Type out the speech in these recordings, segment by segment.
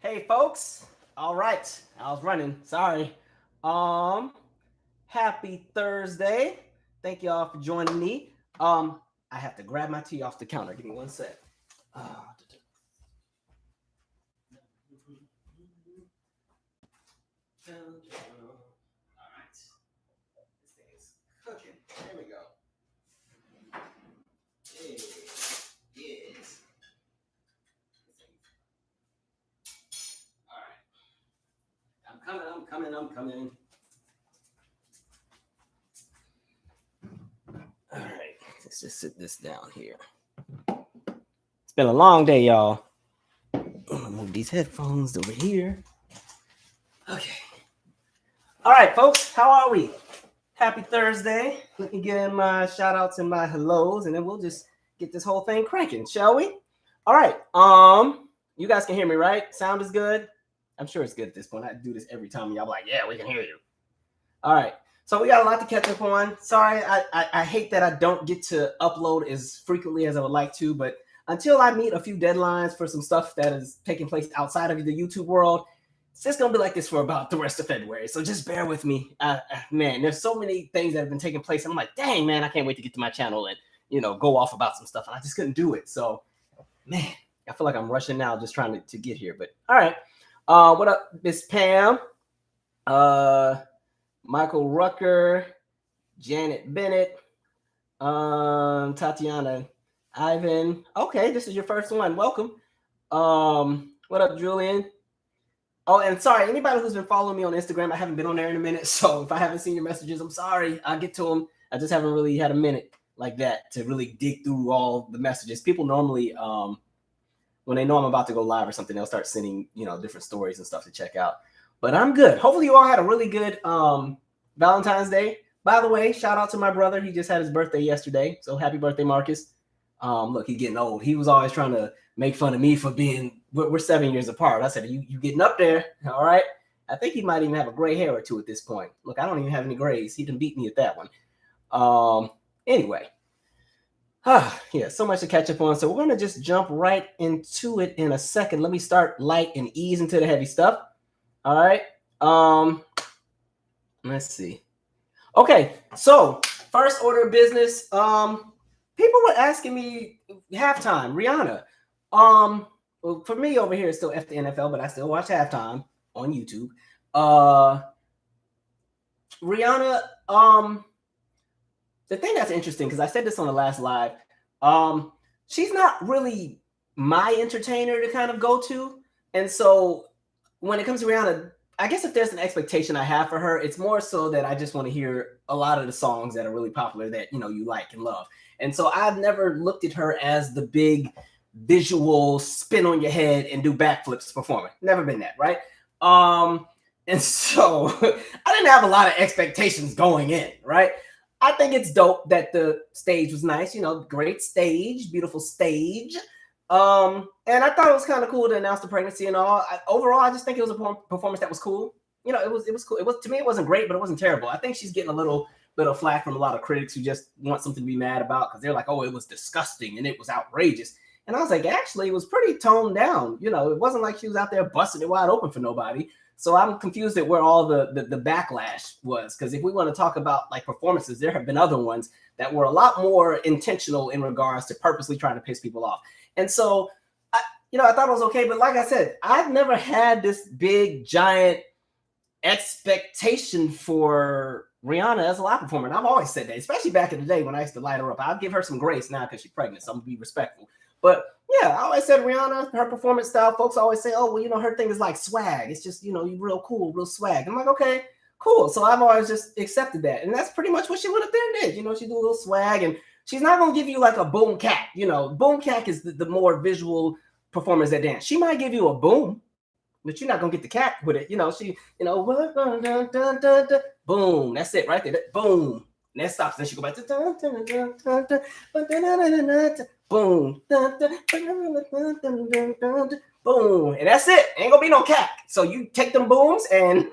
Hey folks. All right. I was running. Sorry. Happy Thursday. Thank y'all for joining me. I have to grab my tea off the counter. Give me one sec. All right. This thing is cooking. There we go. Yes. All right. I'm coming. All right, let's just sit this down here. It's been a long day, y'all. I'm gonna move these headphones over here. Okay. All right, folks, how are we? Happy Thursday. Let me get in my shout outs and my hellos, and then we'll just get this whole thing cranking, shall we? All right. You guys can hear me, right? Sound is good? I'm sure it's good at this point. I do this every time. Y'all be like, yeah, we can hear you. All right. So we got a lot to catch up on. Sorry, I hate that I don't get to upload as frequently as I would like to, but until I meet a few deadlines for some stuff that is taking place outside of the YouTube world, it's just going to be like this for about the rest of February. So just bear with me. Man, there's so many things that have been taking place. And I'm like, dang, man, I can't wait to get to my channel and, go off about some stuff. And I just couldn't do it. So, man, I feel like I'm rushing now just trying to get here. But all right. What up, Miss Pam? Michael Rucker, Janet Bennett, Tatiana Ivan. Okay, this is your first one. Welcome. What up, Julian? Oh, and sorry, anybody who's been following me on Instagram, I haven't been on there in a minute. So if I haven't seen your messages, I'm sorry. I'll get to them. I just haven't really had a minute like that to really dig through all the messages. People normally, when they know I'm about to go live or something, they'll start sending, different stories and stuff to check out. But I'm good. Hopefully you all had a really good Valentine's Day. By the way, shout out to my brother. He just had his birthday yesterday. So happy birthday, Marcus. Look, he's getting old. He was always trying to make fun of me for we're 7 years apart. I said, you getting up there. All right. I think he might even have a gray hair or two at this point. Look, I don't even have any grays. He done beat me at that one. Anyway. Yeah, so much to catch up on. So we're going to just jump right into it in a second. Let me start light and ease into the heavy stuff. All right. Let's see. Okay, so first order of business. People were asking me halftime, Rihanna. Well, for me over here, it's still F the NFL, but I still watch halftime on YouTube. Rihanna. The thing that's interesting, because I said this on the last live, she's not really my entertainer to kind of go to, and so when it comes to Rihanna, I guess if there's an expectation I have for her, it's more so that I just want to hear a lot of the songs that are really popular that, you like and love. And so I've never looked at her as the big visual spin on your head and do backflips performer. Never been that, right? And so I didn't have a lot of expectations going in, right? I think it's dope that the stage was nice, great stage, beautiful stage. And I thought it was kind of cool to announce the pregnancy and all. Overall, I just think it was a performance that was cool. It was cool. It was, to me, it wasn't great, but it wasn't terrible. I think she's getting a little bit of flack from a lot of critics who just want something to be mad about because they're like, oh, it was disgusting and it was outrageous. And I was like, actually, it was pretty toned down. It wasn't like she was out there busting it wide open for nobody. So I'm confused at where all the backlash was, because if we want to talk about like performances, there have been other ones that were a lot more intentional in regards to purposely trying to piss people off. And so, I thought it was okay. But like I said, I've never had this big, giant expectation for Rihanna as a live performer. And I've always said that, especially back in the day when I used to light her up. I'll give her some grace now because she's pregnant, so I'm going to be respectful. But yeah, I always said Rihanna, her performance style, folks always say, oh, well, her thing is like swag. It's just, you real cool, real swag. I'm like, okay, cool. So I've always just accepted that. And that's pretty much what she went up there and did. She do a little swag, and she's not going to give you like a boom cat. Boom cat is the more visual performance that dance. She might give you a boom, but you're not going to get the cat with it. Boom. That's it right there. Boom. And that stops. Then she go back to boom. Boom. And that's it. Ain't gonna be no cat. So you take them booms and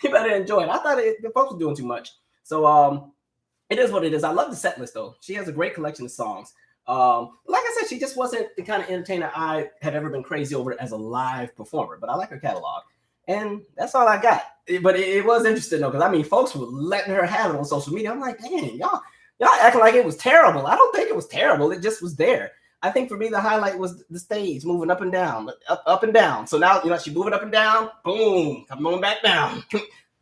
you better enjoy it. I thought the folks were doing too much. So it is what it is. I love the set list though. She has a great collection of songs. Like I said, she just wasn't the kind of entertainer I have ever been crazy over as a live performer, but I like her catalog. And that's all I got. But it was interesting though, because I mean, folks were letting her have it on social media. I'm like, dang, y'all acting like it was terrible. I don't think it was terrible. It just was there. I think for me, the highlight was the stage moving up and down, up and down. So now, she moving up and down, boom, coming on back down,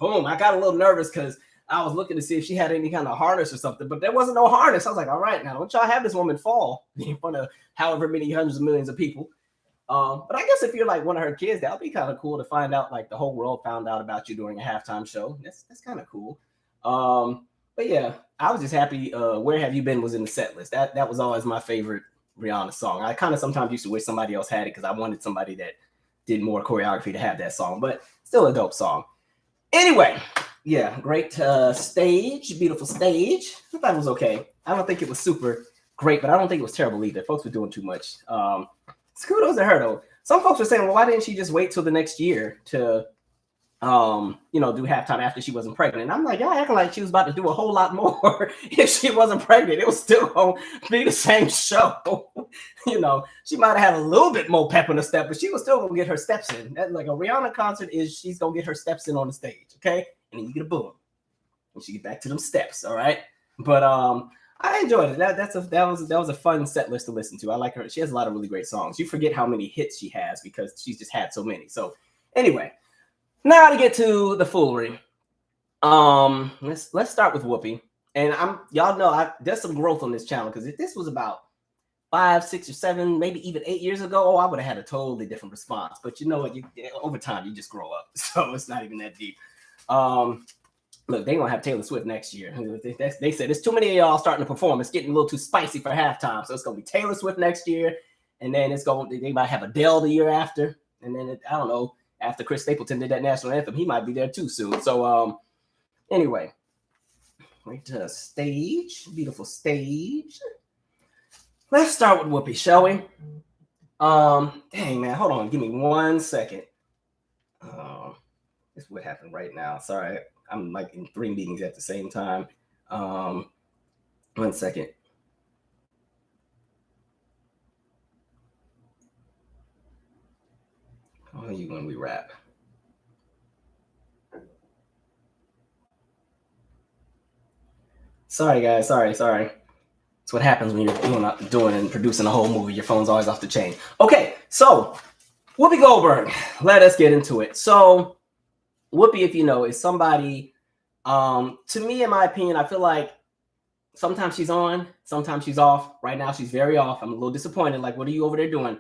boom. I got a little nervous because I was looking to see if she had any kind of harness or something, but there wasn't no harness. I was like, all right, now don't y'all have this woman fall in front of however many hundreds of millions of people. But I guess if you're like one of her kids, that would be kind of cool to find out, like the whole world found out about you during a halftime show. That's kind of cool. But yeah, I was just happy. Where Have You Been was in the set list. That was always my favorite Rihanna song. I kind of sometimes used to wish somebody else had it because I wanted somebody that did more choreography to have that song, but still a dope song. Anyway, yeah, great stage, beautiful stage. I thought it was okay. I don't think it was super great, but I don't think it was terrible either. Folks were doing too much. Kudos to her though. Some folks were saying, well, why didn't she just wait till the next year to do halftime after she wasn't pregnant? And I'm like, y'all acting like she was about to do a whole lot more if she wasn't pregnant. It was still gonna be the same show. She might have had a little bit more pep in the step, but she was still gonna get her steps in. That, like a Rihanna concert she's gonna get her steps in on the stage, okay? And then you get a boom, and she get back to them steps, all right? But I enjoyed it. That was a fun set list to listen to. I like her. She has a lot of really great songs. You forget how many hits she has because she's just had so many. So anyway. Now to get to the foolery. Let's start with Whoopi. And y'all know there's some growth on this channel because if this was about 5, 6, or 7, maybe even 8 years ago, I would have had a totally different response. But you know what? Over time, you just grow up, so it's not even that deep. Look, they're gonna have Taylor Swift next year. They said there's too many of y'all starting to perform. It's getting a little too spicy for halftime, so it's gonna be Taylor Swift next year, and then they might have Adele the year after, and then I don't know. After Chris Stapleton did that national anthem, he might be there too soon. So, anyway, right to stage, beautiful stage. Let's start with Whoopi, shall we? Dang man, hold on, give me 1 second. This is what happened right now. Sorry, I'm like in 3 meetings at the same time. 1 second. Call you when we wrap. Sorry, guys. Sorry. That's what happens when you're doing and producing a whole movie. Your phone's always off the chain. Okay, so Whoopi Goldberg. Let us get into it. So Whoopi, if you know, is somebody, to me, in my opinion, I feel like sometimes she's on, sometimes she's off. Right now, she's very off. I'm a little disappointed. Like, what are you over there doing?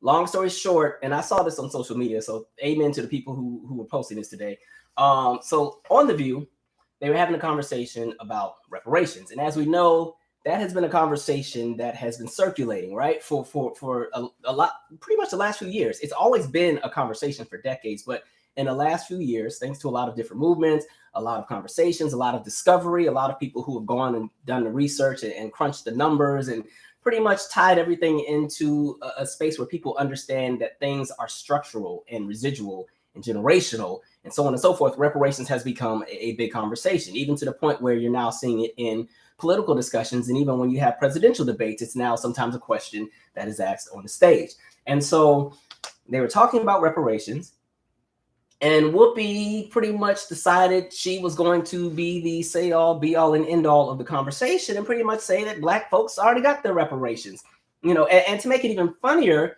Long story short, and I saw this on social media, so amen to the people who were posting this today. So on The View, they were having a conversation about reparations. And as we know, that has been a conversation that has been circulating, right, for a lot, pretty much the last few years. It's always been a conversation for decades, but in the last few years, thanks to a lot of different movements, a lot of conversations, a lot of discovery, a lot of people who have gone and done the research and crunched the numbers and pretty much tied everything into a space where people understand that things are structural and residual and generational and so on and so forth. Reparations has become a big conversation, even to the point where you're now seeing it in political discussions. And even when you have presidential debates, it's now sometimes a question that is asked on the stage. And so they were talking about reparations. And Whoopi pretty much decided she was going to be the say-all, be-all, and end-all of the conversation and pretty much say that Black folks already got their reparations. And to make it even funnier,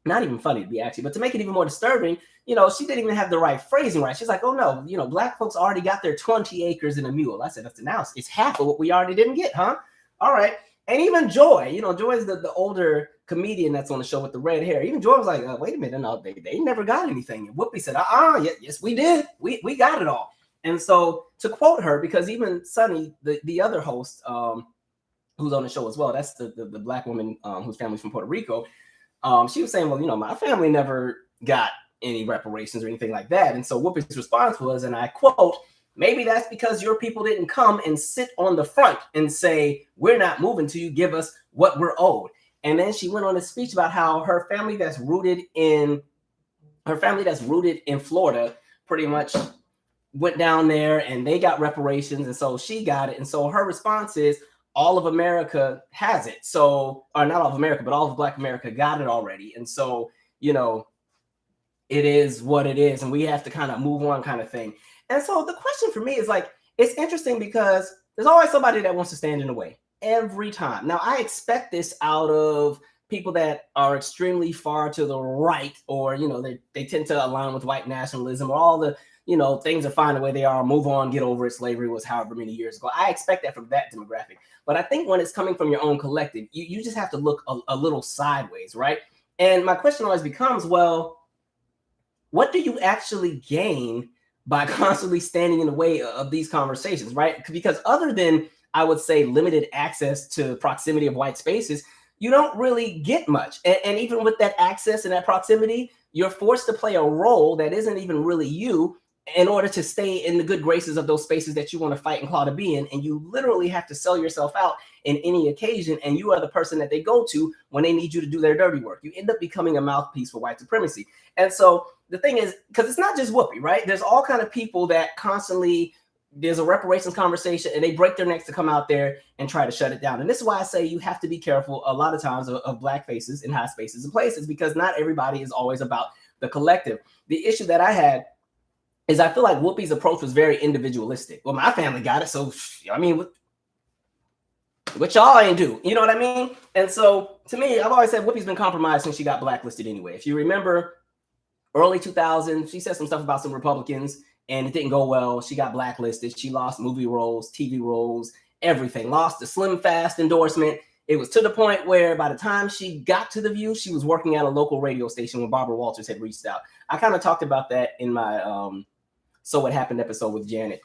not even funny to be actually, but to make it even more disturbing, she didn't even have the right phrasing right. She's like, oh no, Black folks already got their 20 acres and a mule. I said, that's announced. It's half of what we already didn't get, huh? All right. And even Joy, Joy is the older comedian that's on the show with the red hair. Even Joy was like, wait a minute, no, they never got anything. And Whoopi said, yes, we did. We got it all. And so to quote her, because even Sunny, the other host, who's on the show as well, that's the Black woman whose family's from Puerto Rico, she was saying, well, my family never got any reparations or anything like that. And so Whoopi's response was, and I quote, maybe that's because your people didn't come and sit on the front and say, we're not moving till you give us what we're owed. And then she went on a speech about how her family that's rooted in Florida pretty much went down there and they got reparations. And so she got it. And so her response is, all of America has it. So, or not all of America, but all of Black America got it already. And so, it is what it is. And we have to kind of move on kind of thing. And so the question for me is like, it's interesting because there's always somebody that wants to stand in the way every time. Now, I expect this out of people that are extremely far to the right, or, they tend to align with white nationalism, or all the, things are fine the way they are, move on, get over it, slavery was however many years ago. I expect that from that demographic. But I think when it's coming from your own collective, you just have to look a little sideways, right? And my question always becomes, well, what do you actually gain by constantly standing in the way of these conversations, right? Because other than, I would say, limited access to proximity of white spaces, you don't really get much. And even with that access and that proximity, you're forced to play a role that isn't even really you in order to stay in the good graces of those spaces that you want to fight and claw to be in. And you literally have to sell yourself out in any occasion. And you are the person that they go to when they need you to do their dirty work. You end up becoming a mouthpiece for white supremacy. And so the thing is, because it's not just Whoopi, right? There's all kind of people that constantly, there's a reparations conversation and they break their necks to come out there and try to shut it down. And this is why I say you have to be careful a lot of times of Black faces in high spaces and places, because not everybody is always about the collective. The issue that I had is I feel like Whoopi's approach was very individualistic. Well, my family got it, so I mean, what y'all ain't do, you know what I mean? And so to me, I've always said Whoopi's been compromised since she got blacklisted anyway. If you remember early 2000s, she said some stuff about some Republicans and it didn't go well. She got blacklisted. She lost movie roles, TV roles, everything. Lost the Slim Fast endorsement. It was to the point where by the time she got to The View, she was working at a local radio station when Barbara Walters had reached out. I kind of talked about that in my So What Happened episode with Janet.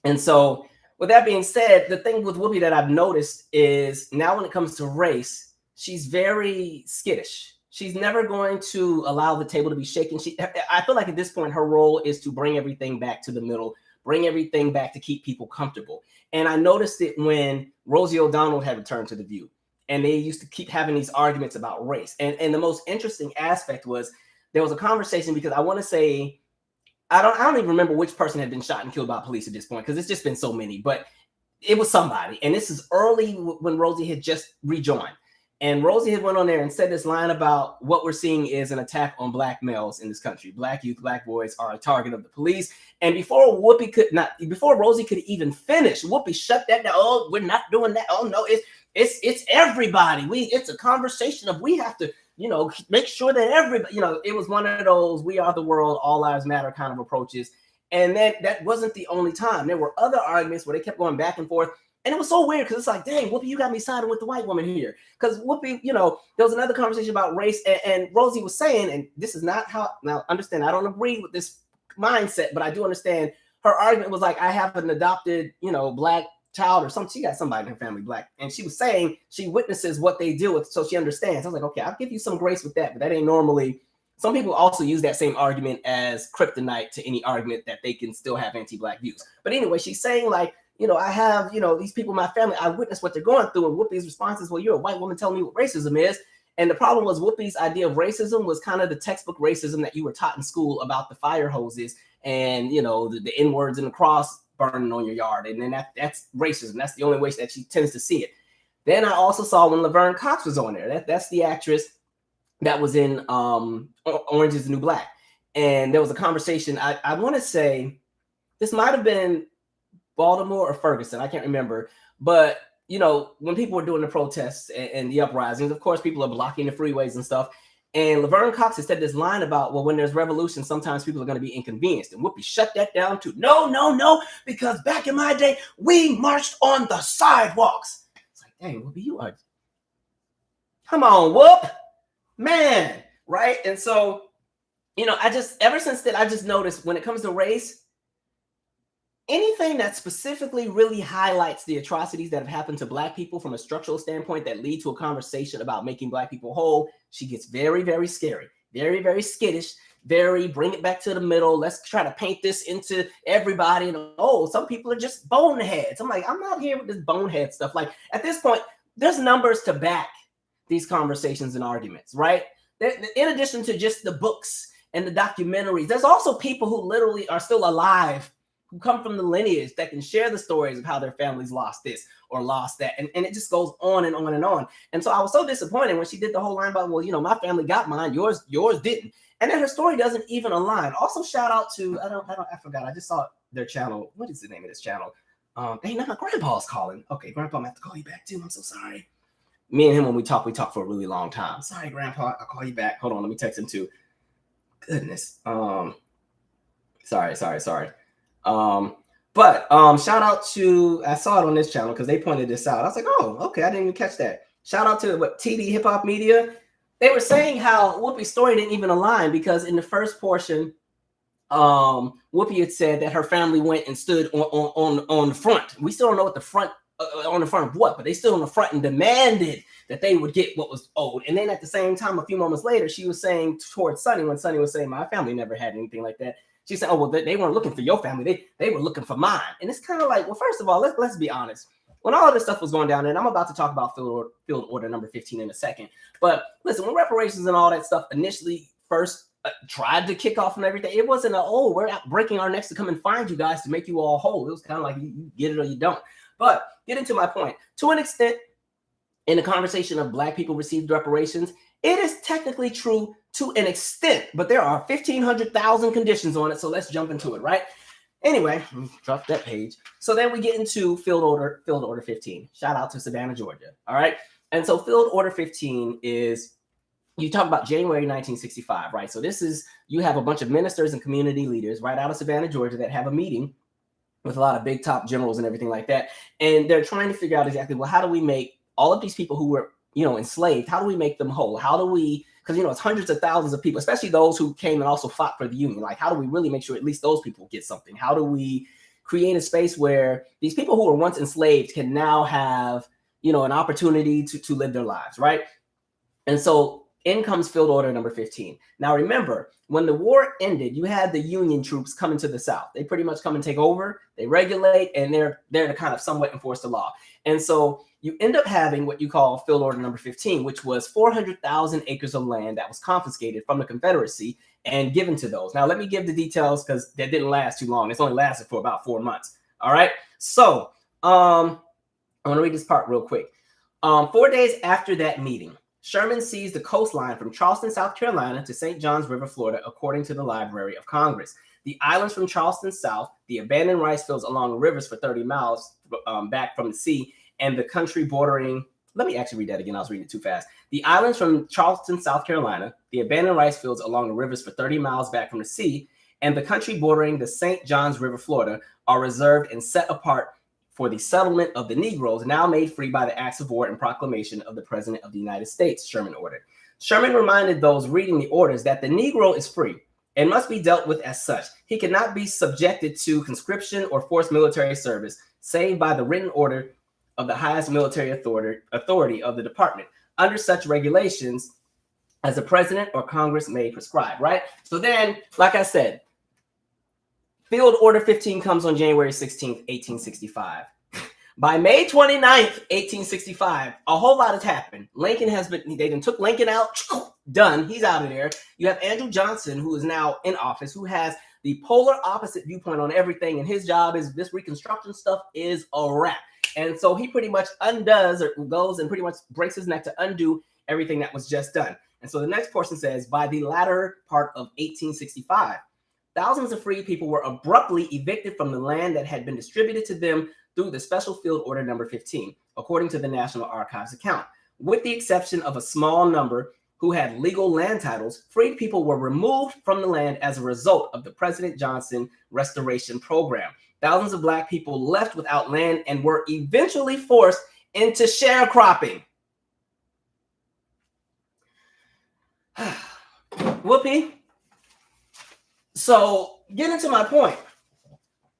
And so with that being said, the thing with Whoopi that I've noticed is now when it comes to race, she's very skittish. She's never going to allow the table to be shaken. I feel like at this point, her role is to bring everything back to the middle, bring everything back to keep people comfortable. And I noticed it when Rosie O'Donnell had returned to The View, and they used to keep having these arguments about race. And the most interesting aspect was there was a conversation, because I want to say, I don't even remember which person had been shot and killed by police at this point, because it's just been so many, but it was somebody. And this is early when Rosie had just rejoined. And Rosie had went on there and said this line about what we're seeing is an attack on Black males in this country. Black youth, Black boys are a target of the police. And before Rosie could even finish, Whoopi shut that down. Oh, we're not doing that. Oh no, it's everybody. It's a conversation of we have to, make sure that everybody, it was one of those we are the world, all lives matter kind of approaches. And then that wasn't the only time. There were other arguments where they kept going back and forth. And it was so weird because it's like, dang, Whoopi, you got me siding with the white woman here. Because Whoopi, there was another conversation about race, and Rosie was saying, and this is not how, now understand, I don't agree with this mindset, but I do understand her argument was like, I have an adopted, Black child or something. She got somebody in her family Black. And she was saying she witnesses what they deal with, so she understands. I was like, okay, I'll give you some grace with that, but that ain't normally. Some people also use that same argument as kryptonite to any argument that they can still have anti-Black views. But anyway, she's saying like, I have, these people in my family, I witnessed what they're going through. And Whoopi's response is, well, you're a white woman telling me what racism is. And the problem was Whoopi's idea of racism was kind of the textbook racism that you were taught in school about the fire hoses and, the N-words and the cross burning on your yard. And then that's racism. That's the only way that she tends to see it. Then I also saw when Laverne Cox was on there. That's the actress that was in Orange is the New Black. And there was a conversation. I want to say this might have been Baltimore or Ferguson, I can't remember. But, when people were doing the protests and the uprisings, of course, people are blocking the freeways and stuff. And Laverne Cox has said this line about, well, when there's revolution, sometimes people are going to be inconvenienced. And Whoopi shut that down to, no, because back in my day, we marched on the sidewalks. It's like, dang, Whoopi, you are. Come on, Whoop. Man, right? And so, ever since then, I just noticed when it comes to race, anything that specifically really highlights the atrocities that have happened to Black people from a structural standpoint that lead to a conversation about making Black people whole, she gets very, very scary, very, very skittish, very bring it back to the middle. Let's try to paint this into everybody. And some people are just boneheads. I'm like, I'm not here with this bonehead stuff. Like at this point, there's numbers to back these conversations and arguments, right? In addition to just the books and the documentaries, there's also people who literally are still alive who come from the lineage that can share the stories of how their families lost this or lost that. And it just goes on and on and on. And so I was so disappointed when she did the whole line about, well, my family got mine, yours didn't. And then her story doesn't even align. Also, shout out to, I forgot. I just saw their channel. What is the name of this channel? Hey, now my grandpa's calling. Okay, grandpa, I'm gonna have to call you back too. I'm so sorry. Me and him, when we talk for a really long time. Sorry, grandpa, I'll call you back. Hold on, let me text him too. Goodness. Sorry. But shout out to, I saw it on this channel because they pointed this out. I was like, oh, okay, I didn't even catch that. Shout out to TD Hip Hop Media. They were saying how Whoopi's story didn't even align because in the first portion, Whoopi had said that her family went and stood on the front. We still don't know what the front on the front of what, but they stood on the front and demanded that they would get what was owed. And then at the same time, a few moments later, she was saying towards Sonny, when Sonny was saying, my family never had anything like that. She said, oh, well, they weren't looking for your family. They were looking for mine. And it's kind of like, well, first of all, let's be honest. When all of this stuff was going down, and I'm about to talk about field order number 15 in a second. But listen, when reparations and all that stuff initially first tried to kick off and everything, it wasn't we're out breaking our necks to come and find you guys to make you all whole. It was kind of like you get it or you don't. But getting to my point, to an extent, in the conversation of Black people received reparations, it is technically true to an extent, but there are 1,500,000 conditions on it. So let's jump into it, right? Anyway, drop that page. So then we get into field order 15. Shout out to Savannah, Georgia. All right. And so field order 15 is, you talk about January 1965, right? So this is, you have a bunch of ministers and community leaders right out of Savannah, Georgia that have a meeting with a lot of big top generals and everything like that. And they're trying to figure out exactly, well, how do we make all of these people who were, enslaved, how do we make them whole? How do we, because, it's hundreds of thousands of people, especially those who came and also fought for the Union. Like, how do we really make sure at least those people get something? How do we create a space where these people who were once enslaved can now have, an opportunity to live their lives, right? And so in comes field order number 15. Now, remember, when the war ended, you had the Union troops coming to the South. They pretty much come and take over, they regulate, and they're there to kind of somewhat enforce the law. And so you end up having what you call field order number 15, which was 400,000 acres of land that was confiscated from the Confederacy and given to those. Now, let me give the details because that didn't last too long. It's only lasted for about 4 months. All right. So I want to read this part real quick. 4 days after that meeting, Sherman seized the coastline from Charleston, South Carolina to St. Johns River, Florida, according to the Library of Congress. The islands from Charleston south, the abandoned rice fields along the rivers for 30 miles back from the sea, and the country bordering, let me actually read that again, I was reading it too fast. The islands from Charleston, South Carolina, the abandoned rice fields along the rivers for 30 miles back from the sea, and the country bordering the St. Johns River, Florida, are reserved and set apart for the settlement of the Negroes, now made free by the acts of war and proclamation of the President of the United States, Sherman ordered. Sherman reminded those reading the orders that the Negro is free and must be dealt with as such. He cannot be subjected to conscription or forced military service, save by the written order of the highest military authority of the department, under such regulations as the President or Congress may prescribe, right? So then, like I said, Field Order 15 comes on January 16th, 1865. By May 29th, 1865, a whole lot has happened. Lincoln has been, they done took Lincoln out, done, he's out of there. You have Andrew Johnson, who is now in office, who has the polar opposite viewpoint on everything, and his job is this Reconstruction stuff is a wrap. And so he pretty much undoes or goes and pretty much breaks his neck to undo everything that was just done. And so the next portion says, by the latter part of 1865, thousands of free people were abruptly evicted from the land that had been distributed to them through the Special Field Order number 15, according to the National Archives account. With the exception of a small number who had legal land titles, freed people were removed from the land as a result of the President Johnson Restoration Program. Thousands of Black people left without land and were eventually forced into sharecropping. Whoopi. So, getting to my point,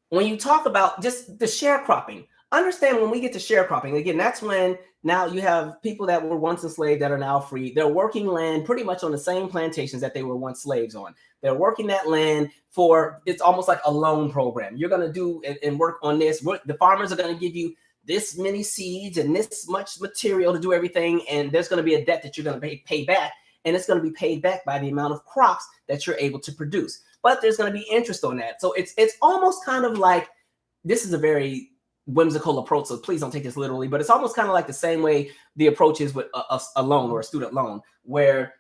when you talk about just the sharecropping, understand when we get to sharecropping, again, that's when now you have people that were once enslaved that are now free. They're working land pretty much on the same plantations that they were once slaves on. They're working that land for, it's almost like a loan program. You're going to do and work on this. The farmers are going to give you this many seeds and this much material to do everything. And there's going to be a debt that you're going to pay back. And it's going to be paid back by the amount of crops that you're able to produce. but there's going to be interest on that. So it's almost kind of like, this is a very whimsical approach, so please don't take this literally, but it's almost kind of like the same way the approach is with a loan or a student loan, where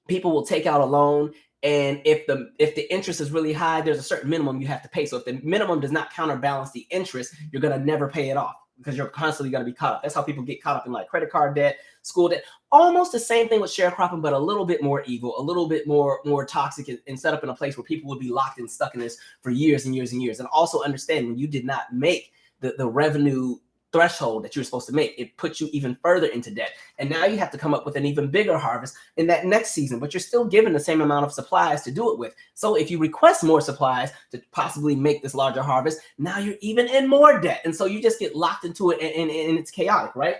people will take out a loan, and if the interest is really high, there's a certain minimum you have to pay. So if the minimum does not counterbalance the interest, you're going to never pay it off, because you're constantly going to be caught up. That's how people get caught up in like credit card debt, school debt. Almost the same thing with sharecropping, but a little bit more evil, a little bit more toxic, and set up in a place where people would be locked and stuck in this for years and years and years. And also understand, when you did not make the revenue threshold that you're supposed to make, it puts you even further into debt. And now you have to come up with an even bigger harvest in that next season, but you're still given the same amount of supplies to do it with. So if you request more supplies to possibly make this larger harvest, now you're even in more debt. And so you just get locked into it, and it's chaotic, right?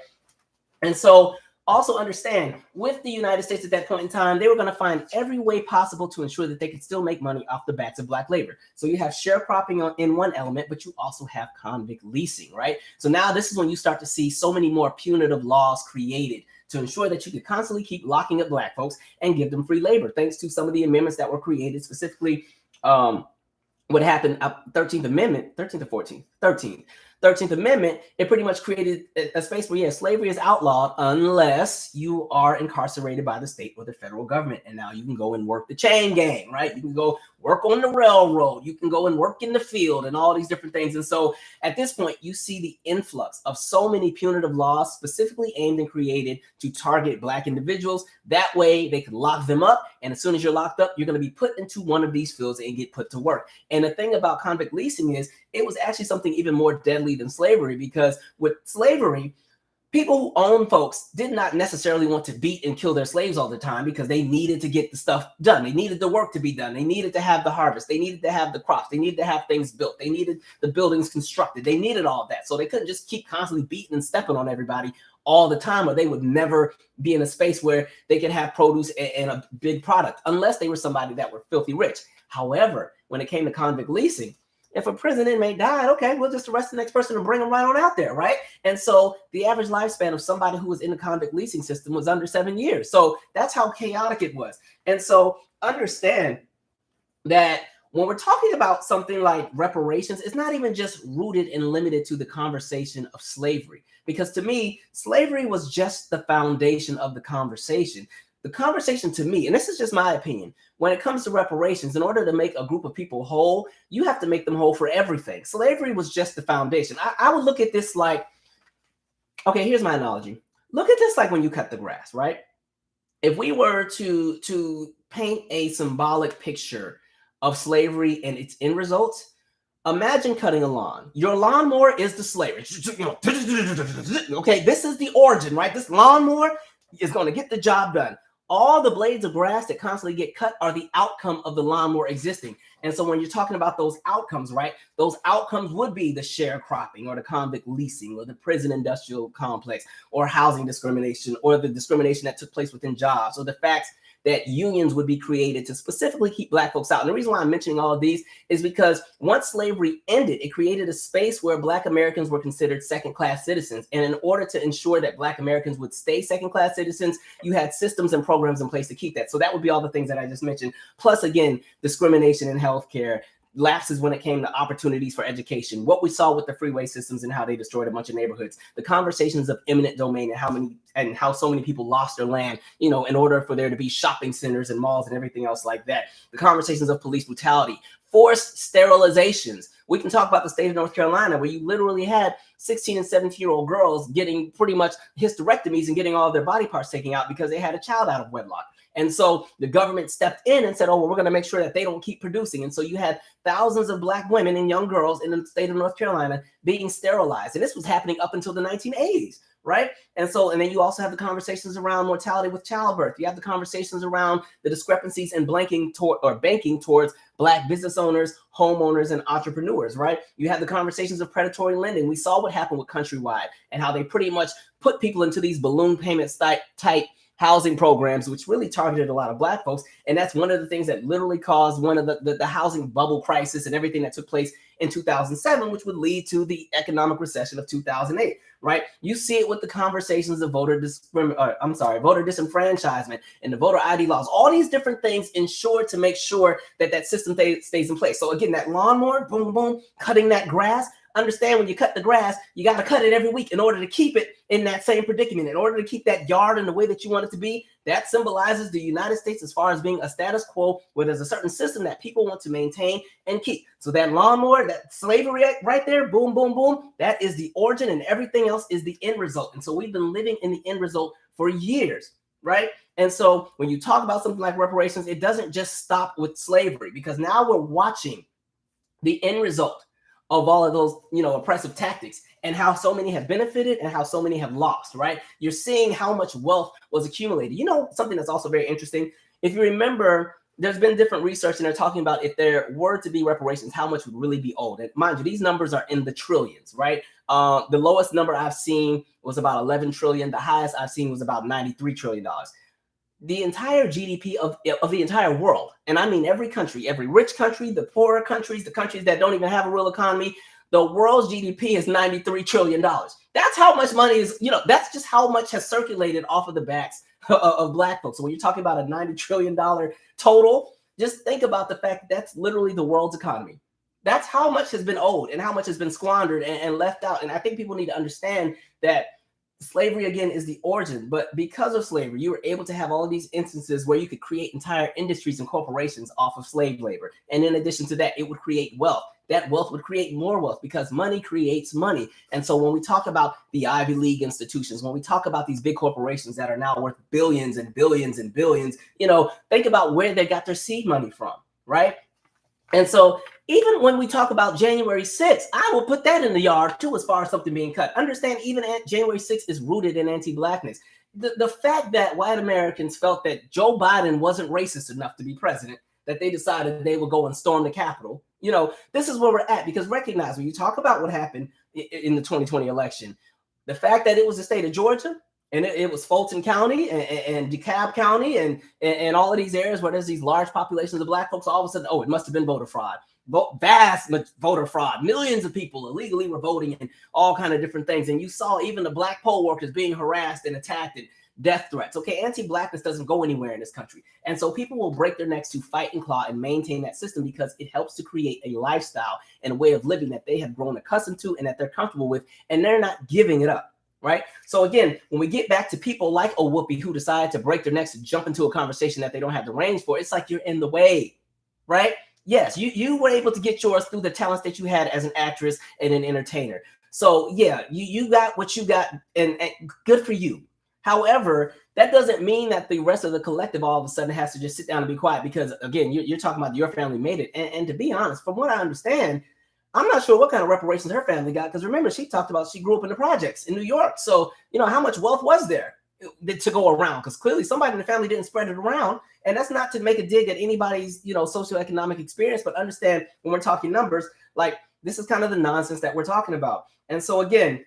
And so also understand, with the United States at that point in time, they were going to find every way possible to ensure that they could still make money off the backs of Black labor. So you have sharecropping in one element, but you also have convict leasing, right? So now this is when you start to see so many more punitive laws created to ensure that you could constantly keep locking up Black folks and give them free labor, thanks to some of the amendments that were created, specifically what happened, 13th Amendment, 13th or 14th? 13th Amendment, it pretty much created a space where, slavery is outlawed unless you are incarcerated by the state or the federal government. And now you can go and work the chain gang, right? You can go work on the railroad. You can go and work in the field and all these different things. And so at this point, you see the influx of so many punitive laws specifically aimed and created to target Black individuals. That way they can lock them up. And as soon as you're locked up, you're going to be put into one of these fields and get put to work. And the thing about convict leasing is, it was actually something even more deadly than slavery, because with slavery, people who own folks did not necessarily want to beat and kill their slaves all the time, because they needed to get the stuff done. They needed the work to be done. They needed to have the harvest. They needed to have the crops. They needed to have things built. They needed the buildings constructed. They needed all of that. So they couldn't just keep constantly beating and stepping on everybody all the time, or they would never be in a space where they could have produce and a big product, unless they were somebody that were filthy rich. However, when it came to convict leasing, if a prison inmate died, okay, we'll just arrest the next person and bring them right on out there, right? And so the average lifespan of somebody who was in the convict leasing system was under 7 years. So that's how chaotic it was. And so understand that when we're talking about something like reparations, it's not even just rooted and limited to the conversation of slavery. Because to me, slavery was just the foundation of the conversation. The conversation to me, and this is just my opinion, when it comes to reparations, in order to make a group of people whole, you have to make them whole for everything. Slavery was just the foundation. I would look at this like, okay, here's my analogy. Look at this like when you cut the grass, right? If we were to paint a symbolic picture of slavery and its end results, imagine cutting a lawn. Your lawnmower is the slavery. Okay, this is the origin, right? This lawnmower is going to get the job done. All the blades of grass that constantly get cut are the outcome of the lawnmower existing. And so when you're talking about those outcomes, right, those outcomes would be the sharecropping or the convict leasing or the prison industrial complex or housing discrimination or the discrimination that took place within jobs or the facts that unions would be created to specifically keep Black folks out. And the reason why I'm mentioning all of these is because once slavery ended, it created a space where Black Americans were considered second-class citizens. And in order to ensure that Black Americans would stay second-class citizens, you had systems and programs in place to keep that. So that would be all the things that I just mentioned. Plus, again, discrimination in healthcare, lapses when it came to opportunities for education, what we saw with the freeway systems and how they destroyed a bunch of neighborhoods, the conversations of eminent domain and how so many people lost their land, in order for there to be shopping centers and malls and everything else like that, the conversations of police brutality, forced sterilizations. We can talk about the state of North Carolina, where you literally had 16 and 17-year-old girls getting pretty much hysterectomies and getting all of their body parts taken out because they had a child out of wedlock. And so the government stepped in and said, oh, well, we're going to make sure that they don't keep producing. And so you had thousands of Black women and young girls in the state of North Carolina being sterilized. And this was happening up until the 1980s, right? And then you also have the conversations around mortality with childbirth. You have the conversations around the discrepancies in banking towards Black business owners, homeowners, and entrepreneurs, right? You have the conversations of predatory lending. We saw what happened with Countrywide and how they pretty much put people into these balloon payments type housing programs, which really targeted a lot of Black folks. And that's one of the things that literally caused one of the housing bubble crisis and everything that took place in 2007, which would lead to the economic recession of 2008, right? You see it with the conversations of voter disenfranchisement and the voter ID laws. All these different things ensure to make sure that that system stays in place. So again, that lawnmower, boom, boom, cutting that grass. Understand, when you cut the grass, you got to cut it every week in order to keep it in that same predicament, in order to keep that yard in the way that you want it to be. That symbolizes the United States as far as being a status quo where there's a certain system that people want to maintain and keep. So that lawnmower, that slavery right there, boom, boom, boom, that is the origin, and everything else is the end result. And so we've been living in the end result for years, right? And so when you talk about something like reparations, it doesn't just stop with slavery, because now we're watching the end result of all of those, oppressive tactics, and how so many have benefited and how so many have lost, right? You're seeing how much wealth was accumulated. Something that's also very interesting. If you remember, there's been different research, and they're talking about if there were to be reparations, how much would really be owed. And mind you, these numbers are in the trillions, right? The lowest number I've seen was about 11 trillion. The highest I've seen was about $93 trillion. The entire GDP of the entire world, and I mean every country, every rich country, the poorer countries, the countries that don't even have a real economy, the world's GDP is $93 trillion. That's how much money is, that's just how much has circulated off of the backs of Black folks. So when you're talking about a $90 trillion total, just think about the fact that that's literally the world's economy. That's how much has been owed and how much has been squandered and left out. And I think people need to understand that slavery, again, is the origin, but because of slavery, you were able to have all of these instances where you could create entire industries and corporations off of slave labor. And in addition to that, it would create wealth. That wealth would create more wealth, because money creates money. And so when we talk about the Ivy League institutions, when we talk about these big corporations that are now worth billions and billions and billions, think about where they got their seed money from, right? And so even when we talk about January 6th, I will put that in the yard too, as far as something being cut. Understand, even January 6th is rooted in anti-Blackness. The fact that white Americans felt that Joe Biden wasn't racist enough to be president, that they decided they would go and storm the Capitol. This is where we're at, because recognize, when you talk about what happened in the 2020 election, the fact that it was the state of Georgia, and it was Fulton County and DeKalb County and all of these areas where there's these large populations of Black folks, all of a sudden, it must have been voter fraud. Vast voter fraud. Millions of people illegally were voting and all kind of different things. And you saw even the Black poll workers being harassed and attacked and death threats. Okay, anti-Blackness doesn't go anywhere in this country. And so people will break their necks to fight and claw and maintain that system, because it helps to create a lifestyle and a way of living that they have grown accustomed to and that they're comfortable with, and they're not giving it up. Right. So again, when we get back to people like a Whoopi who decide to break their necks to jump into a conversation that they don't have the range for, it's like you're in the way. Right. Yes, you were able to get yours through the talents that you had as an actress and an entertainer. So yeah, you got what you got, and good for you. However, that doesn't mean that the rest of the collective all of a sudden has to just sit down and be quiet, because again, you're talking about your family made it. And to be honest, from what I understand, I'm not sure what kind of reparations her family got, because remember, she talked about she grew up in the projects in New York. So, how much wealth was there to go around? Because clearly somebody in the family didn't spread it around. And that's not to make a dig at anybody's, socioeconomic experience, but understand, when we're talking numbers, like, this is kind of the nonsense that we're talking about. And so again,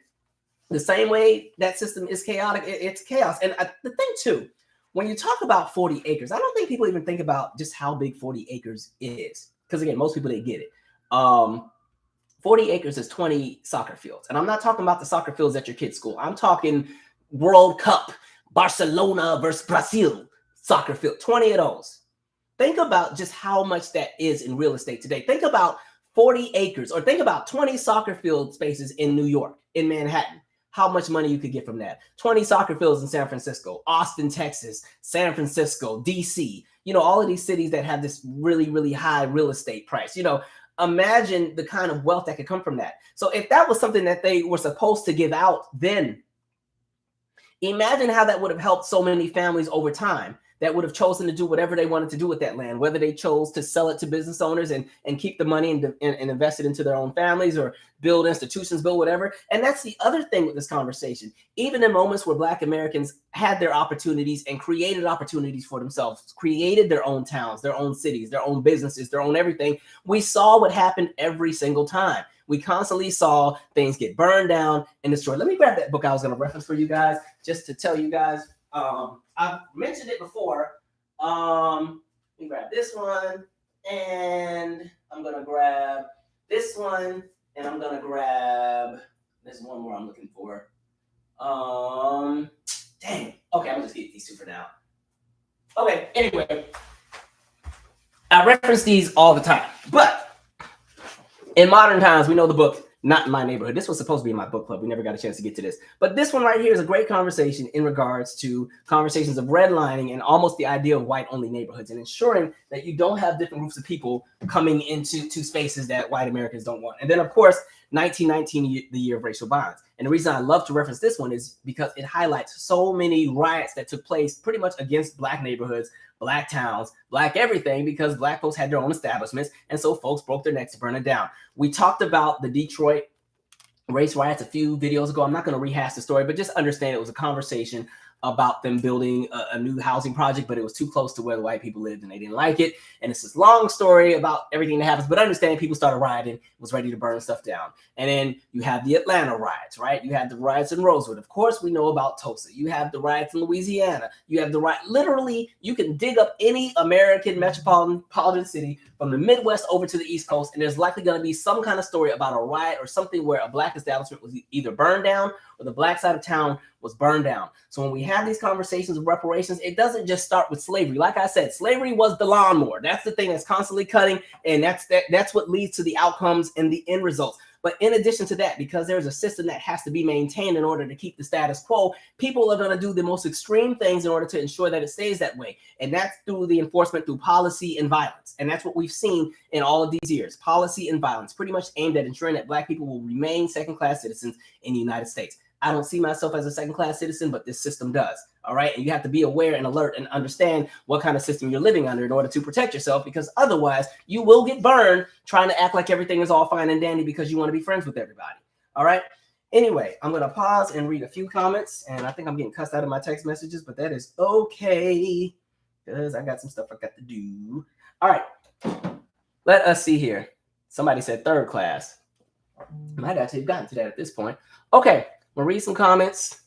the same way that system is chaotic, it's chaos. And the thing too, when you talk about 40 acres, I don't think people even think about just how big 40 acres is. Because again, most people didn't get it. 40 acres is 20 soccer fields. And I'm not talking about the soccer fields at your kid's school. I'm talking World Cup, Barcelona versus Brazil soccer field, 20 of those. Think about just how much that is in real estate today. Think about 40 acres, or think about 20 soccer field spaces in New York, in Manhattan. How much money you could get from that. 20 soccer fields in San Francisco, Austin, Texas, San Francisco, DC, all of these cities that have this really, really high real estate price. Imagine the kind of wealth that could come from that. So if that was something that they were supposed to give out, then imagine how that would have helped so many families over time that would have chosen to do whatever they wanted to do with that land, whether they chose to sell it to business owners and keep the money and invest it into their own families, or build institutions, build whatever. And that's the other thing with this conversation. Even in moments where Black Americans had their opportunities and created opportunities for themselves, created their own towns, their own cities, their own businesses, their own everything, we saw what happened every single time. We constantly saw things get burned down and destroyed. Let me grab that book I was going to reference for you guys, just to tell you guys I've mentioned it before. Let me grab this one, and I'm gonna grab this one, and I'm gonna grab. There's one more I'm looking for. Dang. Okay, I'm just get these two for now. Okay. Anyway, I reference these all the time, but in modern times, we know the book Not in My Neighborhood. This was supposed to be in my book club. We never got a chance to get to this. But this one right here is a great conversation in regards to conversations of redlining and almost the idea of white-only neighborhoods and ensuring that you don't have different groups of people coming into spaces that white Americans don't want. And then, of course, 1919, the year of racial violence. And the reason I love to reference this one is because it highlights so many riots that took place pretty much against black neighborhoods, black towns, black everything, because black folks had their own establishments. And so folks broke their necks to burn it down. We talked about the Detroit race riots a few videos ago. I'm not going to rehash the story, but just understand it was a conversation about them building a new housing project, but it was too close to where the white people lived and they didn't like it. And it's this long story about everything that happens, but understand people started rioting, was ready to burn stuff down. And then you have the Atlanta riots, right? You have the riots in Rosewood. Of course, we know about Tulsa. You have the riots in Louisiana. You have the riot. Literally, you can dig up any American metropolitan city from the Midwest over to the East Coast, and there's likely going to be some kind of story about a riot or something where a black establishment was either burned down or the black side of town was burned down. So when we have these conversations of reparations, it doesn't just start with slavery. Like I said, slavery was the lawnmower. That's the thing that's constantly cutting, and that's what leads to the outcomes and the end results. But in addition to that, because there's a system that has to be maintained in order to keep the status quo, people are going to do the most extreme things in order to ensure that it stays that way. And that's through the enforcement through policy and violence. And that's what we've seen in all of these years. Policy and violence, pretty much aimed at ensuring that black people will remain second-class citizens in the United States. I don't see myself as a second-class citizen, but this system does. All right. And you have to be aware and alert and understand what kind of system you're living under in order to protect yourself, because otherwise you will get burned trying to act like everything is all fine and dandy because you want to be friends with everybody. All right. Anyway, I'm going to pause and read a few comments, and I think I'm getting cussed out of my text messages, but that is okay because I got some stuff I got to do. All right. Let us see here. Somebody said third class. Might actually have gotten to that at this point. Okay. We'll read some comments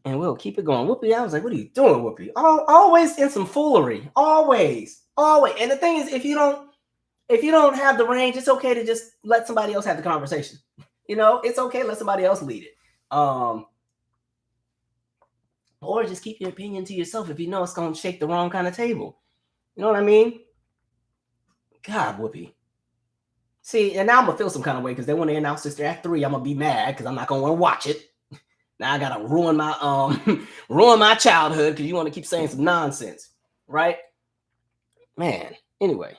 and we'll keep it going. Whoopi, I was like, what are you doing, Whoopi? Always in some foolery. Always. And the thing is, if you don't have the range, it's okay to just let somebody else have the conversation. You know, it's okay to let somebody else lead it. Or just keep your opinion to yourself if you know it's gonna shake the wrong kind of table. You know what I mean? God, Whoopi. See, and now I'm gonna feel some kind of way because they want to announce this Act 3. I'm gonna be mad because I'm not gonna want to watch it. Now I gotta ruin my childhood because you want to keep saying some nonsense, right? Man. Anyway.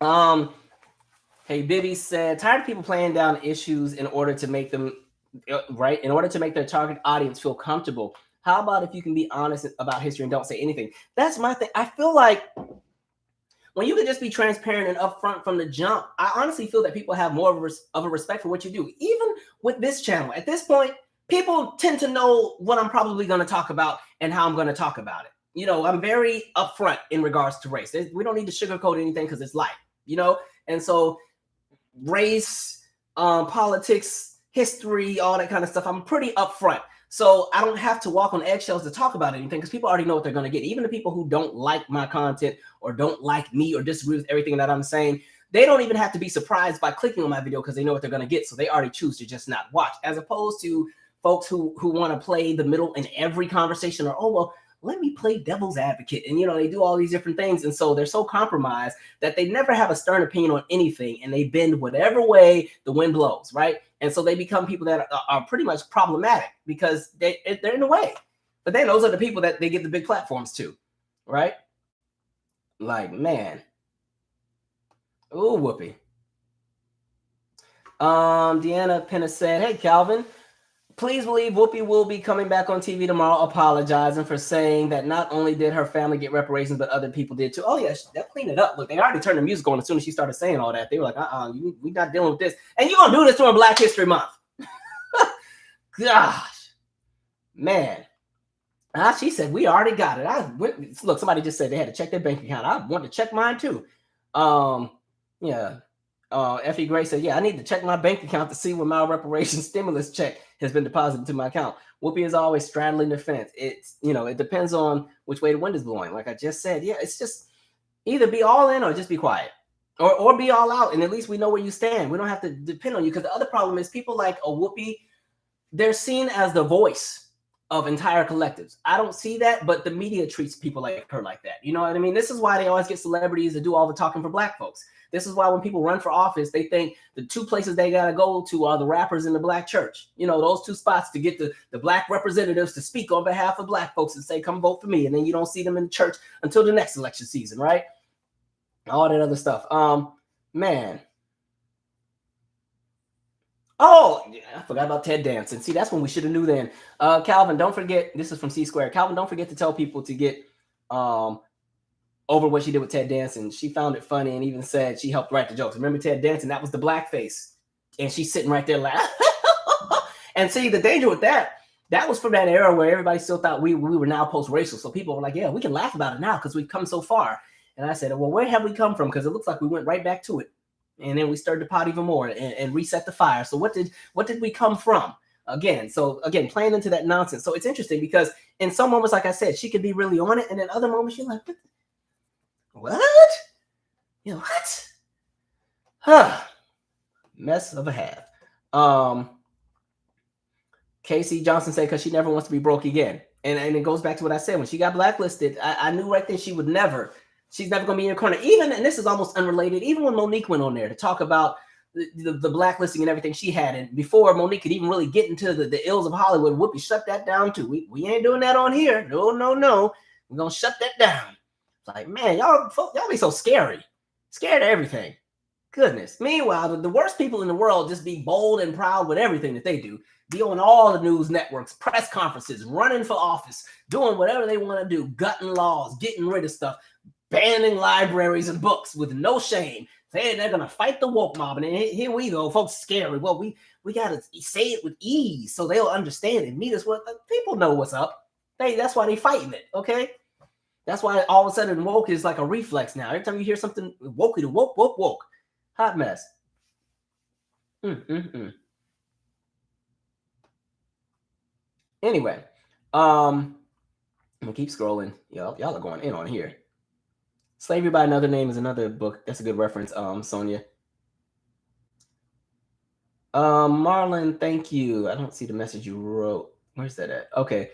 Hey, Bibby said, tired of people playing down issues in order to make them right, in order to make their target audience feel comfortable. How about if you can be honest about history and don't say anything? That's my thing. I feel like when you can just be transparent and upfront from the jump, I honestly feel that people have more of a respect for what you do. Even with this channel, at this point, people tend to know what I'm probably going to talk about and how I'm going to talk about it. You know, I'm very upfront in regards to race. We don't need to sugarcoat anything because it's life, you know? And so race, politics, history, all that kind of stuff, I'm pretty upfront. So I don't have to walk on eggshells to talk about anything because people already know what they're going to get. Even the people who don't like my content or don't like me or disagree with everything that I'm saying, they don't even have to be surprised by clicking on my video because they know what they're going to get. So they already choose to just not watch, as opposed to folks who want to play the middle in every conversation, or, oh, well, let me play devil's advocate. And, you know, they do all these different things. And so they're so compromised that they never have a stern opinion on anything. And they bend whatever way the wind blows, right? And so they become people that are pretty much problematic because they're in the way. But then those are the people that they give the big platforms to, right? Like, man. Ooh, Whoopi. Deanna Penna said, hey, Calvin, please believe Whoopi will be coming back on TV tomorrow apologizing for saying that not only did her family get reparations, but other people did too. Oh, yeah, they'll clean it up. Look, they already turned the music on as soon as she started saying all that. They were like, we're not dealing with this. And you're going to do this during Black History Month. Gosh. Man. She said, we already got it. Look, somebody just said they had to check their bank account. I want to check mine too. Yeah. Effie Gray said, yeah, I need to check my bank account to see when my reparations stimulus check has been deposited to my account. Whoopi is always straddling the fence. It's, it depends on which way the wind is blowing. Like I just said, yeah, it's just either be all in or just be quiet. Or be all out, and at least we know where you stand. We don't have to depend on you. Because the other problem is people like a Whoopi, they're seen as the voice of entire collectives. I don't see that, but the media treats people like her like that. You know what I mean? This is why they always get celebrities to do all the talking for black folks. This is why when people run for office, they think the two places they got to go to are the rappers and the black church. Those two spots to get the black representatives to speak on behalf of black folks and say, come vote for me. And then you don't see them in the church until the next election season, right? All that other stuff. Man. Oh, yeah, I forgot about Ted Danson. See, that's when we should have knew then. Calvin, don't forget, this is from C Square. Calvin, don't forget to tell people to get over what she did with Ted Danson. She found it funny and even said she helped write the jokes. Remember Ted Danson? That was the blackface. And she's sitting right there laughing. And see, the danger with that was from that era where everybody still thought we were now post-racial. So people were like, yeah, we can laugh about it now because we've come so far. And I said, well, where have we come from? Because it looks like we went right back to it. And then we stirred the pot even more and reset the fire. So what did we come from? Again, playing into that nonsense. So it's interesting because in some moments, like I said, she could be really on it. And in other moments, you're like, what? What? Huh. Mess of a half. Casey Johnson said, because she never wants to be broke again. And it goes back to what I said. When she got blacklisted, I knew right then she's never going to be in your corner. Even, and this is almost unrelated, even when Monique went on there to talk about the blacklisting and everything she had, and before Monique could even really get into the ills of Hollywood, Whoopi shut that down too. We ain't doing that on here. No. We're going to shut that down. It's like, man, y'all be so scary. Scared of everything. Goodness. Meanwhile, the worst people in the world just be bold and proud with everything that they do. Be on all the news networks, press conferences, running for office, doing whatever they want to do, gutting laws, getting rid of stuff, banning libraries and books with no shame, saying they're going to fight the woke mob. And here we go, folks scary. Well, we got to say it with ease so they'll understand it. Meet us. Well, people know what's up. That's why they fighting it, okay? That's why all of a sudden woke is like a reflex now. Every time you hear something wokey to woke. Hot mess. Anyway, I'm going to keep scrolling. Y'all are going in on here. Slavery by Another Name is another book. That's a good reference, Sonia. Marlon, thank you. I don't see the message you wrote. Where's that at? Okay.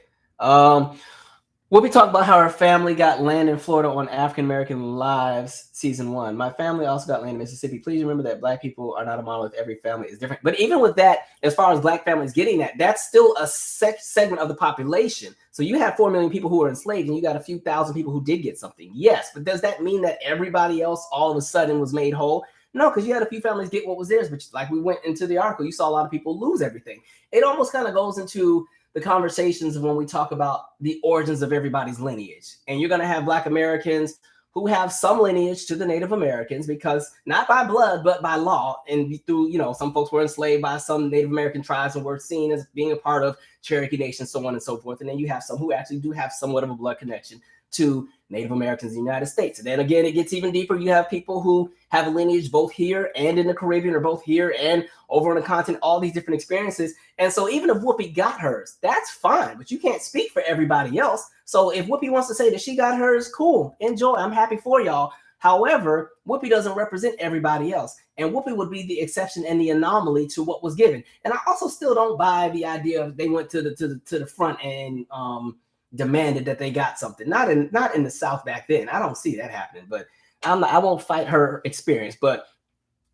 Whoopi talked about how her family got land in Florida on African American Lives, season 1. My family also got land in Mississippi. Please remember that black people are not a monolith. Every family is different. But even with that, as far as black families getting that, that's still a segment of the population. So you have 4 million people who are enslaved, and you got a few thousand people who did get something. Yes, but does that mean that everybody else all of a sudden was made whole? No, because you had a few families get what was theirs, but like we went into the article, you saw a lot of people lose everything. It almost kind of goes into the conversations when we talk about the origins of everybody's lineage. And you're going to have Black Americans who have some lineage to the Native Americans, because not by blood, but by law. And through, some folks were enslaved by some Native American tribes and were seen as being a part of Cherokee Nation, so on and so forth. And then you have some who actually do have somewhat of a blood connection to Native Americans in the United States. And then again, it gets even deeper. You have people who have a lineage both here and in the Caribbean, or both here and over on the continent, all these different experiences. And so even if Whoopi got hers, that's fine, but you can't speak for everybody else. So if Whoopi wants to say that she got hers, cool, enjoy, I'm happy for y'all. However, Whoopi doesn't represent everybody else. And Whoopi would be the exception and the anomaly to what was given. And I also still don't buy the idea of they went to the front and demanded that they got something. Not in the South back then. I don't see that happening, but I won't fight her experience. But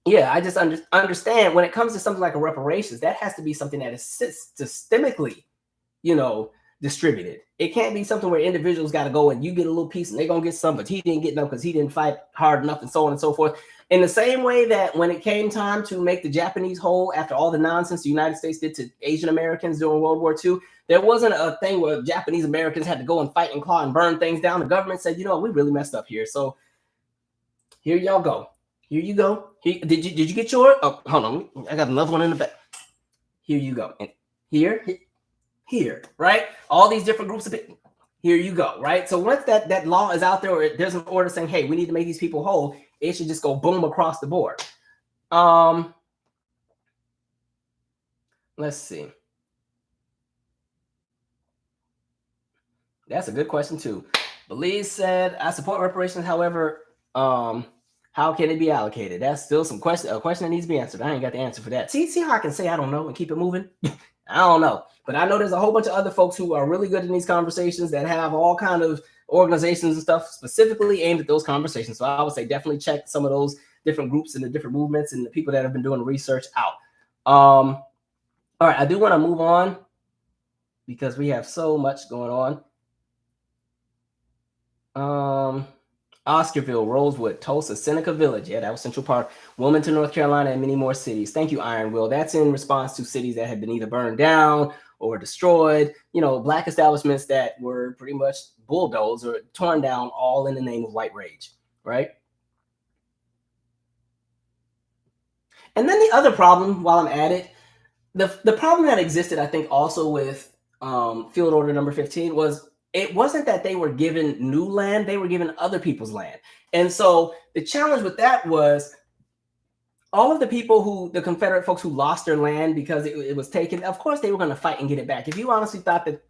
yeah, I just understand when it comes to something like a reparations, that has to be something that is systemically, distributed. It can't be something where individuals got to go and you get a little piece and they're going to get some, but he didn't get enough because he didn't fight hard enough, and so on and so forth. In the same way that when it came time to make the Japanese whole after all the nonsense the United States did to Asian Americans during World War II, there wasn't a thing where Japanese Americans had to go and fight and claw and burn things down. The government said, we really messed up here. So here y'all go. Here you go. Did you get yours? Oh, hold on. I got another one in the back. Here you go. And here, right? All these different groups of people. Here you go, right? So once that law is out there, or there's an order saying, hey, we need to make these people whole, it should just go boom across the board. Let's see. That's a good question too. Belize said, "I support reparations. However, how can it be allocated?" That's still a question that needs to be answered. I ain't got the answer for that. See how I can say I don't know and keep it moving. I don't know, but I know there's a whole bunch of other folks who are really good in these conversations that have all kind of organizations and stuff specifically aimed at those conversations. So I would say definitely check some of those different groups and the different movements and the people that have been doing research out. All right, I do want to move on because we have so much going on. Oscarville, Rosewood, Tulsa, Seneca Village. Yeah, that was Central Park. Wilmington, North Carolina, and many more cities. Thank you, Iron Will. That's in response to cities that had been either burned down or destroyed. Black establishments that were pretty much bulldozed or torn down, all in the name of white rage, right? And then the other problem, while I'm at it, the problem that existed, I think, also with Field Order Number 15 was it wasn't that they were given new land, they were given other people's land. And so the challenge with that was all of the people the Confederate folks who lost their land because it was taken, of course, they were going to fight and get it back. If you honestly thought that,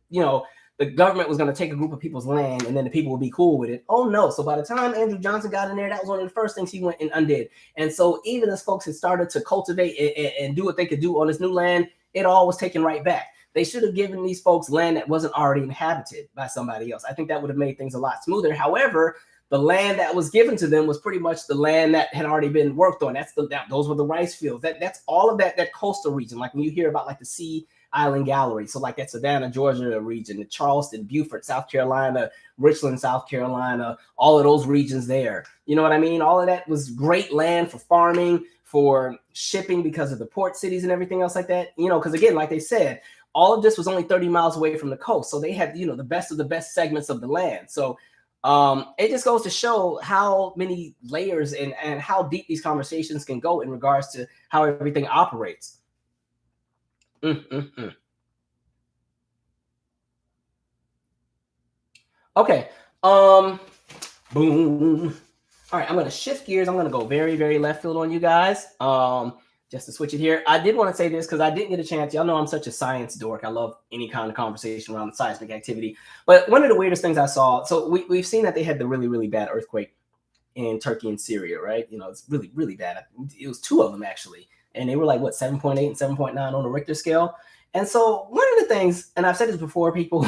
the government was going to take a group of people's land and then the people would be cool with it. Oh, no. So by the time Andrew Johnson got in there, that was one of the first things he went and undid. And so even as folks had started to cultivate and do what they could do on this new land, it all was taken right back. They should have given these folks land that wasn't already inhabited by somebody else. I think that would have made things a lot smoother. However, the land that was given to them was pretty much the land that had already been worked on. Those were the rice fields. That's all of that coastal region. Like when you hear about like the Sea Island Gallery, so like that Savannah, Georgia region, the Charleston, Beaufort, South Carolina, Richland, South Carolina, all of those regions there. You know what I mean? All of that was great land for farming, for shipping because of the port cities and everything else like that. Because again, like they said, all of this was only 30 miles away from the coast. So they had, the best of the best segments of the land. So it just goes to show how many layers and how deep these conversations can go in regards to how everything operates. Okay. Boom. All right, I'm going to shift gears. I'm going to go very, very left field on you guys. Just to switch it here. I did want to say this because I didn't get a chance. Y'all know I'm such a science dork. I love any kind of conversation around seismic activity. But one of the weirdest things I saw, so we've seen that they had the really, really bad earthquake in Turkey and Syria, right? It's really, really bad. It was two of them, actually. And they were like, 7.8 and 7.9 on the Richter scale. And so one of the things, and I've said this before, people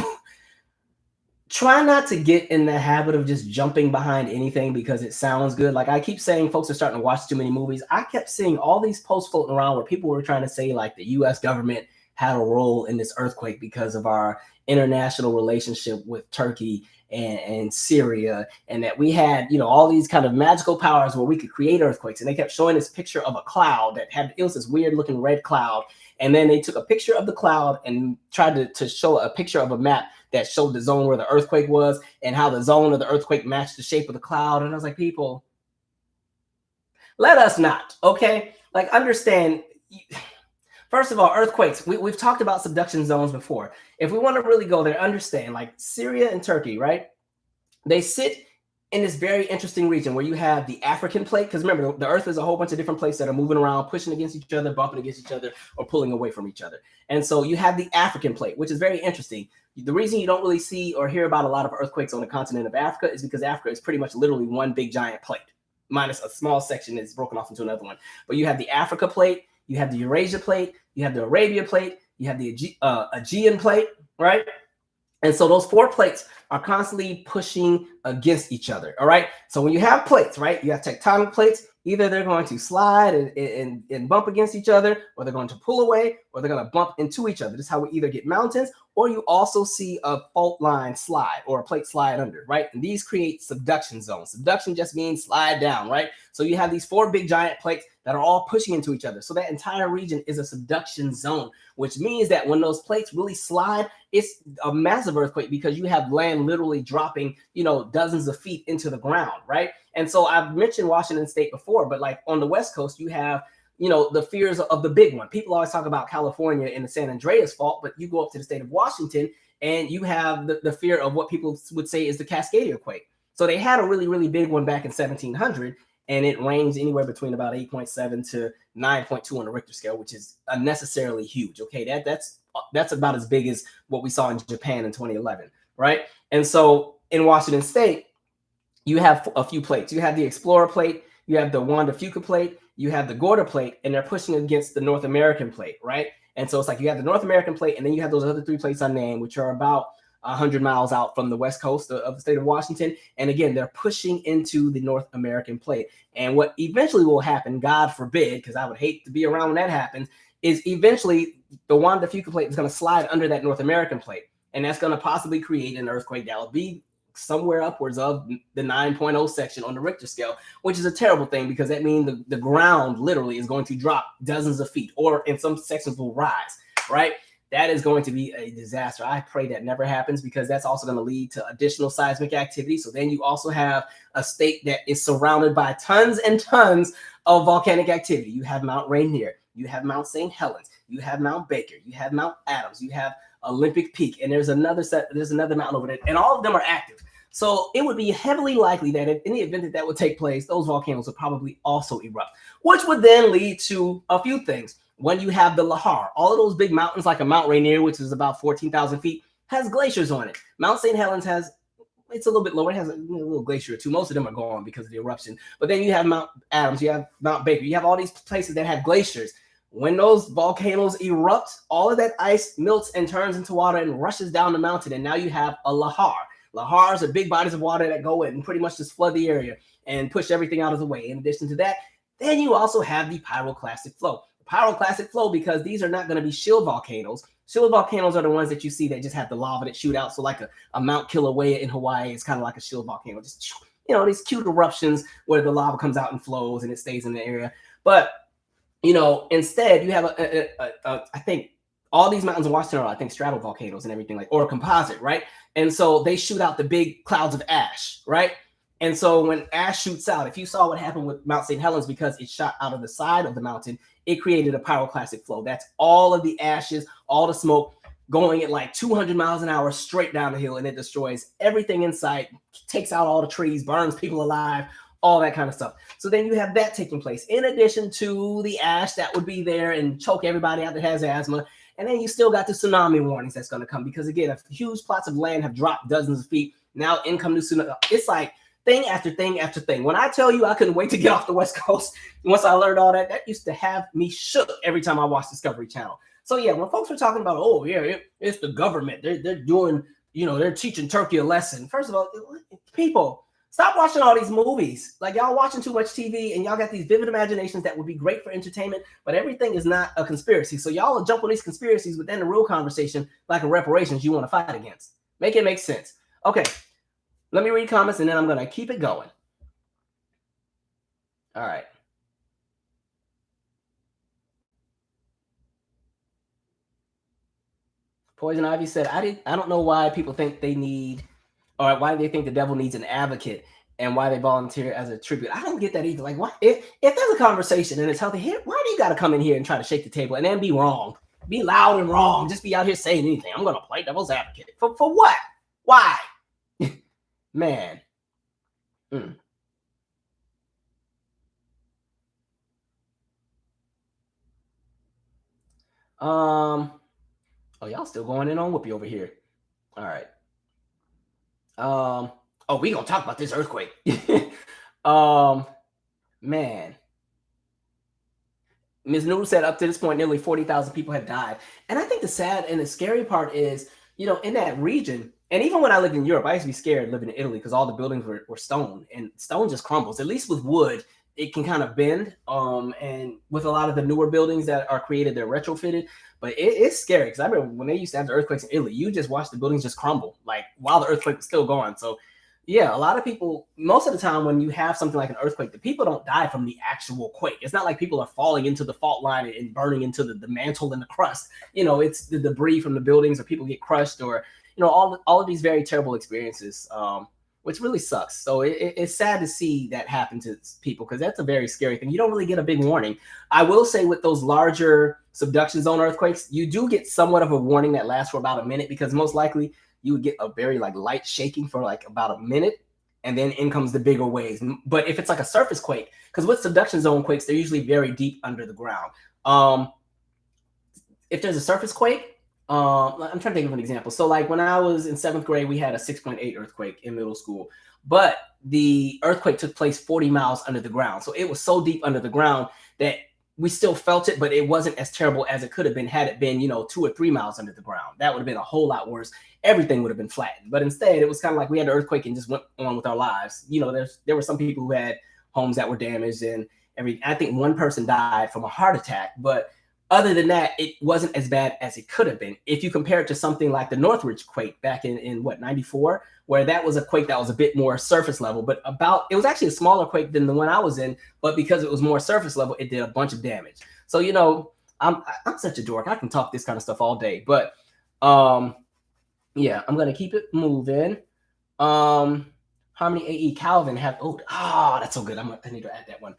try not to get in the habit of just jumping behind anything because it sounds good. Like I keep saying, folks are starting to watch too many movies. I kept seeing all these posts floating around where people were trying to say like the U.S. government had a role in this earthquake because of our international relationship with Turkey and Syria, and that we had, all these kind of magical powers where we could create earthquakes. And they kept showing this picture of a cloud it was this weird looking red cloud. And then they took a picture of the cloud and tried to show a picture of a map that showed the zone where the earthquake was and how the zone of the earthquake matched the shape of the cloud. And I was like, people, let us not, okay? Like, understand, first of all, earthquakes, we've talked about subduction zones before. If we want to really go there, understand, like Syria and Turkey, right? They sit in this very interesting region where you have the African plate, because remember, the earth is a whole bunch of different plates that are moving around, pushing against each other, bumping against each other, or pulling away from each other. And so you have the African plate, which is very interesting. The reason you don't really see or hear about a lot of earthquakes on the continent of Africa is because Africa is pretty much literally one big giant plate, minus a small section that's broken off into another one. But you have the Africa plate, you have the Eurasia plate, you have the Arabia plate, you have the Aegean plate, right? And so those four plates are constantly pushing against each other, all right? So when you have plates, right, you have tectonic plates, either they're going to slide and bump against each other, or they're going to pull away, or they're going to bump into each other. This is how we either get mountains, or you also see a fault line slide or a plate slide under, right? And these create subduction zones. Subduction just means slide down, right? So you have these four big giant plates that are all pushing into each other. So that entire region is a subduction zone, which means that when those plates really slide, it's a massive earthquake because you have land literally dropping, dozens of feet into the ground, right? And so I've mentioned Washington State before, but like on the West Coast, you have, the fears of the big one. People always talk about California and the San Andreas fault, but you go up to the state of Washington and you have the fear of what people would say is the Cascadia quake. So they had a really, really big one back in 1700. and it ranged anywhere between about 8.7 to 9.2 on the Richter scale, which is unnecessarily huge. Okay, that's about as big as what we saw in Japan in 2011, right? And so in Washington State, you have a few plates. You have the Explorer plate, you have the Wanda Fuca plate, you have the Gorda plate, and they're pushing against the North American plate, right? And so it's like you have the North American plate, and then you have those other three plates unnamed, which are about 100 miles out from the west coast of the state of Washington. And again, they're pushing into the North American plate. And what eventually will happen, God forbid, because I would hate to be around when that happens, is eventually the Wanda Fuca plate is going to slide under that North American plate. And that's going to possibly create an earthquake that will be somewhere upwards of the 9.0 section on the Richter scale, which is a terrible thing because that means the ground literally is going to drop dozens of feet, or in some sections will rise, right? That is going to be a disaster. I pray that never happens because that's also going to lead to additional seismic activity. So then you also have a state that is surrounded by tons and tons of volcanic activity. You have Mount Rainier, you have Mount St. Helens, you have Mount Baker, you have Mount Adams, you have Olympic Peak, and there's another mountain over there, and all of them are active. So it would be heavily likely that in the event that would take place, those volcanoes would probably also erupt, which would then lead to a few things. When you have the Lahar, all of those big mountains like a Mount Rainier, which is about 14,000 feet, has glaciers on it. Mount St. Helens it's a little bit lower. It has a little glacier or two. Most of them are gone because of the eruption. But then you have Mount Adams, you have Mount Baker, you have all these places that have glaciers. When those volcanoes erupt, all of that ice melts and turns into water and rushes down the mountain. And now you have a Lahar. Lahars are big bodies of water that go in and pretty much just flood the area and push everything out of the way. In addition to that, then you also have the pyroclastic flow. The pyroclastic flow, because these are not going to be shield volcanoes. Shield volcanoes are the ones that you see that just have the lava that shoot out. So like a Mount Kilauea in Hawaii is kind of like a shield volcano. Just, these cute eruptions where the lava comes out and flows and it stays in the area. But instead you have I think all these mountains in Washington are, I think, stratovolcanoes and everything, or a composite, right? And so they shoot out the big clouds of ash, right? And so when ash shoots out, if you saw what happened with Mount St. Helens, because it shot out of the side of the mountain, it created a pyroclastic flow. That's all of the ashes, all the smoke going at like 200 miles an hour straight down the hill, and it destroys everything in sight, takes out all the trees, burns people alive, all that kind of stuff. So then you have that taking place, in addition to the ash that would be there and choke everybody out that has asthma. And then you still got the tsunami warnings that's going to come because, again, if huge plots of land have dropped dozens of feet, now in come new tsunami. It's like thing after thing after thing. When I tell you I couldn't wait to get off the West Coast, once I learned all that, that used to have me shook every time I watched Discovery Channel. So, yeah, when folks were talking about, it's the government, they're doing, they're teaching Turkey a lesson. First of all, people, stop watching all these movies. Like, y'all watching too much TV and y'all got these vivid imaginations that would be great for entertainment, but everything is not a conspiracy. So y'all will jump on these conspiracies, but then the real conversation, like in reparations, you want to fight against. Make it make sense. Okay, let me read comments and then I'm going to keep it going. All right. Poison Ivy said, I don't know why people think they need, or why they think the devil needs an advocate and why they volunteer as a tribute. I don't get that either. Like, why, if there's a conversation and it's healthy, why do you got to come in here and try to shake the table and then be wrong? Be loud and wrong. Just be out here saying anything. I'm going to play devil's advocate. For what? Why? Man. Oh, y'all still going in on Whoopi over here. All right. We gonna talk about this earthquake. Man. Ms. Noodle said up to this point, nearly 40,000 people have died. And I think the sad and the scary part is, in that region, and even when I lived in Europe, I used to be scared living in Italy because all the buildings were stone, and stone just crumbles. At least with wood, it can kind of bend. And with a lot of the newer buildings that are created, they're retrofitted. But it's scary because I remember when they used to have the earthquakes in Italy, you just watch the buildings just crumble, like while the earthquake was still going. So yeah, a lot of people, most of the time when you have something like an earthquake, the people don't die from the actual quake. It's not like people are falling into the fault line and burning into the mantle and the crust. It's the debris from the buildings, or people get crushed, or, all of these very terrible experiences, which really sucks. So it's sad to see that happen to people because that's a very scary thing. You don't really get a big warning. I will say with those larger subduction zone earthquakes, you do get somewhat of a warning that lasts for about a minute, because most likely you would get a very light shaking for about a minute, and then in comes the bigger waves. But if it's like a surface quake, because with subduction zone quakes, they're usually very deep under the ground. If there's a surface quake, I'm trying to think of an example. So like when I was in 7th grade, we had a 6.8 earthquake in middle school, but the earthquake took place 40 miles under the ground. So it was so deep under the ground that we still felt it, but it wasn't as terrible as it could have been had it been, 2 or 3 miles under the ground. That would have been a whole lot worse. Everything would have been flattened. But instead, it was kind of like we had an earthquake and just went on with our lives. There were some people who had homes that were damaged, and I think one person died from a heart attack. But other than that, it wasn't as bad as it could have been. If you compare it to something like the Northridge quake back in 94, where that was a quake that was a bit more surface level, but it was actually a smaller quake than the one I was in, but because it was more surface level, it did a bunch of damage. So, I'm such a dork. I can talk this kind of stuff all day, but yeah, I'm gonna keep it moving. Harmony AE Calvin that's so good. I need to add that one.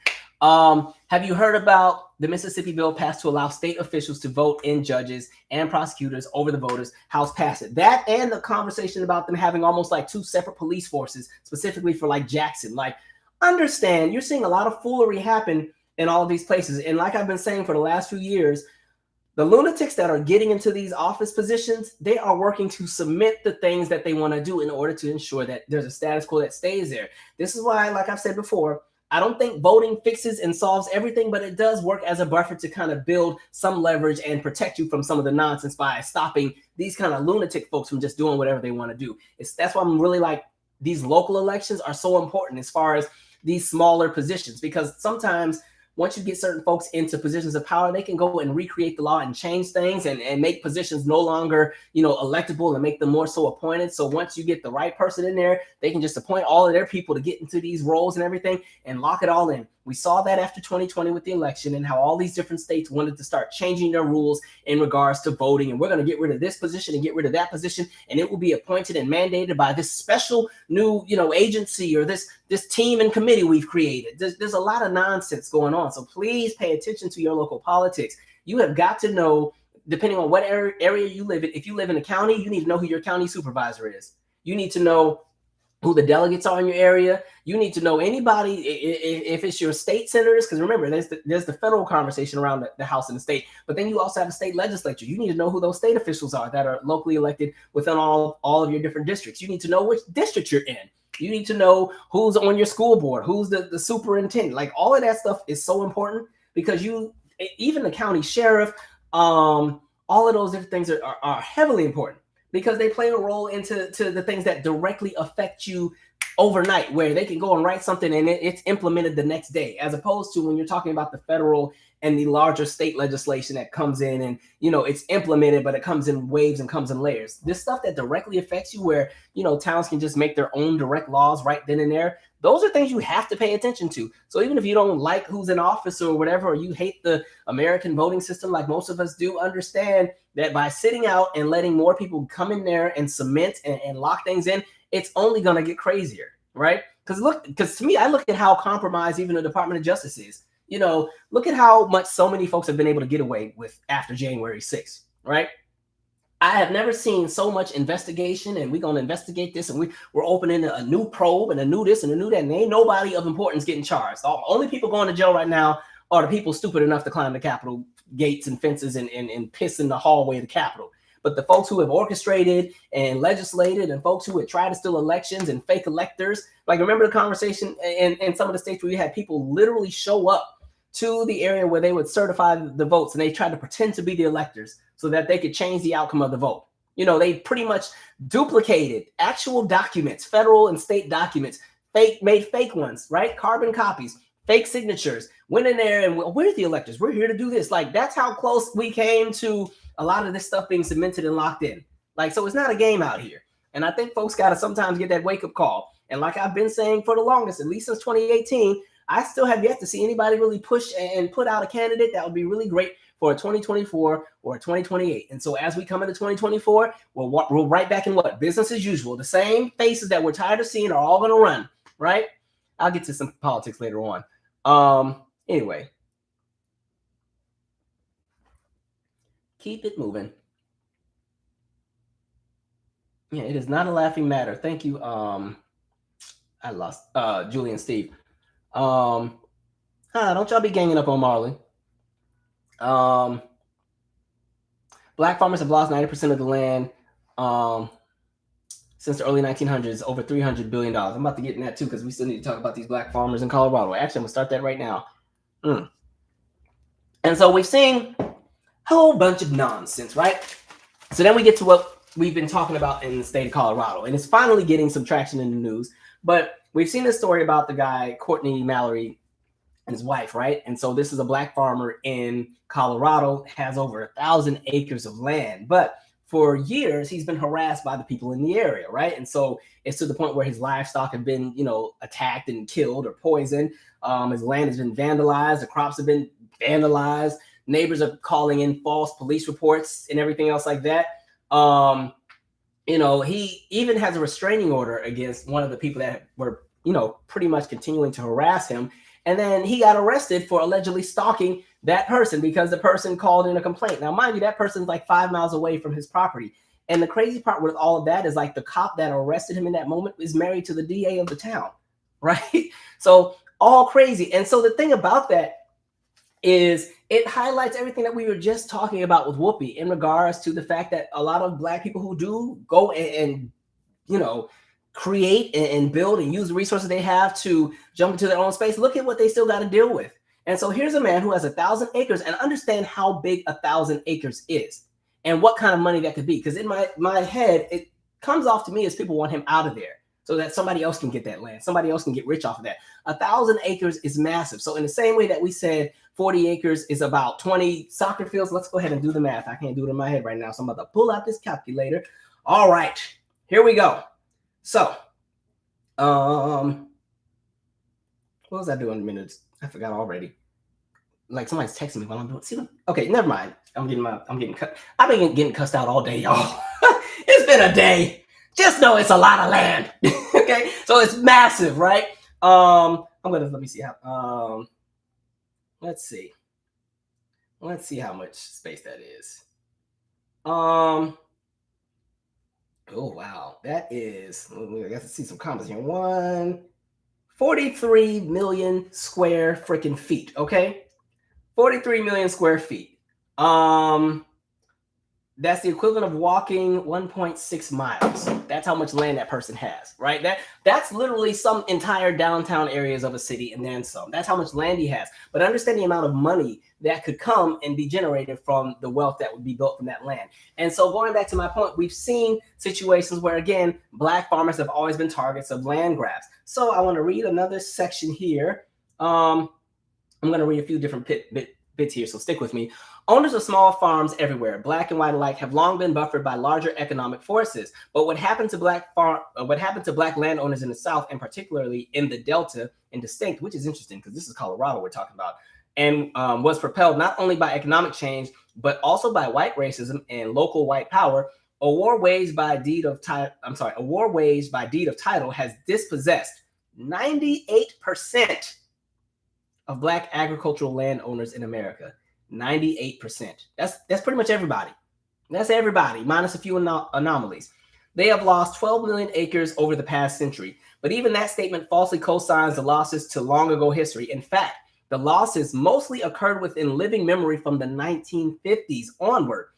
Have you heard about the Mississippi bill passed to allow state officials to vote in judges and prosecutors over the voters? House passed it. That and the conversation about them having almost like 2 separate police forces, specifically for like Jackson. Like, understand, you're seeing a lot of foolery happen in all of these places. And like I've been saying for the last few years, the lunatics that are getting into these office positions, they are working to cement the things that they want to do in order to ensure that there's a status quo that stays there. This is why, like I've said before, I don't think voting fixes and solves everything, but it does work as a buffer to kind of build some leverage and protect you from some of the nonsense by stopping these kind of lunatic folks from just doing whatever they want to do. That's why I'm really like, these local elections are so important as far as these smaller positions, because sometimes once you get certain folks into positions of power, they can go and recreate the law and change things and make positions no longer, electable and make them more so appointed. So once you get the right person in there, they can just appoint all of their people to get into these roles and everything and lock it all in. We saw that after 2020 with the election and how all these different states wanted to start changing their rules in regards to voting. And we're going to get rid of this position and get rid of that position. And it will be appointed and mandated by this special new, agency or this team and committee we've created. There's a lot of nonsense going on. So please pay attention to your local politics. You have got to know, depending on what area you live in, if you live in a county, you need to know who your county supervisor is. You need to know who the delegates are in your area. You need to know anybody, if it's your state senators, because remember, there's the federal conversation around the House and the state, but then you also have a state legislature. You need to know who those state officials are that are locally elected within all of your different districts. You need to know which district you're in. You need to know who's on your school board, who's the superintendent. Like, all of that stuff is so important, because even the county sheriff, all of those different things are heavily important, because they play a role into the things that directly affect you overnight, where they can go and write something and it's implemented the next day, as opposed to when you're talking about the federal and the larger state legislation that comes in and, it's implemented, but it comes in waves and comes in layers. This stuff that directly affects you, where, towns can just make their own direct laws right then and there. Those are things you have to pay attention to. So even if you don't like who's in office or whatever, or you hate the American voting system like most of us do, understand that by sitting out and letting more people come in there and cement and lock things in, it's only going to get crazier, right? Because to me, I look at how compromised even the Department of Justice is. Look at how much so many folks have been able to get away with after January 6th, right? I have never seen so much investigation, and we're going to investigate this, and we're opening a new probe and a new this and a new that, and ain't nobody of importance getting charged. The only people going to jail right now are the people stupid enough to climb the Capitol gates and fences and piss in the hallway of the Capitol. But the folks who have orchestrated and legislated, and folks who had tried to steal elections and fake electors, like, remember the conversation in some of the states where you had people literally show up to the area where they would certify the votes, and they tried to pretend to be the electors so that they could change the outcome of the vote. They pretty much duplicated actual documents, federal and state documents, made fake ones, right? Carbon copies, fake signatures, went in there and, we're the electors. We're here to do this. Like, that's how close we came to a lot of this stuff being cemented and locked in. Like, so it's not a game out here. And I think folks got to sometimes get that wake-up call. And like I've been saying for the longest, at least since 2018, I still have yet to see anybody really push and put out a candidate that would be really great for a 2024 or a 2028. And so as we come into 2024, we'll right back in what? Business as usual. The same faces that we're tired of seeing are all going to run, right? I'll get to some politics later on. Anyway. Keep it moving. Yeah, it is not a laughing matter. Thank you. I lost Julie and Steve. Don't y'all be ganging up on Marley. Black farmers have lost 90% of the land since the early 1900s, over $300 billion. I'm about to get in that too, because we still need to talk about these black farmers in Colorado. Actually, I'm gonna start that right now. And so we've seen a whole bunch of nonsense, right? So then we get to what we've been talking about in the state of Colorado, and it's finally getting some traction in the news. But we've seen this story about the guy, Courtney Mallory, and his wife, right? And so this is a black farmer in Colorado, has over 1,000 acres of land, but for years he's been harassed by the people in the area, right? And so it's to the point where his livestock have been, attacked and killed or poisoned. His land has been vandalized, the crops have been vandalized, neighbors are calling in false police reports and everything else like that. He even has a restraining order against one of the people that were, pretty much continuing to harass him. And then he got arrested for allegedly stalking that person because the person called in a complaint. Now, mind you, that person's like 5 miles away from his property. And the crazy part with all of that is like the cop that arrested him in that moment is married to the DA of the town, right? So all crazy. And so the thing about that is it highlights everything that we were just talking about with Whoopi in regards to the fact that a lot of black people who do go and create and build and use the resources they have to jump into their own space, look at what they still got to deal with. And so here's a man who has 1,000 acres, and understand how big 1,000 acres is and what kind of money that could be. Because in my head, it comes off to me as people want him out of there so that somebody else can get that land. Somebody else can get rich off of that. 1,000 acres is massive. So in the same way that we said 40 acres is about 20 soccer fields, let's go ahead and do the math. I can't do it in my head right now, so I'm about to pull out this calculator. All right, here we go. So, what was I doing in minutes? I forgot already. Like somebody's texting me while I'm doing. Okay, never mind. I'm getting cut. I've been getting cussed out all day, y'all. It's been a day. Just know it's a lot of land. Okay, so it's massive, right? Let me see how. Let's see how much space that is. Oh, wow. That is, I got to see some comments here. 43 million square freaking feet. Okay. 43 million square feet. That's the equivalent of walking 1.6 miles. That's how much land that person has, right? That's literally some entire downtown areas of a city and then some. That's how much land he has. But understand the amount of money that could come and be generated from the wealth that would be built from that land. And so going back to my point, we've seen situations where, again, black farmers have always been targets of land grabs. So I want to read another section here. I'm going to read a few different bits here, so stick with me. Owners of small farms everywhere, black and white alike, have long been buffered by larger economic forces. But what happened to black landowners in the South, and particularly in the Delta and Distinct, which is interesting because this is Colorado we're talking about, and was propelled not only by economic change, but also by white racism and local white power. A war waged by deed of title has dispossessed 98% of black agricultural landowners in America. 98%. That's pretty much everybody. That's everybody, minus a few anomalies. They have lost 12 million acres over the past century, but even that statement falsely cosigns the losses to long ago history. In fact, the losses mostly occurred within living memory from the 1950s onward.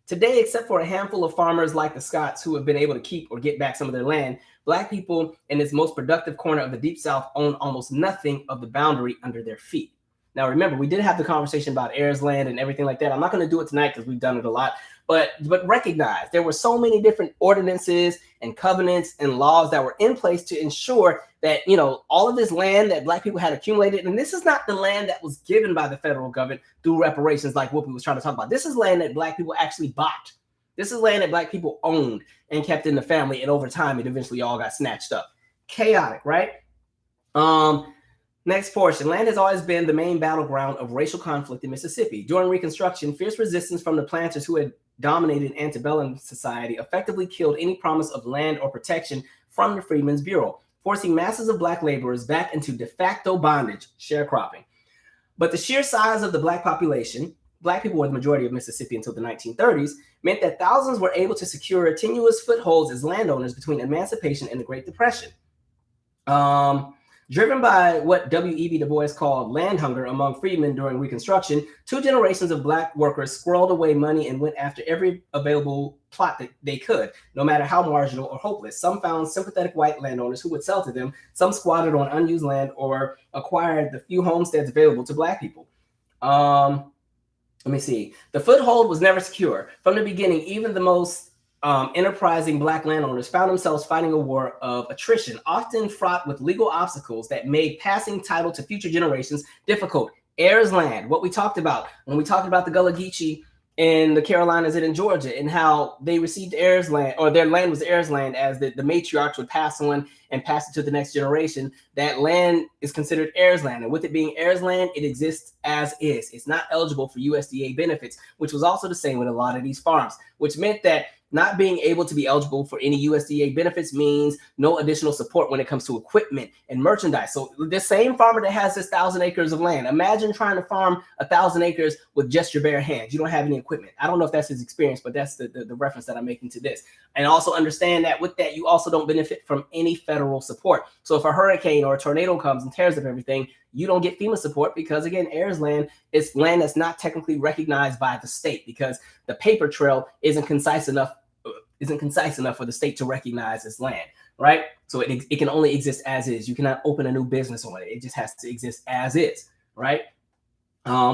Today, except for a handful of farmers like the Scotts who have been able to keep or get back some of their land, black people in its most productive corner of the Deep South own almost nothing of the boundary under their feet. Now, remember, we did have the conversation about heirs land and everything like that. I'm not going to do it tonight because we've done it a lot. But recognize there were so many different ordinances and covenants and laws that were in place to ensure that, all of this land that black people had accumulated. And this is not the land that was given by the federal government through reparations like Whoopi was trying to talk about. This is land that black people actually bought. This is land that black people owned and kept in the family. And over time, it eventually all got snatched up. Chaotic, right? Next portion. Land has always been the main battleground of racial conflict in Mississippi. During Reconstruction, fierce resistance from the planters who had dominated antebellum society effectively killed any promise of land or protection from the Freedmen's Bureau, forcing masses of black laborers back into de facto bondage, sharecropping. But the sheer size of the black population, black people were the majority of Mississippi until the 1930s, meant that thousands were able to secure tenuous footholds as landowners between emancipation and the Great Depression. Driven by what W.E.B. Du Bois called land hunger among freedmen during Reconstruction, 2 generations of Black workers squirreled away money and went after every available plot that they could, no matter how marginal or hopeless. Some found sympathetic white landowners who would sell to them. Some squatted on unused land or acquired the few homesteads available to Black people. Let me see. The foothold was never secure. From the beginning, even the most enterprising Black landowners found themselves fighting a war of attrition, often fraught with legal obstacles that made passing title to future generations difficult. Heirs land, what we talked about when we talked about the Gullah Geechee in the Carolinas and in Georgia, and how they received heirs land, or their land was heirs land, as the matriarchs would pass on and pass it to the next generation. That land is considered heirs land, and with it being heirs land, it exists as is. It's not eligible for USDA benefits, which was also the same with a lot of these farms, which meant that not being able to be eligible for any USDA benefits means no additional support when it comes to equipment and merchandise. So the same farmer that has this 1,000 acres of land, imagine trying to farm 1,000 acres with just your bare hands. You don't have any equipment. I don't know if that's his experience, but that's the reference that I'm making to this. And also understand that with that, you also don't benefit from any federal support. So if a hurricane or a tornado comes and tears up everything, you don't get FEMA support because, again, heirs land is land that's not technically recognized by the state because the paper trail isn't concise enough for the state to recognize as land, right? So it can only exist as is. You cannot open a new business on it. It just has to exist as is, right?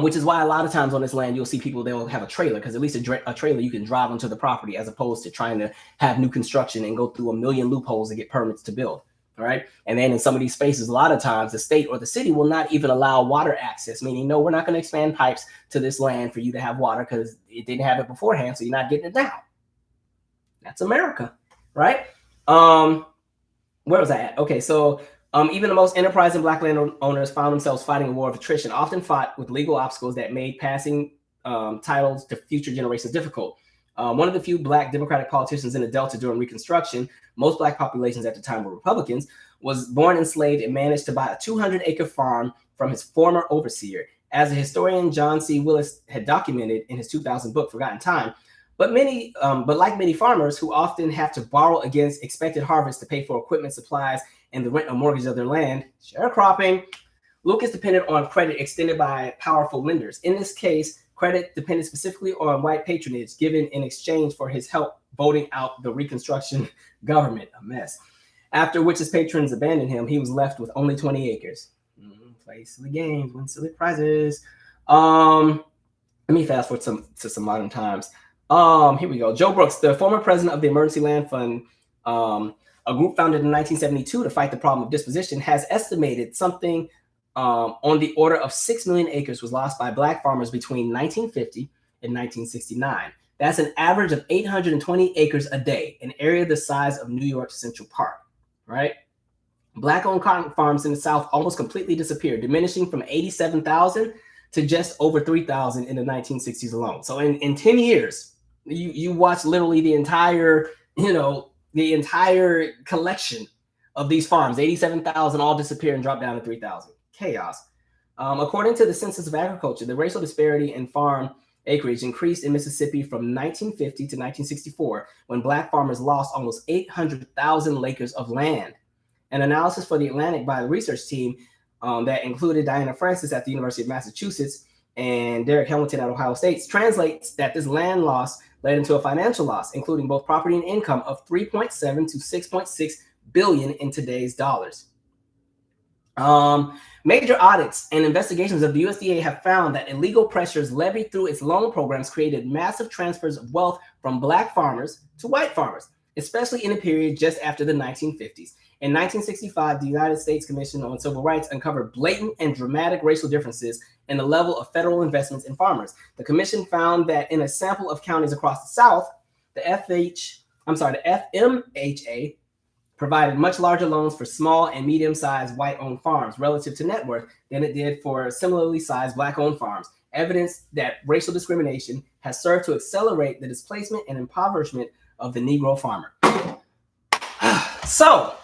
Which is why a lot of times on this land, you'll see people, they'll have a trailer, because at least a trailer you can drive onto the property as opposed to trying to have new construction and go through a million loopholes to get permits to build, all right? And then in some of these spaces, a lot of times the state or the city will not even allow water access, meaning, no, we're not going to expand pipes to this land for you to have water because it didn't have it beforehand, so you're not getting it now. That's America, right? Where was I at? Okay, so even the most enterprising Black landowners found themselves fighting a war of attrition, often fought with legal obstacles that made passing titles to future generations difficult. One of the few Black Democratic politicians in the Delta during Reconstruction, most Black populations at the time were Republicans, was born enslaved and managed to buy a 200-acre farm from his former overseer. As the historian John C. Willis had documented in his 2000 book, Forgotten Time, but like many farmers who often have to borrow against expected harvest to pay for equipment, supplies, and the rent or mortgage of their land, sharecropping, Lucas depended on credit extended by powerful lenders. In this case, credit depended specifically on white patronage given in exchange for his help voting out the Reconstruction government, a mess. After which his patrons abandoned him, he was left with only 20 acres. Play silly games, win silly prizes. Let me fast forward to some modern times. Here we go. Joe Brooks, the former president of the Emergency Land Fund, a group founded in 1972 to fight the problem of disposition, has estimated something on the order of 6 million acres was lost by Black farmers between 1950 and 1969. That's an average of 820 acres a day, an area the size of New York's Central Park, right? Black-owned cotton farms in the South almost completely disappeared, diminishing from 87,000 to just over 3,000 in the 1960s alone. So in 10 years, you watch literally the entire collection of these farms, 87,000 all disappear and drop down to 3,000. Chaos. According to the Census of Agriculture, the racial disparity in farm acreage increased in Mississippi from 1950 to 1964, when Black farmers lost almost 800,000 acres of land. An analysis for the Atlantic by the research team that included Diana Francis at the University of Massachusetts and Derek Hamilton at Ohio State translates that this land loss led into a financial loss, including both property and income, of 3.7 to 6.6 billion in today's dollars. Major audits and investigations of the USDA have found that illegal pressures levied through its loan programs created massive transfers of wealth from Black farmers to white farmers, especially in a period just after the 1950s. In 1965, the United States Commission on Civil Rights uncovered blatant and dramatic racial differences in the level of federal investments in farmers. The commission found that in a sample of counties across the South, the FMHA provided much larger loans for small and medium-sized white-owned farms relative to net worth than it did for similarly sized Black-owned farms. Evidence that racial discrimination has served to accelerate the displacement and impoverishment of the Negro farmer. So,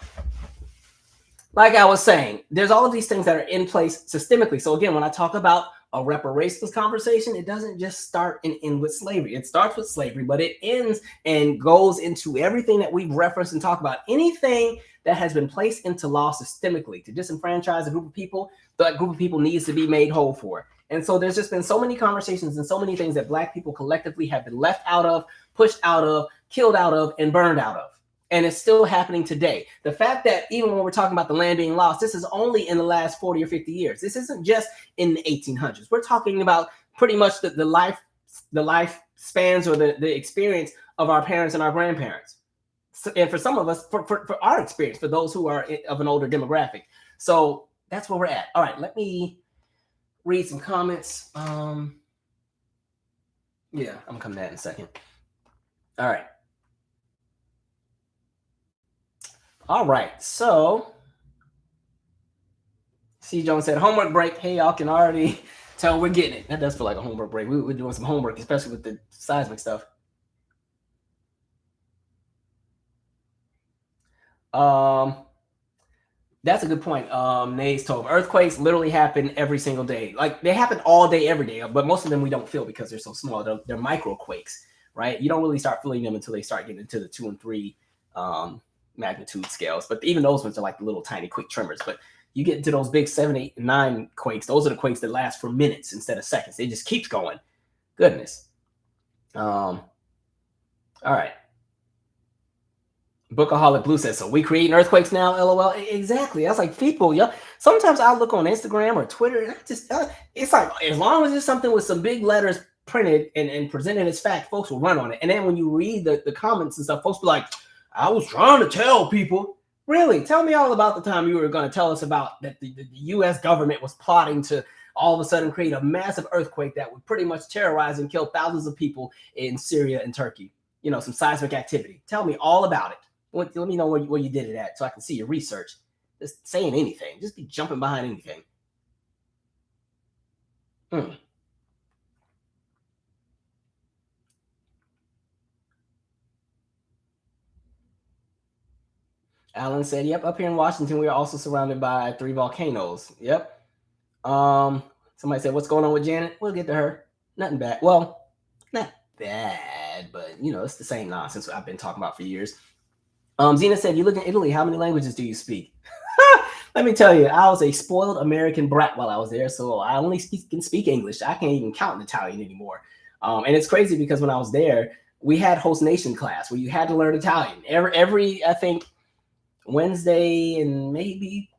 like I was saying, there's all of these things that are in place systemically. So again, when I talk about a reparations conversation, it doesn't just start and end with slavery. It starts with slavery, but it ends and goes into everything that we've referenced and talked about. Anything that has been placed into law systemically to disenfranchise a group of people, that group of people needs to be made whole for. And so there's just been so many conversations and so many things that Black people collectively have been left out of, pushed out of, killed out of, and burned out of. And it's still happening today. The fact that even when we're talking about the land being lost, this is only in the last 40 or 50 years. This isn't just in the 1800s. We're talking about pretty much the life spans or the experience of our parents and our grandparents. So, and for some of us, for our experience, for those who are of an older demographic. So that's where we're at. All right, let me read some comments. Yeah, I'm coming to that in a second. All right. All right, so C. Jones said, homework break. Hey, y'all can already tell we're getting it. That does feel like a homework break. We're doing some homework, especially with the seismic stuff. That's a good point. Nays told earthquakes literally happen every single day. Like they happen all day, every day, but most of them we don't feel because they're so small. They're micro quakes, right? You don't really start feeling them until they start getting into the 2 and 3 magnitude scales. But even those ones are like the little tiny quick tremors. But you get into those big 7, 8, 9 quakes. Those are the quakes that last for minutes instead of seconds. It just keeps going. Goodness. All right. Bookaholic Blue says, so we creating earthquakes now, LOL. Exactly. I was like, people, yeah. Sometimes I look on Instagram or Twitter and I just, it's like, as long as it's something with some big letters printed and presented as fact, folks will run on it. And then when you read the comments and stuff, folks be like, I was trying to tell people. Really? Tell me all about the time you were going to tell us about that the U.S. government was plotting to all of a sudden create a massive earthquake that would pretty much terrorize and kill thousands of people in Syria and Turkey. You know, some seismic activity. Tell me all about it. Let me know where you did it at so I can see your research. Just saying anything. Just be jumping behind anything. Alan said, yep, up here in Washington, we are also surrounded by 3 volcanoes. Yep. Somebody said, what's going on with Janet? We'll get to her. Nothing bad. Well, not bad, but, you know, it's the same nonsense I've been talking about for years. Zena said, you live in Italy. How many languages do you speak? Let me tell you, I was a spoiled American brat while I was there, so I only can speak English. I can't even count in Italian anymore. And it's crazy because when I was there, we had host nation class where you had to learn Italian. Every I think, Wednesday and maybe,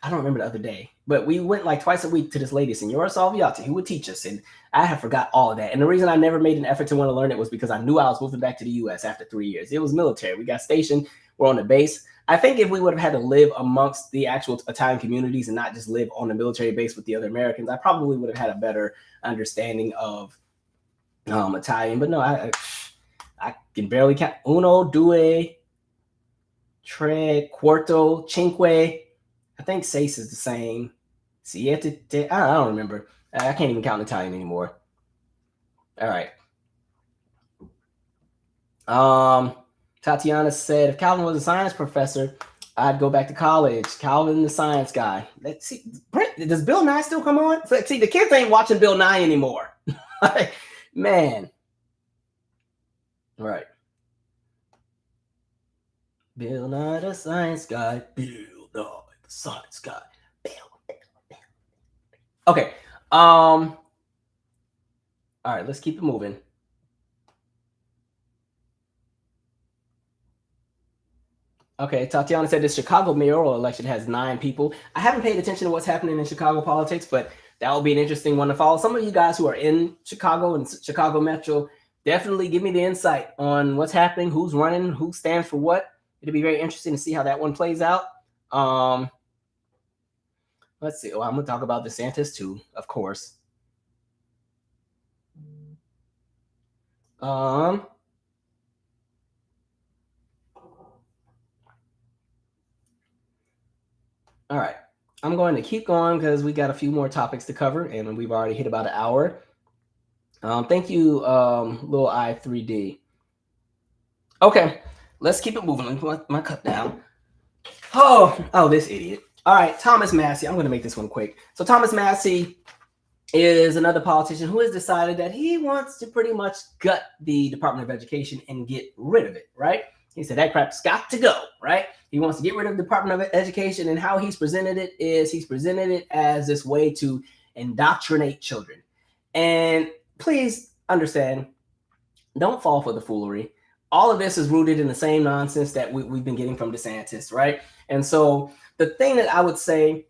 I don't remember the other day, but we went like twice a week to this lady, Signora Salviati, who would teach us. And I have forgot all of that. And the reason I never made an effort to want to learn it was because I knew I was moving back to the U.S. after 3 years. It was military. We got stationed. We're on the base. I think if we would have had to live amongst the actual Italian communities and not just live on the military base with the other Americans, I probably would have had a better understanding of Italian. But no, I can barely count. Uno, due, tre, quarto, cinque. I think seis is the same. Siete, I don't remember. I can't even count in Italian anymore. All right. Tatiana said, if Calvin was a science professor, I'd go back to college. Calvin, the science guy. Let's see. Does Bill Nye still come on? See, the kids ain't watching Bill Nye anymore. Man. All right. Bill Nye, the science guy. Bill Nye, the science guy. Bill. Okay. All right, let's keep it moving. Okay, Tatiana said the Chicago mayoral election has 9 people. I haven't paid attention to what's happening in Chicago politics, but that will be an interesting one to follow. Some of you guys who are in Chicago and Chicago Metro, definitely give me the insight on what's happening, who's running, who stands for what. It'll be very interesting to see how that one plays out. Let's see. Oh, I'm going to talk about DeSantis too, of course. All right. I'm going to keep going because we got a few more topics to cover, and we've already hit about an hour. Thank you, little I3D. Okay, let's keep it moving. Let me put my cup down. Oh, this idiot. All right, Thomas Massie. I'm going to make this one quick. So Thomas Massie is another politician who has decided that he wants to pretty much gut the Department of Education and get rid of it, right? He said that crap's got to go, right? He wants to get rid of the Department of Education, and how he's presented it is he's presented it as this way to indoctrinate children. And please understand, don't fall for the foolery. All of this is rooted in the same nonsense that we've been getting from DeSantis, right? And so the thing that I would say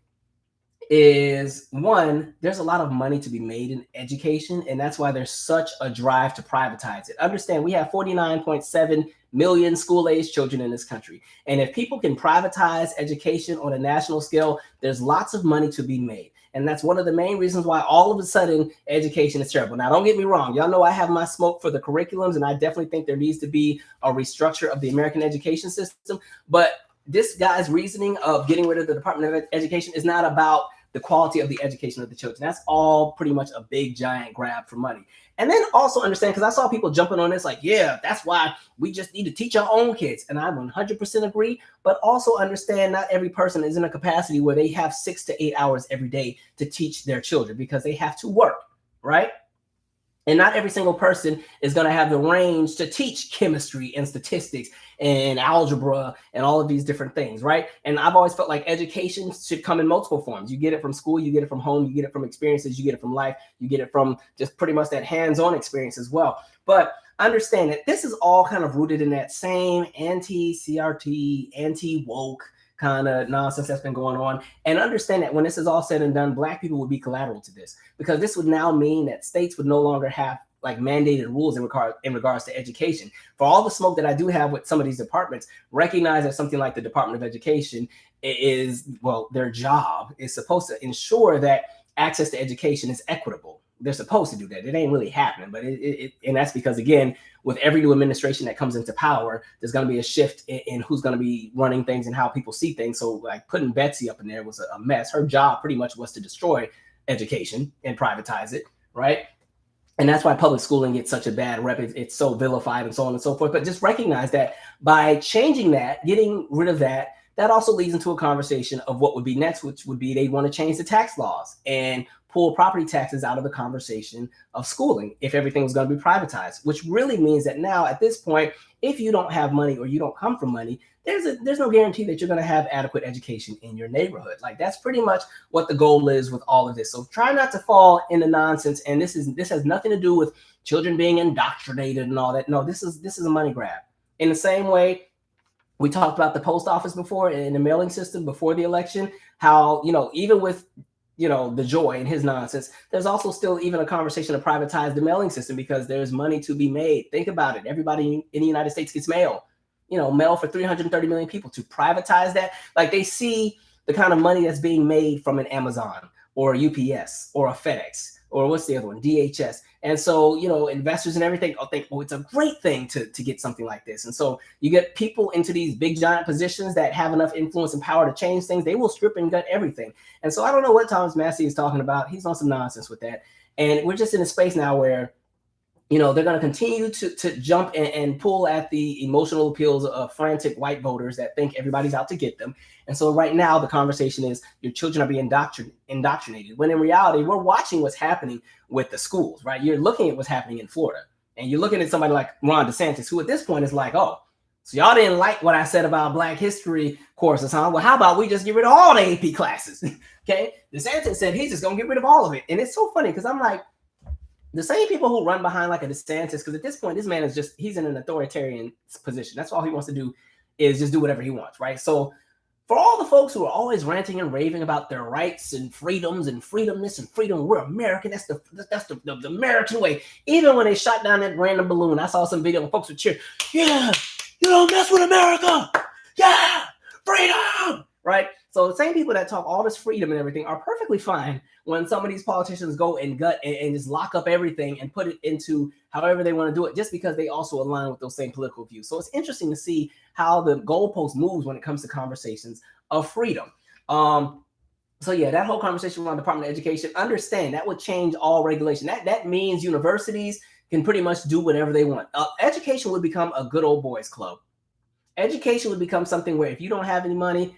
is, one, there's a lot of money to be made in education, and that's why there's such a drive to privatize it. Understand, we have 49.7 million school-aged children in this country, and if people can privatize education on a national scale, there's lots of money to be made. And that's one of the main reasons why all of a sudden education is terrible. Now, don't get me wrong. Y'all know I have my smoke for the curriculums, and I definitely think there needs to be a restructure of the American education system. But this guy's reasoning of getting rid of the Department of Education is not about the quality of the education of the children. That's all pretty much a big giant grab for money. And then also understand, because I saw people jumping on this like, yeah, that's why we just need to teach our own kids. And I 100% agree, but also understand not every person is in a capacity where they have 6 to 8 hours every day to teach their children, because they have to work, right? And not every single person is going to have the range to teach chemistry and statistics and algebra and all of these different things, right? And I've always felt like education should come in multiple forms. You get it from school, you get it from home, you get it from experiences, you get it from life, you get it from just pretty much that hands-on experience as well. But understand that this is all kind of rooted in that same anti-CRT, anti-woke kind of nonsense that's been going on. And understand that when this is all said and done, Black people would be collateral to this, because this would now mean that states would no longer have like mandated rules in regards to education. For all the smoke that I do have with some of these departments, recognize that something like the Department of Education is, well, their job is supposed to ensure that access to education is equitable. They're supposed to do that. It ain't really happening, but and that's because, again, with every new administration that comes into power, there's going to be a shift in who's going to be running things and how people see things. So like putting Betsy up in there was a mess. Her job pretty much was to destroy education and privatize it, right? And that's why public schooling gets such a bad rep. It's so vilified and so on and so forth. But just recognize that by changing that, getting rid of that, that also leads into a conversation of what would be next, which would be they want to change the tax laws and pull property taxes out of the conversation of schooling if everything was going to be privatized, which really means that now at this point, if you don't have money or you don't come from money, there's no guarantee that you're going to have adequate education in your neighborhood. Like that's pretty much what the goal is with all of this. So try not to fall into nonsense. And this has nothing to do with children being indoctrinated and all that. No, this is a money grab. In the same way, we talked about the post office before and the mailing system before the election, how, even with the joy and his nonsense, there's also still even a conversation to privatize the mailing system because there's money to be made. Think about it. Everybody in the United States gets mail, mail for 330 million people. To privatize that, like they see the kind of money that's being made from an Amazon or a UPS or a FedEx or what's the other one, DHS. And so, investors and everything think, it's a great thing to get something like this. And so you get people into these big giant positions that have enough influence and power to change things. They will strip and gut everything. And so I don't know what Thomas Massie is talking about. He's on some nonsense with that. And we're just in a space now where, they're going to continue to jump and pull at the emotional appeals of frantic white voters that think everybody's out to get them. And so right now, the conversation is your children are being indoctrinated, when in reality, we're watching what's happening with the schools, right? You're looking at what's happening in Florida, and you're looking at somebody like Ron DeSantis, who at this point is like, oh, so y'all didn't like what I said about Black history courses, huh? Well, how about we just get rid of all the AP classes? Okay. DeSantis said he's just going to get rid of all of it. And it's so funny because I'm like, the same people who run behind like a DeSantis, because at this point, this man he's in an authoritarian position. That's all he wants to do is just do whatever he wants, right? So for all the folks who are always ranting and raving about their rights and freedoms and freedomness and freedom, we're American. That's the American way. Even when they shot down that random balloon, I saw some video and folks would cheer, yeah, you don't mess with America. Yeah, freedom, right? So the same people that talk all this freedom and everything are perfectly fine when some of these politicians go and gut and just lock up everything and put it into however they want to do it, just because they also align with those same political views. So it's interesting to see how the goalpost moves when it comes to conversations of freedom. So yeah, that whole conversation around Department of Education, understand that would change all regulation. That means universities can pretty much do whatever they want. Education would become a good old boys club. Education would become something where if you don't have any money,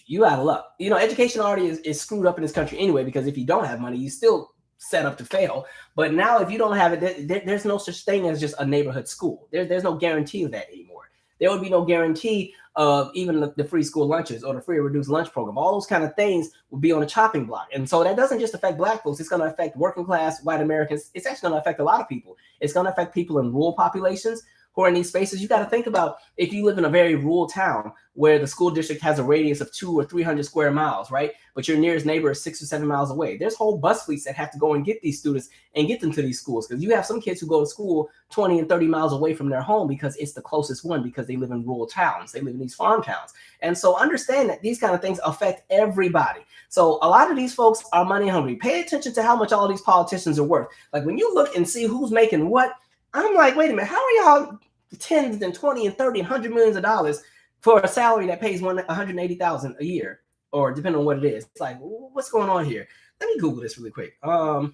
you out of luck. Education already is screwed up in this country anyway, because if you don't have money, you still set up to fail. But now, if you don't have it, there's no such thing as just a neighborhood school. There's no guarantee of that anymore. There would be no guarantee of even the free school lunches or the free reduced lunch program. All those kind of things would be on a chopping block. And so that doesn't just affect Black folks. It's going to affect working class white Americans. It's actually going to affect a lot of people. It's going to affect people in rural populations who are in these spaces. You got to think about if you live in a very rural town where the school district has a radius of 200 or 300 square miles, right? But your nearest neighbor is 6 or 7 miles away. There's whole bus fleets that have to go and get these students and get them to these schools, because you have some kids who go to school 20 and 30 miles away from their home because it's the closest one, because they live in rural towns. They live in these farm towns. And so understand that these kind of things affect everybody. So a lot of these folks are money hungry. Pay attention to how much all these politicians are worth. Like when you look and see who's making what, I'm like, wait a minute, how are y'all tens and 20 and 30 and 100 millions of dollars for a salary that pays $180,000 a year, or depending on what it is? It's like, what's going on here? Let me Google this really quick. Yeah,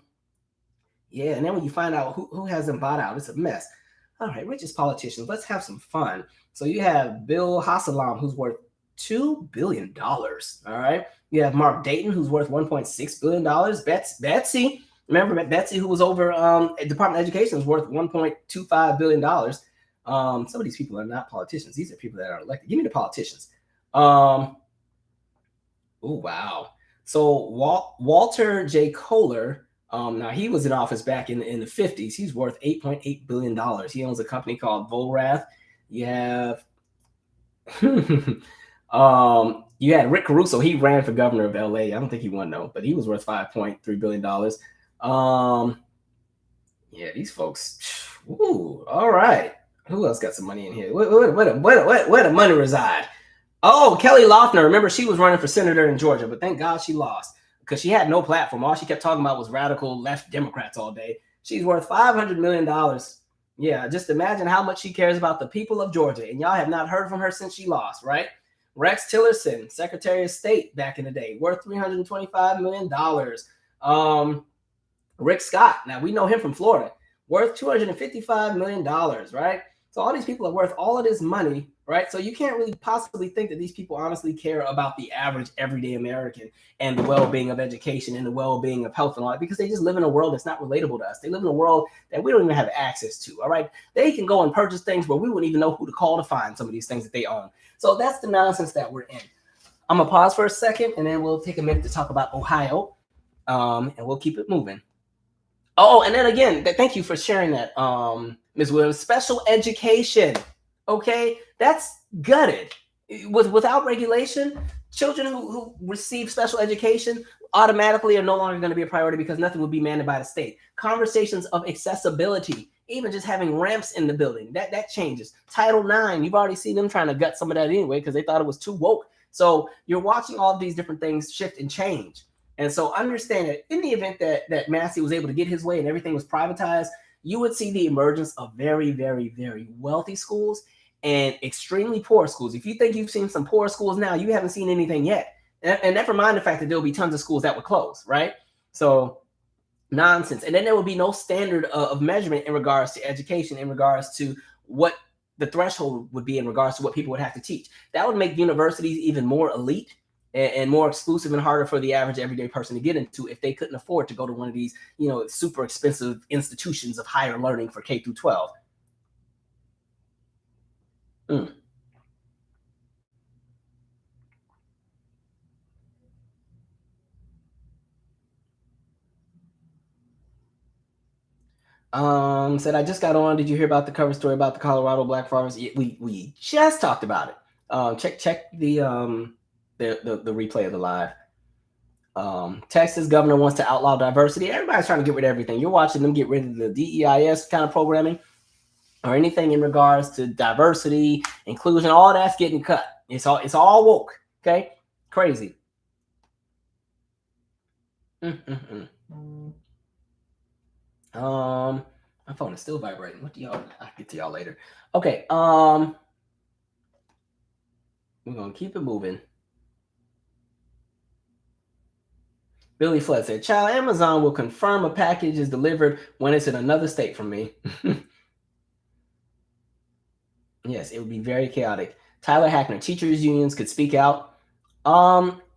and then when you find out who has them bought out, it's a mess. All right, richest politicians, let's have some fun. So you have Bill Haslam, who's worth $2 billion. All right, you have Mark Dayton, who's worth $1.6 billion. Betsy, remember Betsy, who was over Department of Education, was worth $1.25 billion. Some of these people are not politicians. These are people that are elected. Give me the politicians. Oh, wow. So Walter J. Kohler, now he was in office back in the 50s. He's worth $8.8 billion. He owns a company called Volrath. You have you had Rick Caruso. He ran for governor of LA. I don't think he won though, but he was worth $5.3 billion. Yeah, these folks. Ooh, all right. Who else got some money in here? Where the money reside? Oh, Kelly Loeffler. Remember, she was running for senator in Georgia, but thank God she lost because she had no platform. All she kept talking about was radical left Democrats all day. She's worth $500 million. Yeah, just imagine how much she cares about the people of Georgia. And y'all have not heard from her since she lost, right? Rex Tillerson, Secretary of State back in the day, worth $325 million. Rick Scott, now we know him from Florida, worth $255 million, right? So all these people are worth all of this money, right? So you can't really possibly think that these people honestly care about the average everyday American and the well-being of education and the well-being of health and all that, because they just live in a world that's not relatable to us. They live in a world that we don't even have access to, all right? They can go and purchase things where we wouldn't even know who to call to find some of these things that they own. So that's the nonsense that we're in. I'm gonna pause for a second and then we'll take a minute to talk about Ohio, and we'll keep it moving. Oh, and then again, thank you for sharing that, Ms. Williams. Special education, okay? That's gutted. Without regulation, children who receive special education automatically are no longer going to be a priority because nothing will be mandated by the state. Conversations of accessibility, even just having ramps in the building, that changes. Title IX, you've already seen them trying to gut some of that anyway because they thought it was too woke. So you're watching all of these different things shift and change. And so understand that in the event that Massie was able to get his way and everything was privatized, you would see the emergence of very, very, very wealthy schools and extremely poor schools. If you think you've seen some poor schools now, you haven't seen anything yet. And never mind the fact that there'll be tons of schools that would close, right? So nonsense. And then there would be no standard of measurement in regards to education, in regards to what the threshold would be in regards to what people would have to teach. That would make universities even more elite and more exclusive and harder for the average everyday person to get into if they couldn't afford to go to one of these, super expensive institutions of higher learning for K through 12. Said I just got on. Did you hear about the cover story about the Colorado black farmers? We just talked about it. Check the replay of the live. Texas governor wants to outlaw diversity. Everybody's trying to get rid of everything. You're watching them get rid of the DEIS kind of programming or anything in regards to diversity, inclusion. All that's getting cut. It's all woke. Okay, crazy. My phone is still vibrating. What do y'all? I'll get to y'all later. Okay. We're gonna keep it moving. Billy Flood said, "Child, Amazon will confirm a package is delivered when it's in another state from me." Yes, it would be very chaotic. Tyler Hackner, teachers unions could speak out.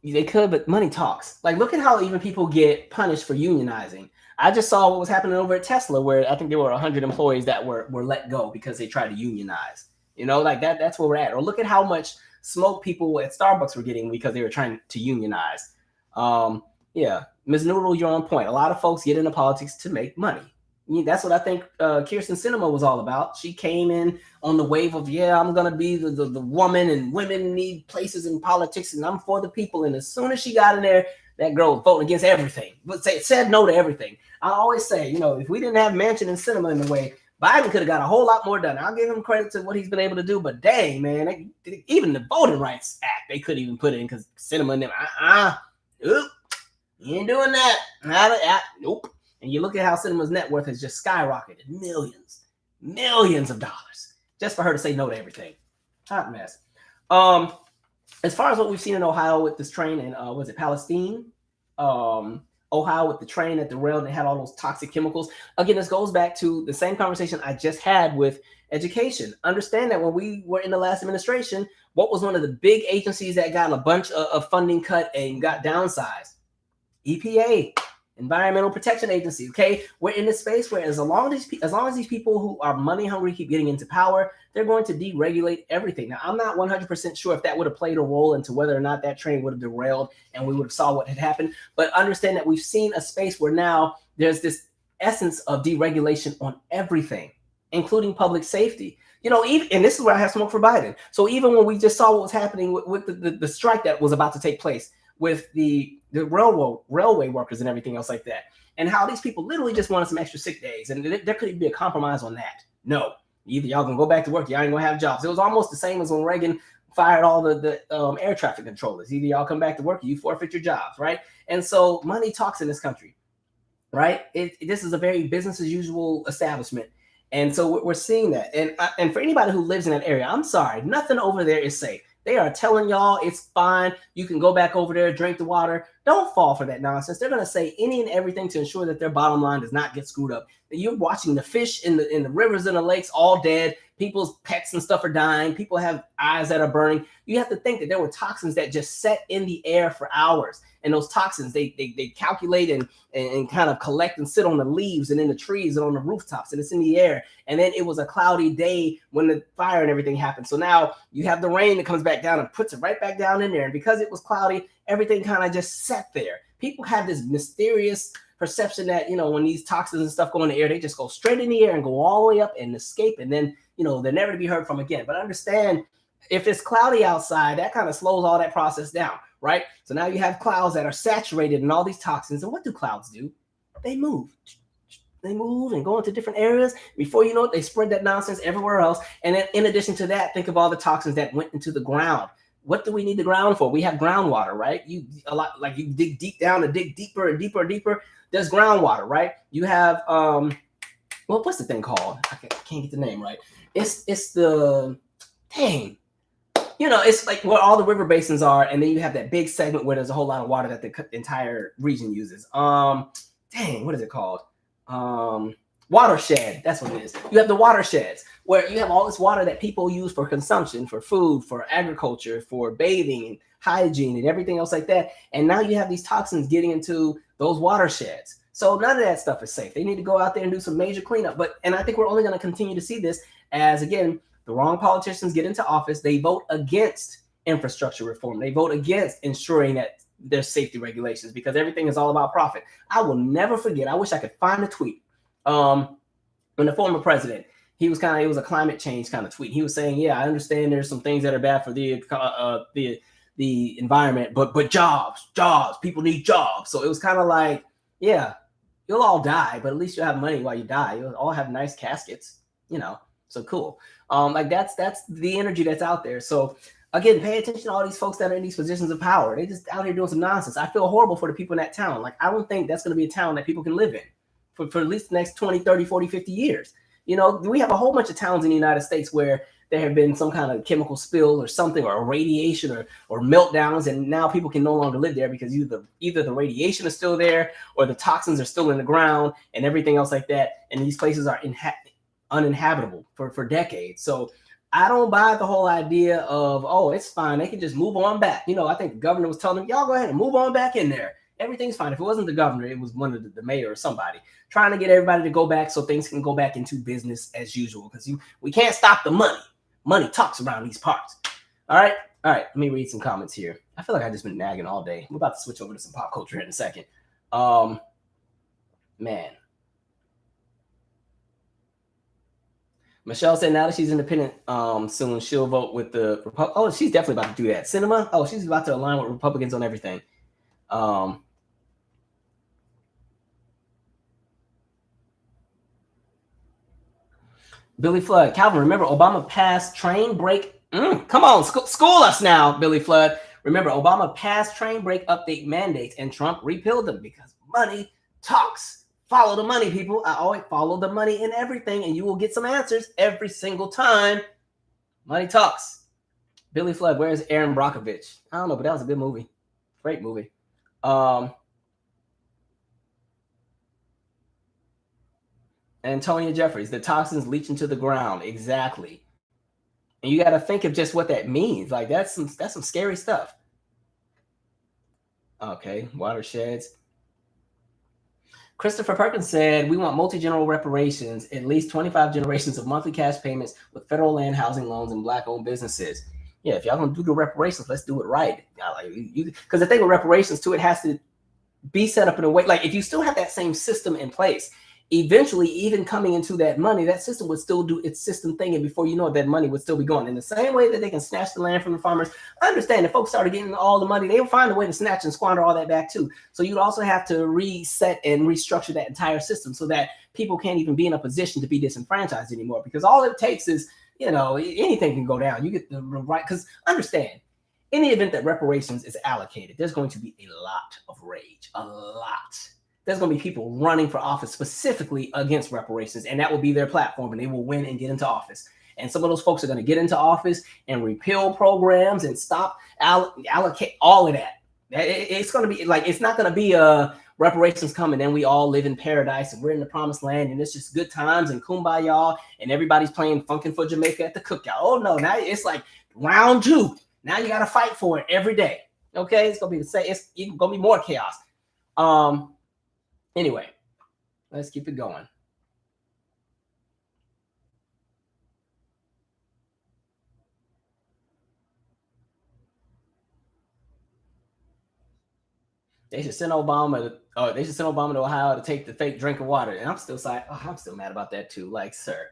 They could, but money talks. Like, look at how even people get punished for unionizing. I just saw what was happening over at Tesla, where I think there were 100 employees that were let go because they tried to unionize. Like that's where we're at. Or look at how much smoke people at Starbucks were getting because they were trying to unionize. Yeah, Ms. Noodle, you're on point. A lot of folks get into politics to make money. That's what I think Kirsten Sinema was all about. She came in on the wave of, I'm going to be the woman, and women need places in politics, and I'm for the people. And as soon as she got in there, that girl was voting against everything. But said no to everything. I always say, if we didn't have Manchin and Sinema in the way, Biden could have got a whole lot more done. I'll give him credit to what he's been able to do, but dang, man, even the Voting Rights Act, they couldn't even put in because Sinema and them, you ain't doing that. Nope. And you look at how Sinema's net worth has just skyrocketed, millions of dollars, just for her to say no to everything. Hot mess. As far as what we've seen in Ohio with this train in, was it Palestine? Ohio with the train that derailed and had all those toxic chemicals. Again, this goes back to the same conversation I just had with education. Understand that when we were in the last administration, what was one of the big agencies that got a bunch of funding cut and got downsized? EPA, Environmental Protection Agency. Okay, we're in this space where as long as these people who are money hungry keep getting into power, they're going to deregulate everything. Now, I'm not 100% sure if that would have played a role into whether or not that train would have derailed and we would have saw what had happened. But understand that we've seen a space where now there's this essence of deregulation on everything, including public safety. Even, and this is where I have smoke for Biden. So even when we just saw what was happening with the strike that was about to take place with the railway workers and everything else like that, and how these people literally just wanted some extra sick days, and there could be a compromise on that. No, either y'all gonna go back to work, y'all ain't gonna have jobs. It was almost the same as when Reagan fired all the air traffic controllers. Either y'all come back to work or you forfeit your jobs, right? And so money talks in this country, right? This is a very business as usual establishment. And so we're seeing that. And for anybody who lives in that area, I'm sorry, nothing over there is safe. They are telling y'all it's fine. You can go back over there, drink the water. Don't fall for that nonsense. They're going to say any and everything to ensure that their bottom line does not get screwed up. You're watching the fish in the rivers and the lakes all dead. People's pets and stuff are dying. People have eyes that are burning. You have to think that there were toxins that just sat in the air for hours. And those toxins, they calculate and kind of collect and sit on the leaves and in the trees and on the rooftops, and it's in the air. And then it was a cloudy day when the fire and everything happened. So now you have the rain that comes back down and puts it right back down in there. And because it was cloudy, everything kind of just sat there. People have this mysterious perception that, when these toxins and stuff go in the air, they just go straight in the air and go all the way up and escape. And then, they're never to be heard from again. But understand, if it's cloudy outside, that kind of slows all that process down, right? So now you have clouds that are saturated in all these toxins. And what do clouds do? They move. They move and go into different areas. Before you know it, they spread that nonsense everywhere else. And then in addition to that, think of all the toxins that went into the ground. What do we need the ground for? We have groundwater, right? You dig deep down and dig deeper and deeper and deeper. There's groundwater, right? You have what's the thing called? I can't get the name right. It's the dang. It's like where all the river basins are, and then you have that big segment where there's a whole lot of water that the entire region uses. Dang, what is it called? Watershed. That's what it is. You have the watersheds where you have all this water that people use for consumption, for food, for agriculture, for bathing and hygiene and everything else like that. And now you have these toxins getting into those watersheds. So none of that stuff is safe. They need to go out there and do some major cleanup. And I think we're only going to continue to see this as, again, the wrong politicians get into office. They vote against infrastructure reform. They vote against ensuring that there's safety regulations because everything is all about profit. I will never forget. I wish I could find a tweet. When the former president, it was a climate change kind of tweet. He was saying, yeah, I understand there's some things that are bad for the environment, but jobs, people need jobs. So it was kind of like, yeah, you'll all die, but at least you'll have money while you die. You'll all have nice caskets, so cool. That's the energy that's out there. So again, pay attention to all these folks that are in these positions of power. They just out here doing some nonsense. I feel horrible for the people in that town. Like, I don't think that's going to be a town that people can live in for at least the next 20, 30, 40, 50 years. We have a whole bunch of towns in the United States where there have been some kind of chemical spill or something, or radiation or meltdowns, and now people can no longer live there because either the radiation is still there or the toxins are still in the ground and everything else like that. And these places are uninhabitable for decades. So I don't buy the whole idea of, oh, it's fine, they can just move on back. I think the governor was telling them, y'all go ahead and move on back in there. everything's fine. If it wasn't the governor, it was one of the mayor or somebody trying to get everybody to go back so things can go back into business as usual. Because we can't stop the money. Money talks around these parts. All right. Let me read some comments here. I feel like I've just been nagging all day. We're about to switch over to some pop culture in a second. Man. Michelle said now that she's independent, soon she'll vote with the Republic. Oh, she's definitely about to do that. Cinema. Oh, she's about to align with Republicans on everything. Billy Flood, Calvin, remember Obama passed train break. Come on, school us now, Billy Flood. Remember, Obama passed train break update mandates and Trump repealed them because money talks. Follow the money, people. I always follow the money in everything, and you will get some answers every single time. Money talks. Billy Flood, where's Aaron Brockovich? I don't know, but that was a good movie. Great movie. Antonia Jeffries, the toxins leach into the ground. Exactly. And you got to think of just what that means. Like that's some scary stuff. Okay, watersheds. Christopher Perkins said, we want multi-general reparations, at least 25 generations of monthly cash payments with federal land, housing loans, and Black-owned businesses. Yeah, if y'all gonna do the reparations, let's do it right. Because the thing with reparations too, it has to be set up in a way, like if you still have that same system in place, eventually, even coming into that money, that system would still do its system thing, and before you know it, that money would still be gone. In the same way that they can snatch the land from the farmers, I understand if folks started getting all the money, they will find a way to snatch and squander all that back too. So you'd also have to reset and restructure that entire system so that people can't even be in a position to be disenfranchised anymore. Because all it takes is, anything can go down. You get the right, because understand, in the event that reparations is allocated, there's going to be a lot of rage, a lot. There's going to be people running for office specifically against reparations, and that will be their platform, and they will win and get into office. And some of those folks are going to get into office and repeal programs and stop allocate all of that. It's going to be like, it's not going to be reparations coming and we all live in paradise and we're in the promised land and it's just good times and kumbaya and everybody's playing Funkin' for Jamaica at the cookout. Oh no, now it's like round 2. Now you got to fight for it every day. Okay, it's going to be the same. It's going to be more chaos. Anyway, let's keep it going. They should send Obama to Ohio to take the fake drink of water. And I'm still mad about that too. Like, sir.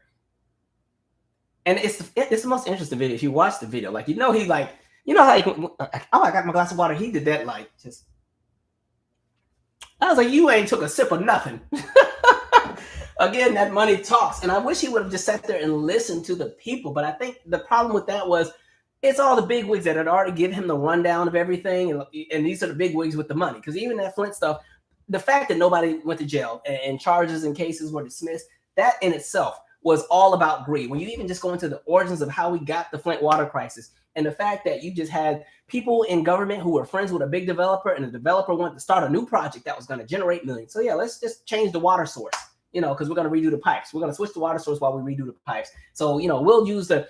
And it's the most interesting video. If you watch the video, like, how he I got my glass of water. He did that like just. I was like, you ain't took a sip of nothing. Again, that money talks. And I wish he would have just sat there and listened to the people. But I think the problem with that was it's all the big wigs that had already given him the rundown of everything. And these are the big wigs with the money. Because even that Flint stuff, the fact that nobody went to jail and charges and cases were dismissed, that in itself was all about greed. When you even just go into the origins of how we got the Flint water crisis, and the fact that you just had people in government who were friends with a big developer, and the developer wanted to start a new project that was going to generate millions. So yeah, let's just change the water source, because we're going to redo the pipes. We're going to switch the water source while we redo the pipes. So, we'll use the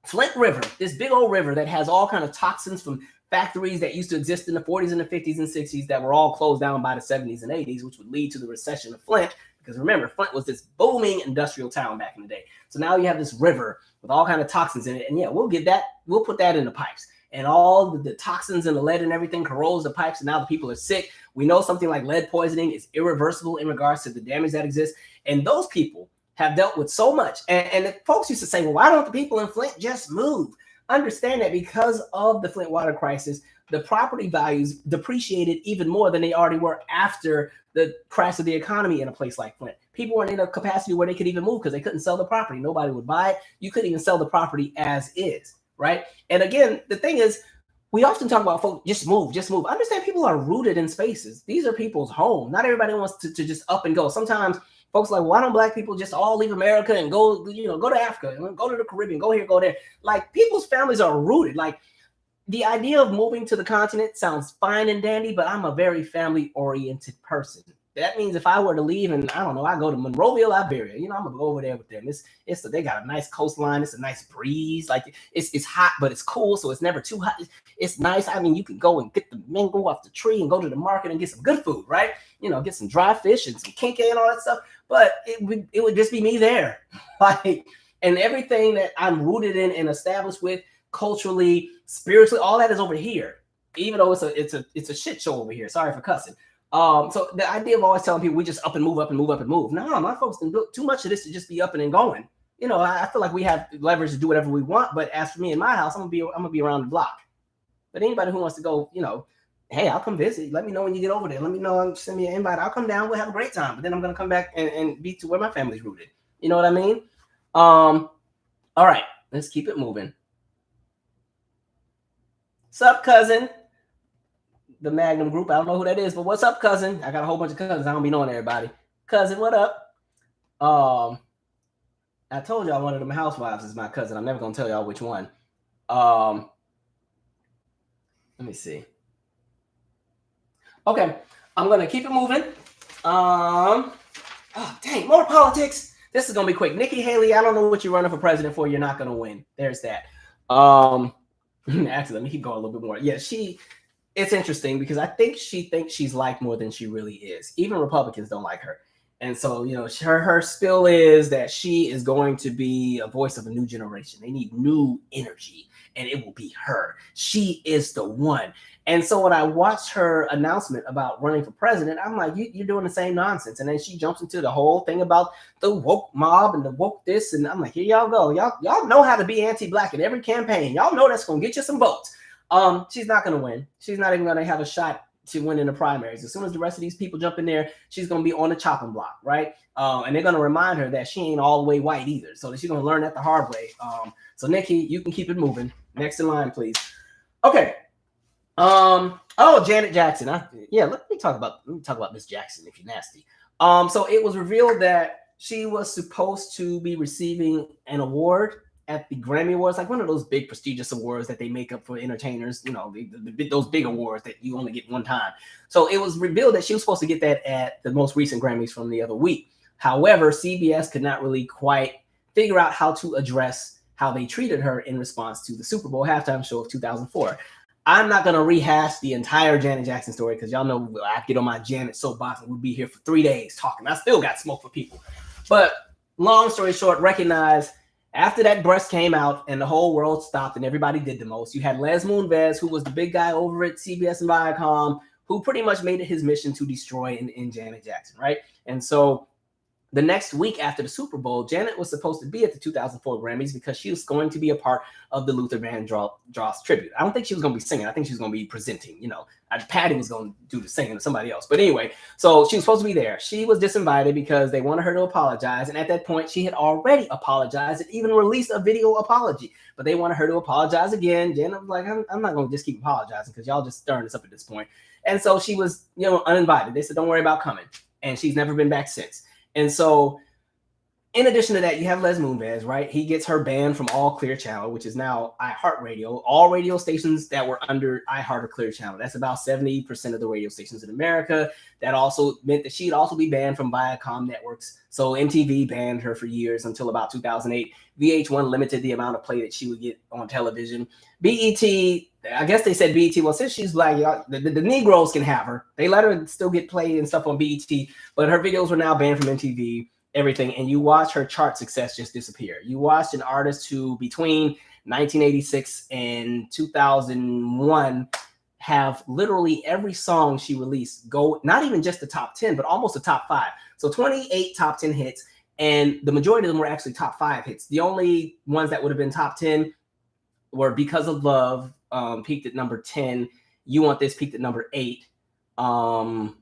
Flint River, this big old river that has all kind of toxins from factories that used to exist in the 40s and the 50s and 60s that were all closed down by the 70s and 80s, which would lead to the recession of Flint. Because remember, Flint was this booming industrial town back in the day. So now you have this river with all kind of toxins in it. And yeah, we'll put that in the pipes. And all the toxins and the lead and everything corrodes the pipes. And now the people are sick. We know something like lead poisoning is irreversible in regards to the damage that exists. And those people have dealt with so much. And the folks used to say, well, why don't the people in Flint just move? Understand that because of the Flint water crisis, the property values depreciated even more than they already were after the crash of the economy in a place like Flint. People weren't in a capacity where they could even move because they couldn't sell the property. Nobody would buy it. You couldn't even sell the property as is, right? And again, the thing is, we often talk about folks, just move. Understand people are rooted in spaces. These are people's homes. Not everybody wants to just up and go. Sometimes folks are like, why don't Black people just all leave America and go to Africa, and go to the Caribbean, go here, go there. Like, people's families are rooted. Like, the idea of moving to the continent sounds fine and dandy, but I'm a very family-oriented person. that means if I were to leave and I don't know, I go to Monrovia, Liberia, I'm gonna go over there with them. They got a nice coastline. It's a nice breeze. Like it's hot, but it's cool, so it's never too hot. It's nice. I mean, you can go and get the mango off the tree and go to the market and get some good food, right? Get some dry fish and some kinky and all that stuff. But it would just be me there, like, and everything that I'm rooted in and established with culturally, spiritually, all that is over here. Even though it's a shit show over here. Sorry for cussing. So the idea of always telling people we just up and move, up and move, up and move. No, my folks can do too much of this to just be up and going. I feel like we have leverage to do whatever we want. But as for me in my house, I'm gonna be around the block. But anybody who wants to go, hey, I'll come visit. Let me know when you get over there. Let me know. Send me an invite. I'll come down. We'll have a great time. But then I'm gonna come back and be to where my family's rooted. You know what I mean? All right, let's keep it moving. Sup, cousin? The Magnum group. I don't know who that is, but what's up, cousin? I got a whole bunch of cousins. I don't be knowing everybody. Cousin, what up? I told y'all one of them housewives is my cousin. I'm never gonna tell y'all which one. Let me see. Okay, I'm gonna keep it moving. Oh dang, more politics. This is gonna be quick. Nikki Haley, I don't know what you're running for president for. You're not gonna win. There's that. Actually, let me keep going a little bit more. Yeah, it's interesting because I think she thinks she's liked more than she really is. Even Republicans don't like her. And so, her spill is that she is going to be a voice of a new generation. They need new energy, and it will be her. She is the one. And so when I watched her announcement about running for president, I'm like, you're doing the same nonsense. And then she jumps into the whole thing about the woke mob and the woke this. And I'm like, here y'all go. Y'all know how to be anti-black in every campaign. Y'all know that's going to get you some votes. She's not going to win. She's not even going to have a shot to win in the primaries. As soon as the rest of these people jump in there, she's going to be on the chopping block, right? And they're going to remind her that she ain't all the way white either. So she's going to learn that the hard way. So Nikki, you can keep it moving. Next in line, please. Okay. Janet Jackson. Let me talk about Miss Jackson if you're nasty. So it was revealed that she was supposed to be receiving an award at the Grammy Awards, like one of those big prestigious awards that they make up for entertainers, those big awards that you only get one time. So it was revealed that she was supposed to get that at the most recent Grammys from the other week. However, CBS could not really quite figure out how to address how they treated her in response to the Super Bowl halftime show of 2004. I'm not going to rehash the entire Janet Jackson story because y'all know I get on my Janet soapbox and we'll be here for 3 days talking. I still got smoke for people. But long story short, recognize after that breast came out and the whole world stopped and everybody did the most, you had Les Moonves, who was the big guy over at CBS and Viacom, who pretty much made it his mission to destroy in Janet Jackson, right? And so the next week after the Super Bowl, Janet was supposed to be at the 2004 Grammys because she was going to be a part of the Luther Vandross tribute. I don't think she was going to be singing. I think she was going to be presenting. Patty was going to do the singing to somebody else. But anyway, so she was supposed to be there. She was disinvited because they wanted her to apologize. And at that point, she had already apologized and even released a video apology. But they wanted her to apologize again. Janet was like, I'm not going to just keep apologizing because y'all just stirring this up at this point. And so she was, uninvited. They said, don't worry about coming. And she's never been back since. And so in addition to that, you have Les Moonves, right? He gets her banned from All Clear Channel, which is now iHeartRadio. All radio stations that were under iHeart or Clear Channel. That's about 70% of the radio stations in America. That also meant that she'd also be banned from Viacom networks. So MTV banned her for years until about 2008. VH1 limited the amount of play that she would get on television. BET, I guess they said BET, well, since she's black, y'all, the Negroes can have her. They let her still get played and stuff on BET, but her videos were now banned from MTV, everything. And you watch her chart success just disappear. You watched an artist who between 1986 and 2001 have literally every song she released go, not even just the top 10, but almost the top 5. So 28 top 10 hits, and the majority of them were actually top 5 hits. The only ones that would have been top 10 were Because of Love, peaked at number 10. You Want This peaked at number 8. I'm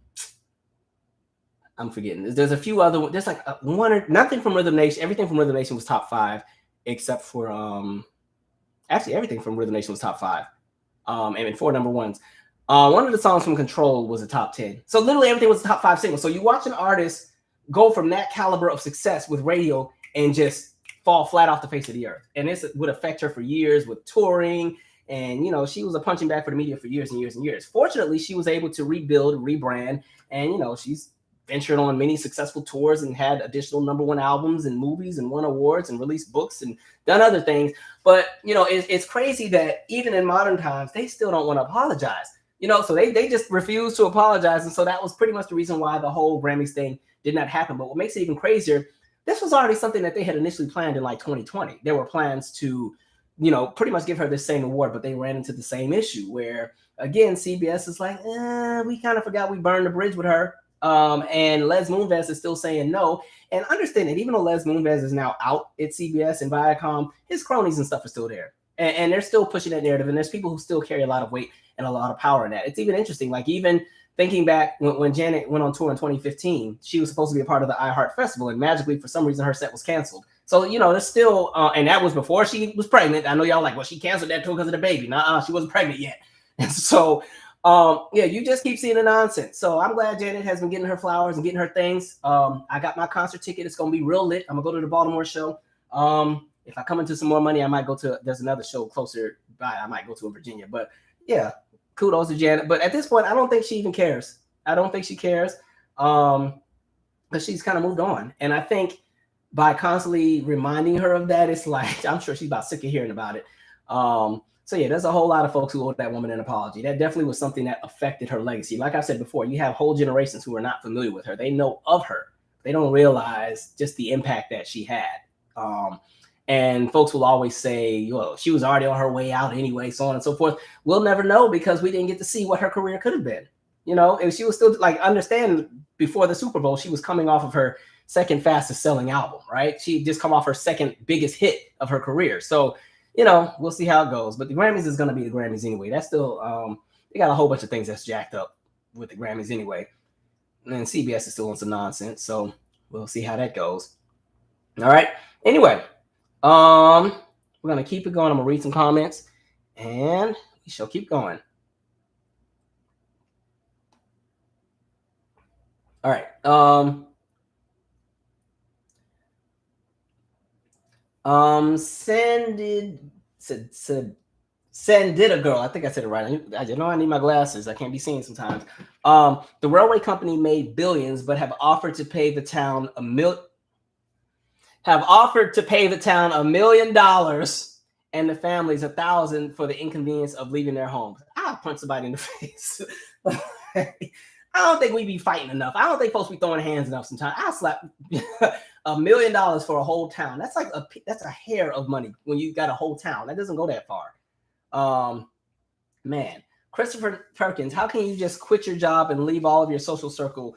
forgetting. There's a few other ones. There's like nothing from Rhythm Nation. Everything from Rhythm Nation was top 5, except for actually everything from Rhythm Nation was top 5. And 4 number ones. One of the songs from Control was a top 10. So literally everything was a top 5 single. So you watch an artist go from that caliber of success with radio and just fall flat off the face of the earth. And this would affect her for years with touring. And, she was a punching bag for the media for years and years and years. Fortunately, she was able to rebuild, rebrand. And, she's ventured on many successful tours and had additional #1 albums and movies and won awards and released books and done other things. But, you know, it's crazy that even in modern times, they still don't want to apologize. You know, so they just refuse to apologize. And so that was pretty much the reason why the whole Grammys thing did not happen. But what makes it even crazier, this was already something that they had initially planned in like 2020. There were plans to, you know, pretty much give her this same award, but they ran into the same issue where, again, CBS is like, we kind of forgot we burned the bridge with her. And Les Moonves is still saying no. And understand that even though Les Moonves is now out at CBS and Viacom, his cronies and stuff are still there. And they're still pushing that narrative. And there's people who still carry a lot of weight and a lot of power in that. It's even interesting. Like even thinking back when Janet went on tour in 2015, she was supposed to be a part of the iHeart Festival. And magically, for some reason, her set was canceled. So, you know, there's still, and that was before she was pregnant. I know y'all like, well, she canceled that tour because of the baby. Nuh-uh, she wasn't pregnant yet. And so, yeah, you just keep seeing the nonsense. So I'm glad Janet has been getting her flowers and getting her things. I got my concert ticket. It's going to be real lit. I'm going to go to the Baltimore show. If I come into some more money, I might go to, there's another show closer by, I might go to in Virginia. But yeah, kudos to Janet. But at this point, I don't think she even cares. I don't think she cares. But she's kind of moved on. And I think by constantly reminding her of that, it's like, I'm sure she's about sick of hearing about it. So yeah, there's a whole lot of folks who owe that woman an apology. That definitely was something that affected her legacy. Like I said before, you have whole generations who are not familiar with her. They know of her. They don't realize just the impact that she had. And folks will always say, well, she was already on her way out anyway, so on and so forth. We'll never know because we didn't get to see what her career could have been. You know, if she was still like, understand, before the Super Bowl, she was coming off of her second fastest selling album, right? She just come off her second biggest hit of her career. So, you know, we'll see how it goes. But the Grammys is going to be the Grammys anyway. That's still, they got a whole bunch of things that's jacked up with the Grammys anyway. And then CBS is still on some nonsense. So we'll see how that goes. All right. Anyway, we're going to keep it going. I'm going to read some comments and we shall keep going. All right. Sandida girl. I think I said it right. You know, I need my glasses. I can't be seeing sometimes. The railway company made billions, but have offered to pay the town $1 million and the families $1,000 for the inconvenience of leaving their homes. I'll punch somebody in the face. I don't think we be fighting enough. I don't think folks be throwing hands enough sometimes. I'll slap $1 million for a whole town. That's like that's a hair of money when you got a whole town. That doesn't go that far. Man, Christopher Perkins, how can you just quit your job and leave all of your social circle?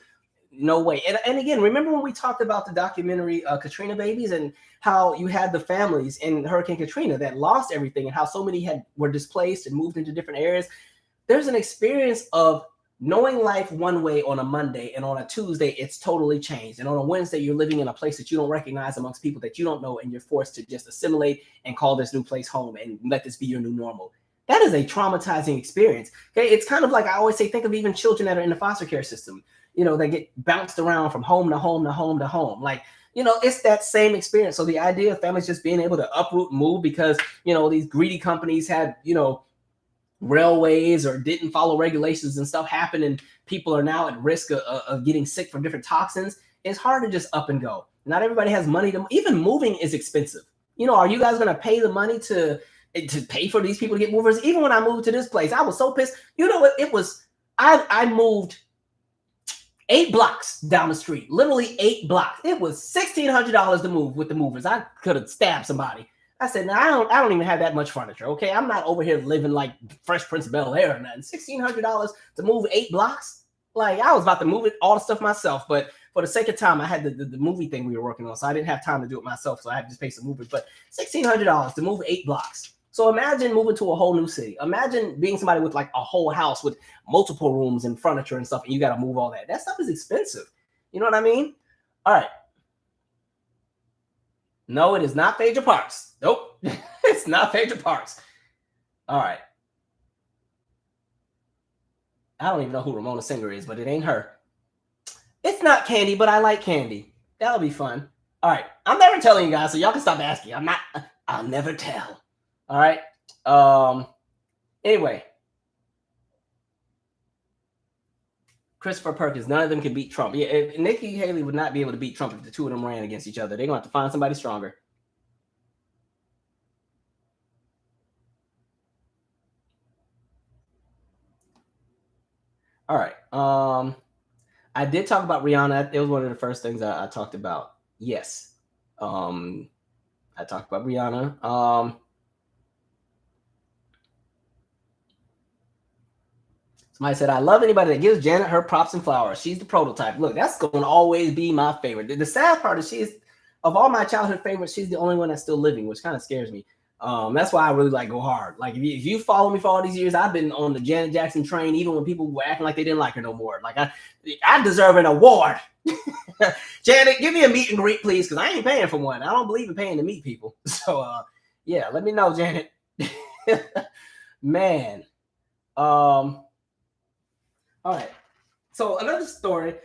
No way. And again, remember when we talked about the documentary Katrina Babies and how you had the families in Hurricane Katrina that lost everything and how so many were displaced and moved into different areas? There's an experience of knowing life one way on a Monday, and on a Tuesday, it's totally changed. And on a Wednesday, you're living in a place that you don't recognize amongst people that you don't know, and you're forced to just assimilate and call this new place home and let this be your new normal. That is a traumatizing experience. Okay, it's kind of like I always say, think of even children that are in the foster care system. You know, they get bounced around from home to home to home to home. Like, you know, it's that same experience. So the idea of families just being able to uproot and move because, you know, these greedy companies had, you know, railways or didn't follow regulations and stuff happen and people are now at risk of getting sick from different toxins. It's hard to just up and go. Not everybody has money to, even moving is expensive. You know, are you guys going to pay the money to pay for these people to get movers? Even when I moved to this place, I was so pissed. You know what? It was, I moved 8 blocks down the street, literally 8 blocks. It was $1,600 to move with the movers. I could have stabbed somebody. I said, no, I don't even have that much furniture. Okay, I'm not over here living like Fresh Prince of Bel-Air or nothing. $1,600 to move 8 blocks. Like I was about to move it all the stuff myself, but for the sake of time, I had the movie thing we were working on, so I didn't have time to do it myself. So I had to just pay some movers. But $1,600 to move 8 blocks. So imagine moving to a whole new city. Imagine being somebody with like a whole house with multiple rooms and furniture and stuff, and you got to move all that. That stuff is expensive. You know what I mean? All right. No, it is not Phaedra Parks. Nope. It's not Phaedra Parks. All right. I don't even know who Ramona Singer is, but it ain't her. It's not Candy, but I like Candy. That'll be fun. All right. I'm never telling you guys, so y'all can stop asking. I'll never tell. All right. Anyway. Christopher Perkins. None of them can beat Trump. Yeah, Nikki Haley would not be able to beat Trump if the two of them ran against each other. They're going to have to find somebody stronger. All right. I did talk about Rihanna. It was one of the first things I talked about. Yes. I talked about Rihanna. Somebody said, I love anybody that gives Janet her props and flowers. She's the prototype. Look, that's going to always be my favorite. The sad part is of all my childhood favorites, she's the only one that's still living, which kind of scares me. That's why I really like Go Hard. Like, if you follow me for all these years, I've been on the Janet Jackson train, even when people were acting like they didn't like her no more. Like, I deserve an award. Janet, give me a meet and greet, please, because I ain't paying for one. I don't believe in paying to meet people. So, yeah, let me know, Janet. Man. All right. So another story,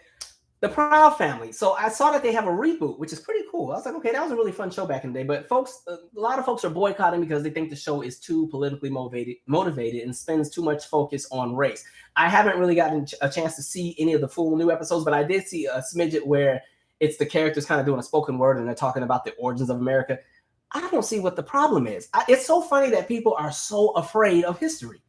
the Proud Family. So I saw that they have a reboot, which is pretty cool. I was like, okay, that was a really fun show back in the day. But folks, a lot of folks are boycotting because they think the show is too politically motivated and spends too much focus on race. I haven't really gotten a chance to see any of the full new episodes, but I did see a smidget where it's the characters kind of doing a spoken word and they're talking about the origins of America. I don't see what the problem is. It's so funny that people are so afraid of history.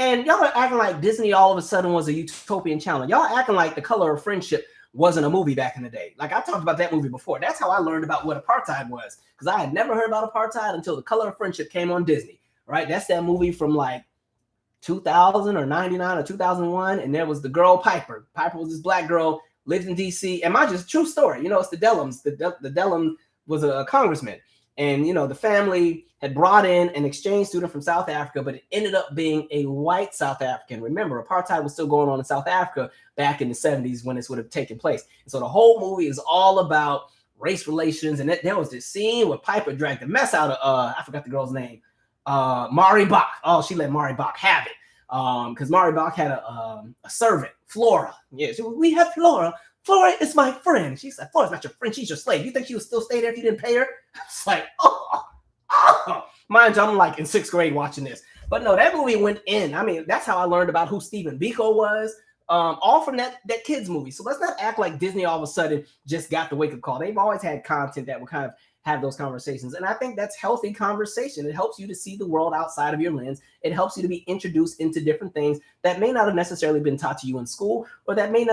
And y'all are acting like Disney all of a sudden was a utopian channel. Y'all acting like The Color of Friendship wasn't a movie back in the day. Like, I talked about that movie before. That's how I learned about what apartheid was, because I had never heard about apartheid until The Color of Friendship came on Disney, right? That's that movie from like 2000 or 99 or 2001. And there was the girl Piper. Piper was this black girl, lived in D.C. And mind you, it's a true story. You know, it's the Dellums. The Dellum was a congressman. And, you know, the family had brought in an exchange student from South Africa, but it ended up being a white South African. Remember, apartheid was still going on in South Africa back in the 70s when this would have taken place. And so the whole movie is all about race relations. And there was this scene where Piper dragged the mess out of, I forgot the girl's name, Mari Bach. Oh, she let Mari Bach have it. Because Mari Bach had a servant, Flora. Yeah, we have Flora. Flora is my friend. She's like, Flora's not your friend. She's your slave. You think she would still stay there if you didn't pay her? It's like, mind you, I'm like in 6th grade watching this. But no, that movie went in. I mean, that's how I learned about who Stephen Biko was. All from that kids movie. So let's not act like Disney all of a sudden just got the wake-up call. They've always had content that would kind of have those conversations. And I think that's healthy conversation. It helps you to see the world outside of your lens. It helps you to be introduced into different things that may not have necessarily been taught to you in school, or that may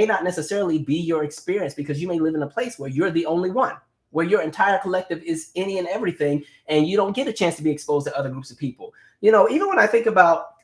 not necessarily be your experience, because you may live in a place where you're the only one, where your entire collective is any and everything, and you don't get a chance to be exposed to other groups of people. You know, even when I think about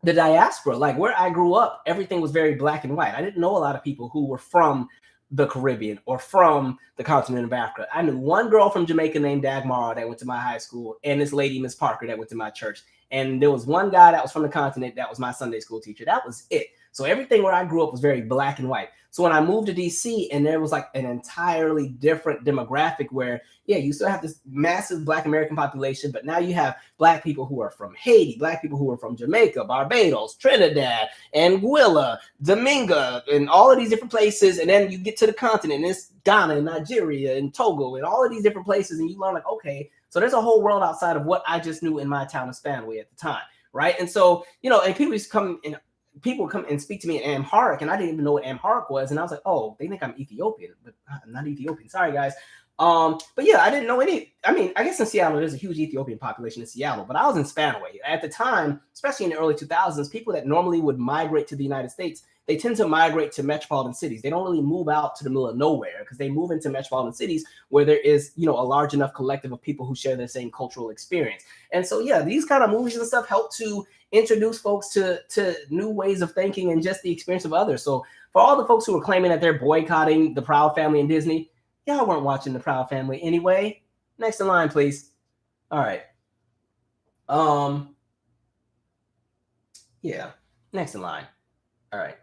the diaspora, like where I grew up, everything was very black and white. I didn't know a lot of people who were from the Caribbean or from the continent of Africa. I knew one girl from Jamaica named Dagmara that went to my high school, and this lady, Miss Parker, that went to my church. And there was one guy that was from the continent that was my Sunday school teacher. That was it. So everything where I grew up was very black and white. So when I moved to DC, and there was like an entirely different demographic where, yeah, you still have this massive Black American population, but now you have Black people who are from Haiti, Black people who are from Jamaica, Barbados, Trinidad, Anguilla, Dominga, and all of these different places. And then you get to the continent, and it's Ghana and Nigeria and Togo and all of these different places. And you learn like, okay, so there's a whole world outside of what I just knew in my town of Spanaway at the time, right? And so, you know, and people used to come in. People would come and speak to me in Amharic, and I didn't even know what Amharic was. And I was like, oh, they think I'm Ethiopian, but I'm not Ethiopian. Sorry, guys. But yeah, I didn't know any. I mean, I guess in Seattle, there's a huge Ethiopian population in Seattle, but I was in Spanaway. At the time, especially in the early 2000s, people that normally would migrate to the United States, they tend to migrate to metropolitan cities. They don't really move out to the middle of nowhere, because they move into metropolitan cities where there is, you know, a large enough collective of people who share the same cultural experience. And so, yeah, these kind of movies and stuff help to introduce folks to new ways of thinking and just the experience of others. So for all the folks who are claiming that they're boycotting the Proud Family and Disney, y'all weren't watching the Proud Family anyway. Next in line, please. All right. Yeah, next in line. All right.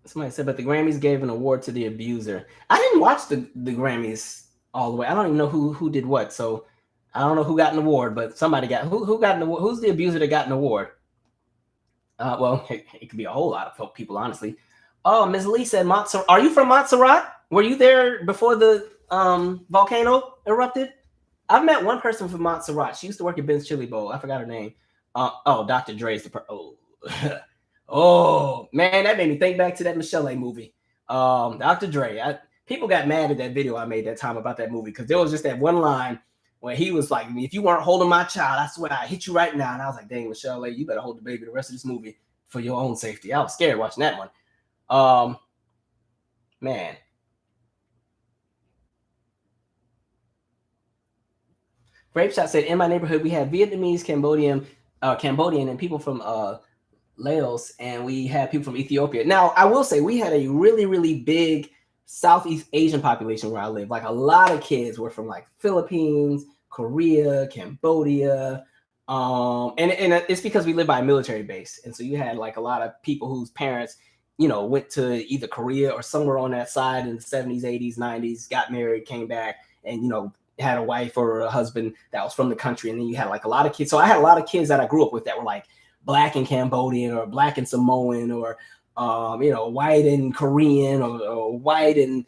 Somebody said, but the Grammys gave an award to the abuser. I didn't watch the Grammys all the way. I don't even know who did what. So I don't know who got an award, but somebody got who got an award. Who's the abuser that got an award? Well, it could be a whole lot of people, honestly. Oh, Ms. Lee said, Montserrat. Are you from Montserrat? Were you there before the volcano erupted? I've met one person from Montserrat. She used to work at Ben's Chili Bowl. I forgot her name. Dr. Dre's the Oh man, that made me think back to that Michelle movie. Dr. Dre. People got mad at that video I made that time about that movie because there was just that one line where he was like, "If you weren't holding my child, I swear I hit you right now." And I was like, "Dang, Michelle, you better hold the baby the rest of this movie for your own safety." I was scared watching that one. Man. Grape Shot said, "In my neighborhood, we have Vietnamese, Cambodian, and people from Laos, and we had people from Ethiopia." Now, I will say we had a really, really big Southeast Asian population where I live. Like a lot of kids were from like Philippines, Korea, Cambodia. And it's because we live by a military base. And so you had like a lot of people whose parents, went to either Korea or somewhere on that side in the 70s, 80s, 90s, got married, came back, and, had a wife or a husband that was from the country. And then you had like a lot of kids. So I had a lot of kids that I grew up with that were like Black and Cambodian or Black and Samoan or white and Korean or white and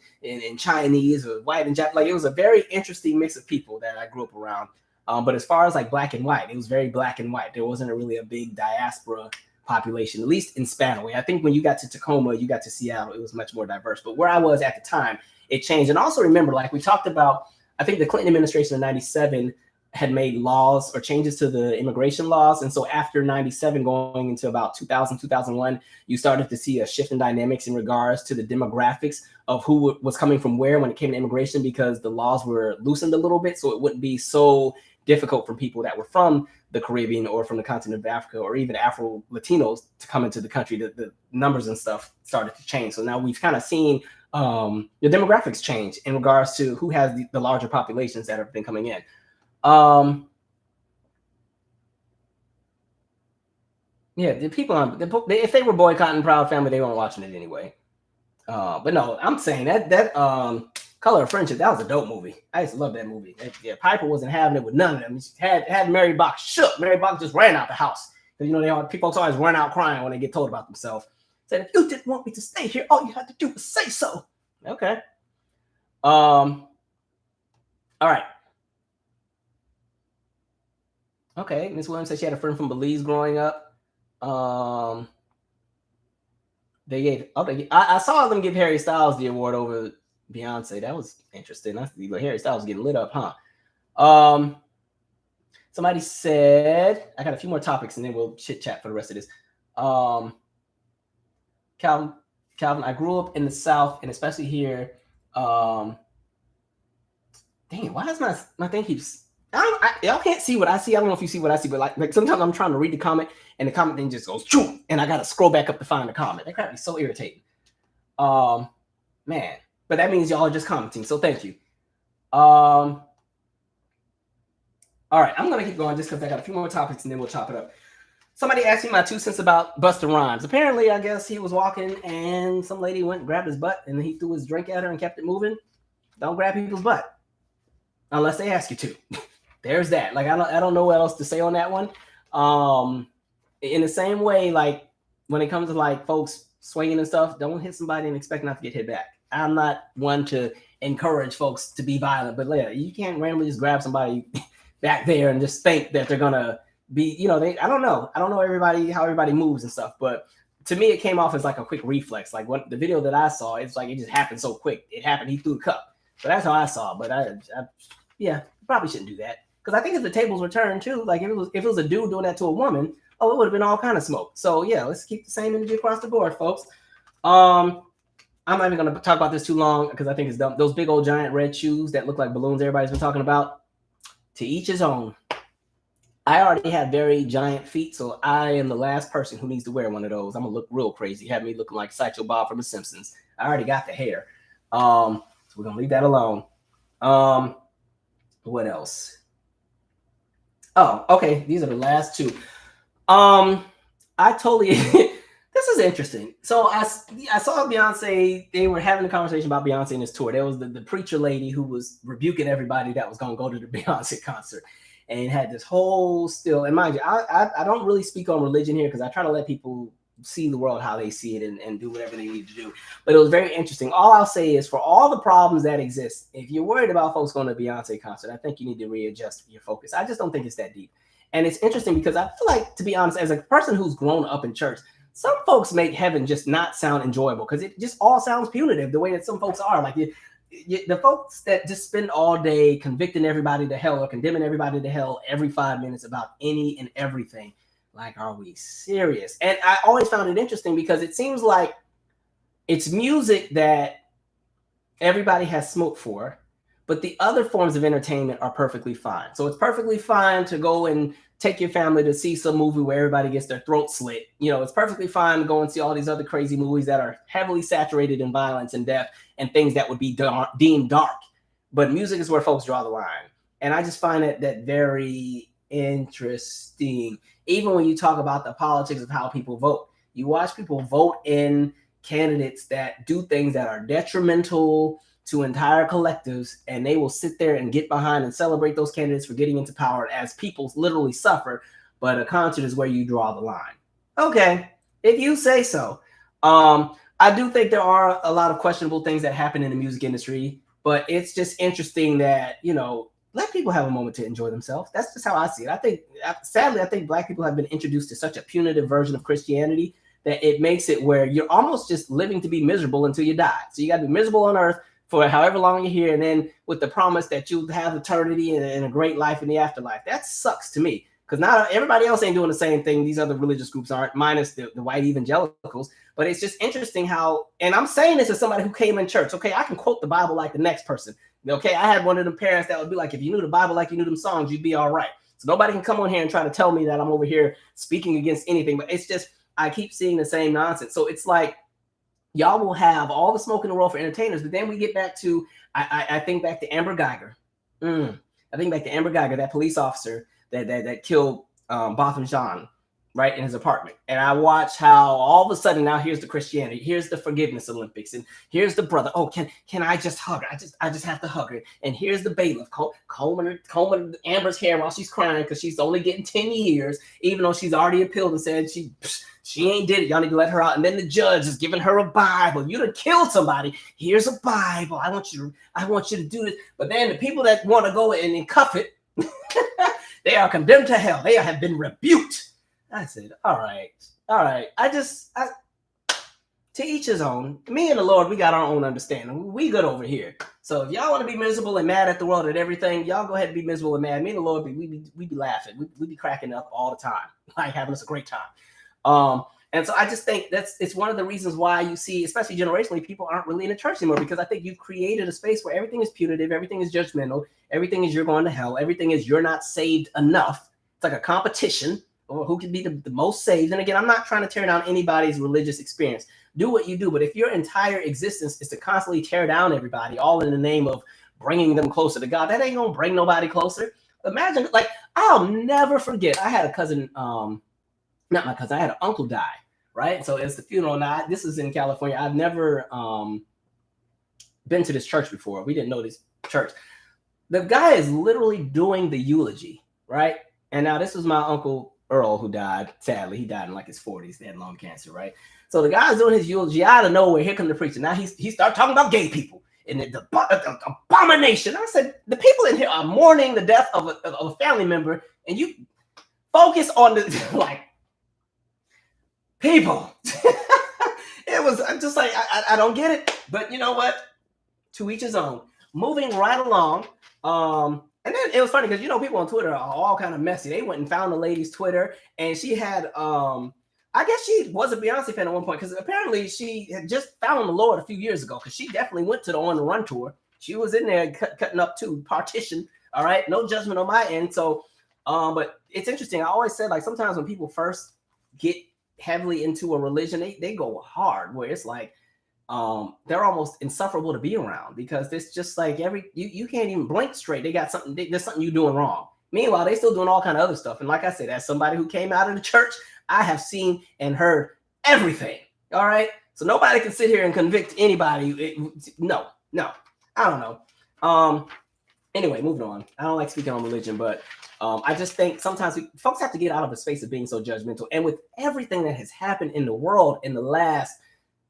Chinese or white and Japanese. Like it was a very interesting mix of people that I grew up around. But as far as like black and white, it was very black and white. There wasn't really a big diaspora population, at least in Spanaway. I think when you got to Tacoma, you got to Seattle, it was much more diverse. But where I was at the time, it changed. And also remember, like we talked about, I think the Clinton administration in 97 had made laws or changes to the immigration laws. And so after 97 going into about 2000, 2001, you started to see a shift in dynamics in regards to the demographics of who was coming from where when it came to immigration, because the laws were loosened a little bit. So it wouldn't be so difficult for people that were from the Caribbean or from the continent of Africa or even Afro Latinos to come into the country. The numbers and stuff started to change. So now we've kind of seen the demographics change in regards to who has the larger populations that have been coming in. Yeah, the people if they were boycotting Proud Family, they weren't watching it anyway. But no, I'm saying that Color of Friendship, that was a dope movie. I used to love that movie. Piper wasn't having it with none of them. She had Mary Bach shook. Mary Bach just ran out the house. Because people always run out crying when they get told about themselves. Said, if you didn't want me to stay here, all you had to do was say so. Okay. All right. Okay, Miss Williams said she had a friend from Belize growing up. I saw them give Harry Styles the award over Beyonce. That was interesting. Harry Styles getting lit up, huh? Somebody said, I got a few more topics and then we'll chit chat for the rest of this. Calvin, I grew up in the South and especially here. Dang it, why does my thing keeps... y'all can't see what I see. I don't know if you see what I see, but like sometimes I'm trying to read the comment and the comment thing just goes choo, and I gotta scroll back up to find the comment. That crap is so irritating. Man, but that means y'all are just commenting, so thank you. All right, I'm gonna keep going just because I got a few more topics and then we'll chop it up. Somebody asked me my 2 cents about Busta Rhymes. Apparently, I guess he was walking and some lady went and grabbed his butt and he threw his drink at her and kept it moving. Don't grab people's butt unless they ask you to. There's that. Like I don't know what else to say on that one. In the same way, like when it comes to like folks swinging and stuff, don't hit somebody and expect not to get hit back. I'm not one to encourage folks to be violent, but yeah, you can't randomly just grab somebody back there and just think that they're gonna be, I don't know how everybody moves and stuff, but to me it came off as like a quick reflex. Like the video that I saw, it's like it just happened so quick. It happened, he threw the cup. So that's how I saw it. But I probably shouldn't do that. Because I think if the tables were turned too, like if it was a dude doing that to a woman, it would have been all kind of smoke. So yeah, let's keep the same energy across the board, folks. I'm not even going to talk about this too long because I think it's dumb. Those big old giant red shoes that look like balloons everybody's been talking about, to each his own. I already have very giant feet, so I am the last person who needs to wear one of those. I'm going to look real crazy. Have me looking like Sideshow Bob from The Simpsons. I already got the hair. So we're going to leave that alone. What else? Oh, okay. These are the last 2. I totally... This is interesting. So I saw Beyonce. They were having a conversation about Beyonce and this tour. There was the preacher lady who was rebuking everybody that was going to go to the Beyonce concert and had this whole still. And mind you, I don't really speak on religion here because I try to let people see the world how they see it and do whatever they need to do. But it was very interesting. All I'll say is for all the problems that exist, if you're worried about folks going to a Beyonce concert, I think you need to readjust your focus. I just don't think it's that deep. And it's interesting because I feel like, to be honest, as a person who's grown up in church, some folks make heaven just not sound enjoyable because it just all sounds punitive the way that some folks are. Like the folks that just spend all day convicting everybody to hell or condemning everybody to hell every 5 minutes about any and everything. Like, are we serious? And I always found it interesting because it seems like it's music that everybody has smoke for, but the other forms of entertainment are perfectly fine. So it's perfectly fine to go and take your family to see some movie where everybody gets their throat slit. You know, it's perfectly fine to go and see all these other crazy movies that are heavily saturated in violence and death and things that would be deemed dark. But music is where folks draw the line. And I just find that very interesting. Even when you talk about the politics of how people vote, you watch people vote in candidates that do things that are detrimental to entire collectives, and they will sit there and get behind and celebrate those candidates for getting into power as people literally suffer. But a concert is where you draw the line. Okay, if you say so. I do think there are a lot of questionable things that happen in the music industry, but it's just interesting that, you know, let people have a moment to enjoy themselves. That's just how I see it. I think, sadly, I think Black people have been introduced to such a punitive version of Christianity that it makes it where you're almost just living to be miserable until you die. So you got to be miserable on earth for however long you're here, and then with the promise that you'll have eternity and a great life in the afterlife. That sucks to me, because not everybody else ain't doing the same thing. These other religious groups aren't, minus the white evangelicals. But it's just interesting how, and I'm saying this as somebody who came in church. Okay, I can quote the Bible like the next person. Okay, I had one of them parents that would be like, if you knew the Bible like you knew them songs, you'd be all right. So nobody can come on here and try to tell me that I'm over here speaking against anything. But it's just, I keep seeing the same nonsense. So it's like, y'all will have all the smoke in the world for entertainers, but then we get back to, I think back to Amber Geiger. I think back to Amber Geiger, that police officer that killed Botham Jean, right, in his apartment. And I watch how all of a sudden now here's the Christianity, here's the forgiveness Olympics, and here's the brother. Oh, can I just hug her? I just have to hug her. And here's the bailiff combing Amber's hair while she's crying because she's only getting 10 years, even though she's already appealed and said she ain't did it. Y'all need to let her out. And then the judge is giving her a Bible. You done killed somebody. Here's a Bible. I want you to do this. But then the people that want to go and cuff it, they are condemned to hell. They have been rebuked. I said, all right. To each his own. Me and the Lord, we got our own understanding. We good over here. So if y'all want to be miserable and mad at the world and everything, y'all go ahead and be miserable and mad. Me and the Lord, we be laughing. We be cracking up all the time, like having us a great time. And so I just think it's one of the reasons why you see, especially generationally, people aren't really in the church anymore, because I think you've created a space where everything is punitive, everything is judgmental, everything is you're going to hell, everything is you're not saved enough. It's like a competition or who can be the most saved. And again, I'm not trying to tear down anybody's religious experience. Do what you do, but if your entire existence is to constantly tear down everybody, all in the name of bringing them closer to God, that ain't gonna bring nobody closer. Imagine, like, I'll never forget. I had a cousin, not my cousin, I had an uncle die, right? So it's the funeral. Now, this is in California. I've never been to this church before. We didn't know this church. The guy is literally doing the eulogy, right? And now this was my uncle Earl, who died. Sadly, he died in like his 40s. They had lung cancer, right? So the guy's doing his eulogy out of nowhere. Here comes the preacher. Now he started talking about gay people and the abomination. I said, the people in here are mourning the death of a family member, and you focus on the like people. It was just like, I don't get it. But you know what? To each his own. Moving right along. And then it was funny because, you know, people on Twitter are all kind of messy. They went and found the lady's Twitter, and she had, I guess she was a Beyonce fan at one point, because apparently she had just found the Lord a few years ago, because she definitely went to the On the Run tour. She was in there cutting up too, partition. All right. No judgment on my end. So, but it's interesting. I always said, like, sometimes when people first get heavily into a religion, they go hard, where it's like, they're almost insufferable to be around, because it's just like you can't even blink straight. They got something, there's something you're doing wrong. Meanwhile, they still doing all kind of other stuff. And like I said, as somebody who came out of the church, I have seen and heard everything. All right. So nobody can sit here and convict anybody. No, I don't know. Anyway, moving on. I don't like speaking on religion, but I just think sometimes folks have to get out of a space of being so judgmental. And with everything that has happened in the world in the last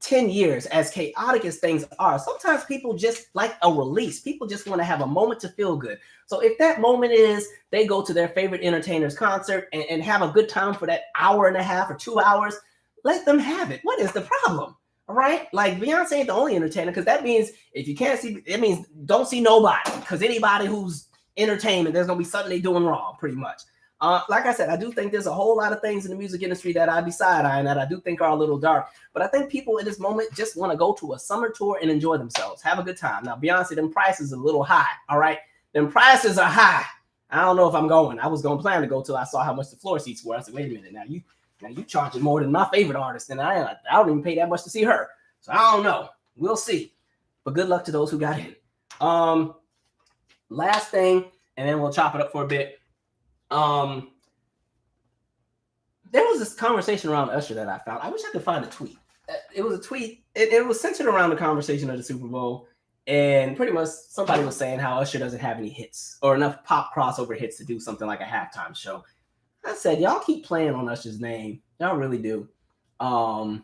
10 years, as chaotic as things are, sometimes people just like a release. People just want to have a moment to feel good. So if that moment is they go to their favorite entertainer's concert and have a good time for that hour and a half or 2 hours, let them have it. What is the problem? All right? Like Beyonce ain't the only entertainer, because that means if you can't see, it means don't see nobody, because anybody who's entertainment, there's going to be something they doing wrong, pretty much. Like I said, I do think there's a whole lot of things in the music industry that I'd be side-eyeing that I do think are a little dark. But I think people in this moment just want to go to a summer tour and enjoy themselves, have a good time. Now, Beyonce, them prices are a little high, all right? Them prices are high. I don't know if I'm going. I was going to plan to go till I saw how much the floor seats were. I said, wait a minute, now you charging more than my favorite artist, and I don't even pay that much to see her. So I don't know. We'll see. But good luck to those who got in. Last thing, and then we'll chop it up for a bit. There was this conversation around Usher that I found. I wish I could find a tweet. It was a tweet. It was centered around the conversation of the Super Bowl. And pretty much somebody was saying how Usher doesn't have any hits or enough pop crossover hits to do something like a halftime show. I said, y'all keep playing on Usher's name. Y'all really do. I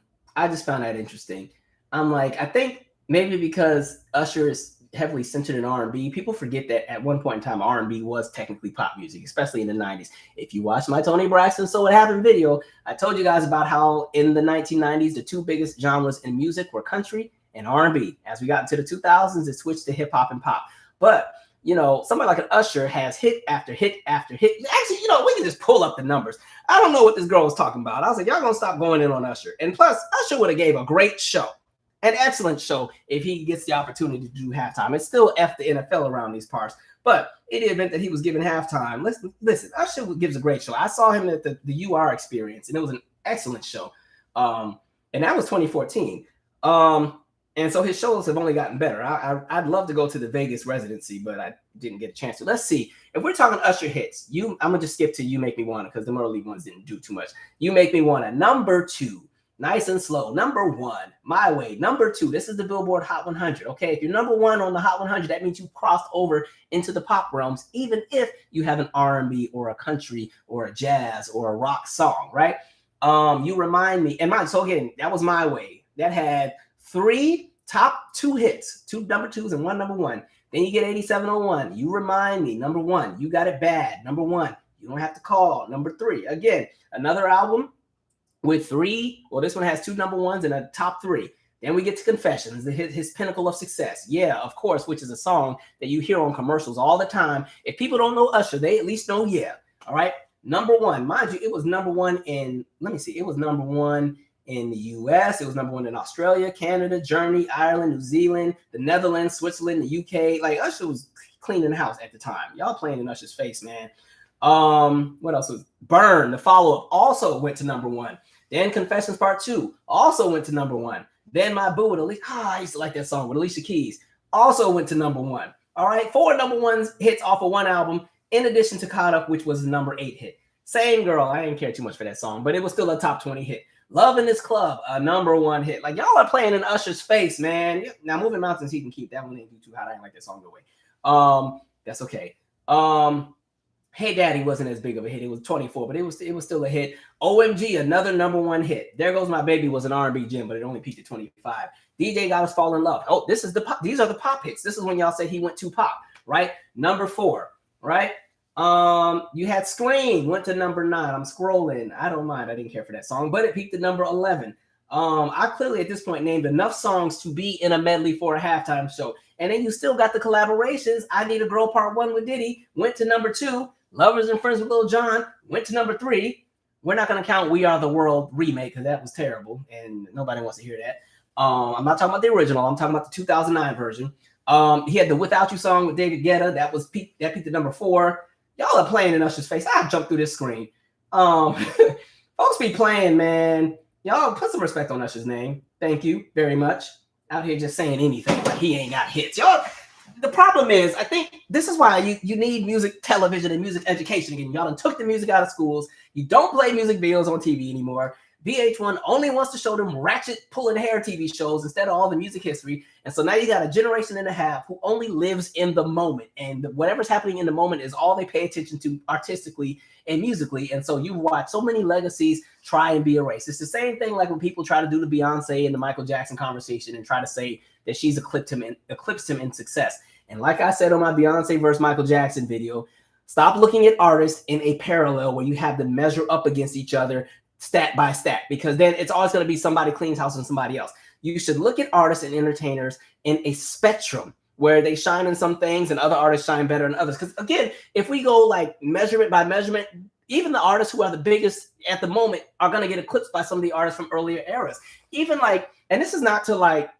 just found that interesting. I'm like, I think maybe because Usher is heavily centered in R&B, people forget that at one point in time, R&B was technically pop music, especially in the 90s. If you watch my Tony Braxton So What Happened video, I told you guys about how in the 1990s, the two biggest genres in music were country and R&B. As we got into the 2000s, it switched to hip hop and pop. But, you know, somebody like an Usher has hit after hit after hit. Actually, you know, we can just pull up the numbers. I don't know what this girl was talking about. I was like, y'all gonna stop going in on Usher. And plus, Usher would have gave a great show. An excellent show if he gets the opportunity to do halftime. It's still F the NFL around these parts. But in the event that he was given halftime, listen, Usher gives a great show. I saw him at the UR Experience, and it was an excellent show. And that was 2014. And so his shows have only gotten better. I'd love to go to the Vegas residency, but I didn't get a chance to. Let's see. If we're talking Usher hits, I'm going to just skip to You Make Me Wanna, because the early ones didn't do too much. You Make Me Wanna, number 2. Nice and Slow, number 1. My Way, number 2. This is the Billboard Hot 100. Okay, if you're number 1 on the Hot 100, that means you crossed over into the pop realms, even if you have an R&B or a country or a jazz or a rock song, right? You Remind Me, and so again, that was My Way. That had 3 top 2 hits, 2 number 2s and 1 number 1. Then you get 8701. You Remind Me, number 1. You Got It Bad, number 1. You Don't Have to Call, number 3. Again, another album with 3, well, this one has 2 number 1s and a top 3. Then we get to Confessions, his pinnacle of success. Yeah, of course, which is a song that you hear on commercials all the time. If people don't know Usher, they at least know Yeah. All right. Number 1, mind you, it was number 1 in, it was number 1 in the US. It was number 1 in Australia, Canada, Germany, Ireland, New Zealand, the Netherlands, Switzerland, the UK. Like Usher was cleaning the house at the time. Y'all playing in Usher's face, man. What else was Burn, the follow-up, also went to number 1. Then Confessions Part 2 also went to number 1. Then My Boo with Alicia, I used to like that song with Alicia Keys, also went to number 1. All right, 4 number 1s hits off of one album, in addition to Caught Up, which was the number 8 hit. Same Girl, I didn't care too much for that song, but it was still a top 20 hit. Love in This Club, a number 1 hit. Like, y'all are playing in Usher's face, man. Now, Moving Mountains, he can keep. That one didn't do too hot. I didn't like that song no way. That's okay. Hey Daddy wasn't as big of a hit. It was 24, but it was still a hit. OMG, another number 1 hit. There Goes My Baby was an R&B gem, but it only peaked at 25. DJ Got Us Fall in Love. Oh, this is the pop. These are the pop hits. This is when y'all said he went too pop, right? Number 4, right? You had Scream, went to number 9. I'm scrolling. I don't mind. I didn't care for that song, but it peaked at number 11. I clearly at this point named enough songs to be in a medley for a halftime show. And then you still got the collaborations. I Need a Girl Part 1 with Diddy went to number 2. Lovers and Friends with Lil Jon went to number 3. We're not going to count We Are the World remake because that was terrible and nobody wants to hear that. I'm not talking about the original. I'm talking about the 2009 version. He had the Without You song with David Guetta. That peaked at number 4. Y'all are playing in Usher's face. I jumped through this screen. Folks be playing, man. Y'all put some respect on Usher's name. Thank you very much. Out here just saying anything like he ain't got hits. Y'all. The problem is, I think this is why you need music television and music education again. Y'all done took the music out of schools. You don't play music videos on TV anymore. VH1 only wants to show them ratchet pulling hair TV shows instead of all the music history. And so now you got a generation and a half who only lives in the moment. And whatever's happening in the moment is all they pay attention to artistically and musically. And so you watch so many legacies try and be erased. It's the same thing like when people try to do the Beyonce and the Michael Jackson conversation and try to say that she's eclipsed him in success. And like I said on my Beyonce versus Michael Jackson video, stop looking at artists in a parallel where you have them measure up against each other stat by stat, because then it's always going to be somebody cleans house and somebody else. You should look at artists and entertainers in a spectrum where they shine in some things and other artists shine better than others. Because again, if we go like measurement by measurement, even the artists who are the biggest at the moment are going to get eclipsed by some of the artists from earlier eras. Even like, and this is not to like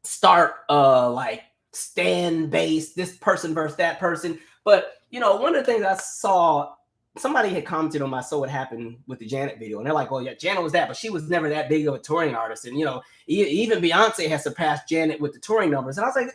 start like stand based, this person versus that person, but you know, one of the things I saw, somebody had commented on my So What Happened with the Janet video, and they're like, well, yeah, Janet was that, but she was never that big of a touring artist. And, you know, even Beyonce has surpassed Janet with the touring numbers. And I was like,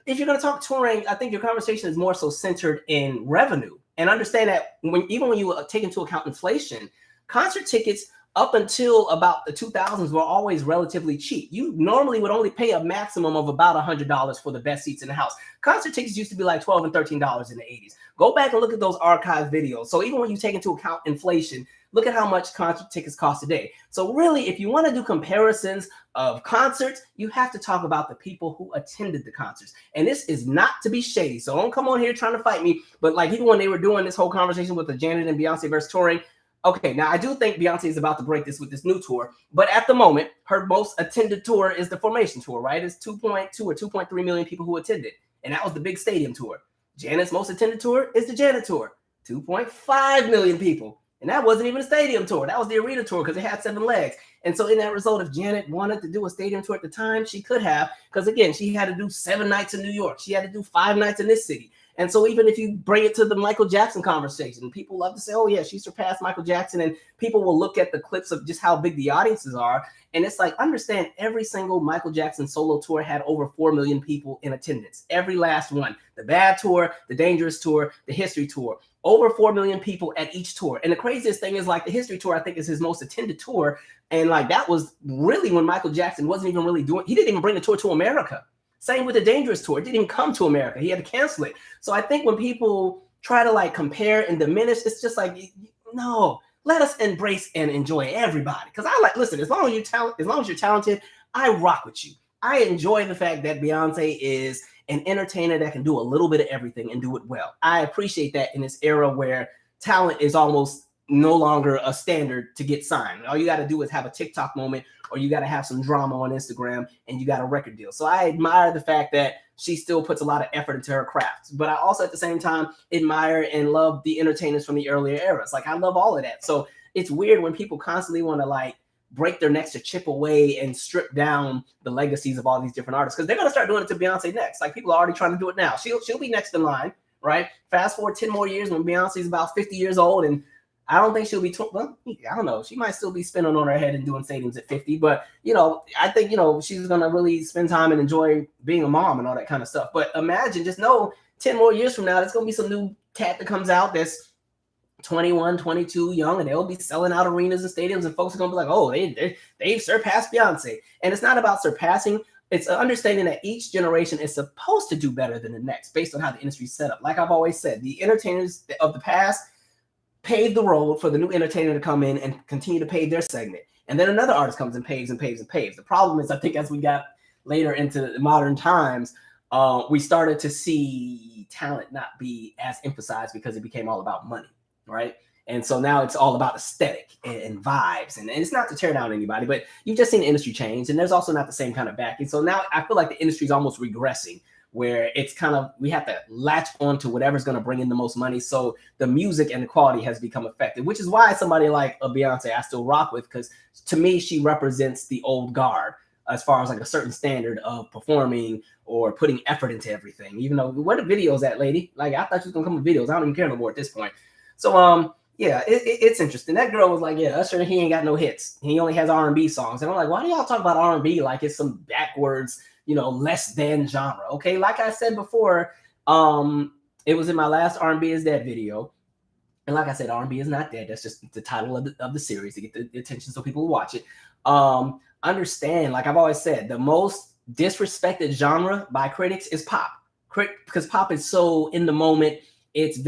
if you're going to talk touring, I think your conversation is more so centered in revenue. And understand that even when you take into account inflation, concert tickets up until about the 2000s were always relatively cheap. You normally would only pay a maximum of about $100 for the best seats in the house. Concert tickets used to be like $12 and $13 in the 80s. Go back and look at those archive videos. So even when you take into account inflation, look at how much concert tickets cost today. So really, if you want to do comparisons of concerts, you have to talk about the people who attended the concerts. And this is not to be shady, so don't come on here trying to fight me. But like even when they were doing this whole conversation with the Janet and Beyonce versus touring, okay, now I do think Beyonce is about to break this with this new tour, but at the moment, her most attended tour is the Formation Tour, right? It's 2.2 or 2.3 million people who attended, and that was the big stadium tour. Janet's most attended tour is the Janet Tour, 2.5 million people, and that wasn't even a stadium tour. That was the arena tour because it had 7 legs. And so in that result, if Janet wanted to do a stadium tour at the time, she could have, because again, she had to do 7 nights in New York. She had to do 5 nights in this city. And so even if you bring it to the Michael Jackson conversation, people love to say, oh yeah, she surpassed Michael Jackson. And people will look at the clips of just how big the audiences are. And it's like, understand every single Michael Jackson solo tour had over 4 million people in attendance. Every last one. The Bad Tour, the Dangerous Tour, the History Tour. Over 4 million people at each tour. And the craziest thing is like the History Tour, I think, is his most attended tour. And like that was really when Michael Jackson wasn't even really doing, he didn't even bring the tour to America. Same with the Dangerous Tour. It didn't even come to America. He had to cancel it. So I think when people try to like compare and diminish, it's just like, no, let us embrace and enjoy everybody. Because I like, listen, as long as you're talented, I rock with you. I enjoy the fact that Beyonce is an entertainer that can do a little bit of everything and do it well. I appreciate that in this era where talent is almost no longer a standard to get signed. All you got to do is have a TikTok moment, or you got to have some drama on Instagram and you got a record deal. So I admire the fact that she still puts a lot of effort into her craft. But I also at the same time admire and love the entertainers from the earlier eras. Like I love all of that. So it's weird when people constantly want to like break their necks to chip away and strip down the legacies of all these different artists, because they're going to start doing it to Beyonce next. Like people are already trying to do it now. She'll be next in line, right? Fast forward 10 more years when Beyonce's about 50 years old, and I don't think she'll be, well, I don't know. She might still be spinning on her head and doing stadiums at 50. But, you know, I think, you know, she's going to really spend time and enjoy being a mom and all that kind of stuff. But imagine, just know 10 more years from now, there's going to be some new cat that comes out that's 21, 22, young, and they'll be selling out arenas and stadiums. And folks are going to be like, oh, they've surpassed Beyonce. And it's not about surpassing. It's understanding that each generation is supposed to do better than the next based on how the industry's set up. Like I've always said, the entertainers of the past pave the road for the new entertainer to come in and continue to pave their segment. And then another artist comes and paves and paves and paves. The problem is, I think as we got later into modern times, we started to see talent not be as emphasized because it became all about money, right? And so now it's all about aesthetic and vibes. And it's not to tear down anybody, but you've just seen the industry change. And there's also not the same kind of backing. So now I feel like the industry is almost regressing, where it's kind of, we have to latch on to whatever's going to bring in the most money. So the music and the quality has become affected, which is why somebody like a Beyonce I still rock with, because to me, she represents the old guard as far as like a certain standard of performing or putting effort into everything. Even though, where the videos at, lady? Like, I thought she was going to come with videos. I don't even care no more at this point. So, yeah, it's interesting. That girl was like, yeah, Usher, he ain't got no hits. He only has R&B songs. And I'm like, why do y'all talk about R&B like it's some backwards, you know, less than genre? Okay, like I said before, it was in my last R&B is Dead video. And like I said, R&B is not dead. That's just the title of the series to get the attention so people will watch it. Understand, like I've always said, the most disrespected genre by critics is pop. Because pop is so in the moment. It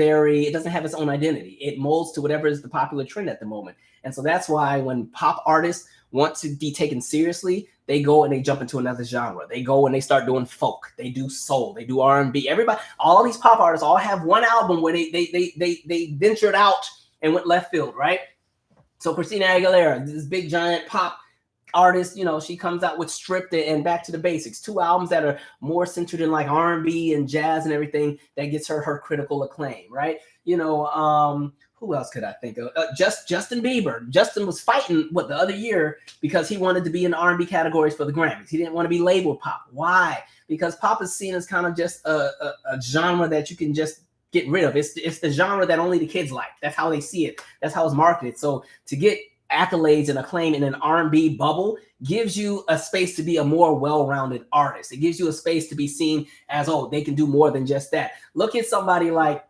doesn't have its own identity. It molds to whatever is the popular trend at the moment. And so that's why when pop artists want to be taken seriously, they go and they jump into another genre. They go and they start doing folk. They do soul. They do R&B. Everybody, all these pop artists all have one album where they ventured out and went left field, right? So Christina Aguilera, this big giant pop artist, you know, she comes out with Stripped and Back to the Basics, 2 albums that are more centered in like R&B and jazz and everything that gets her critical acclaim, right? You know, who else could I think of? Justin Bieber. Justin was fighting the other year because he wanted to be in the R&B categories for the Grammys. He didn't want to be labeled pop. Why? Because pop is seen as kind of just a genre that you can just get rid of. It's the genre that only the kids like. That's how they see it. That's how it's marketed. So to get accolades and acclaim in an R&B bubble gives you a space to be a more well-rounded artist. It gives you a space to be seen as, oh, they can do more than just that. Look at somebody like,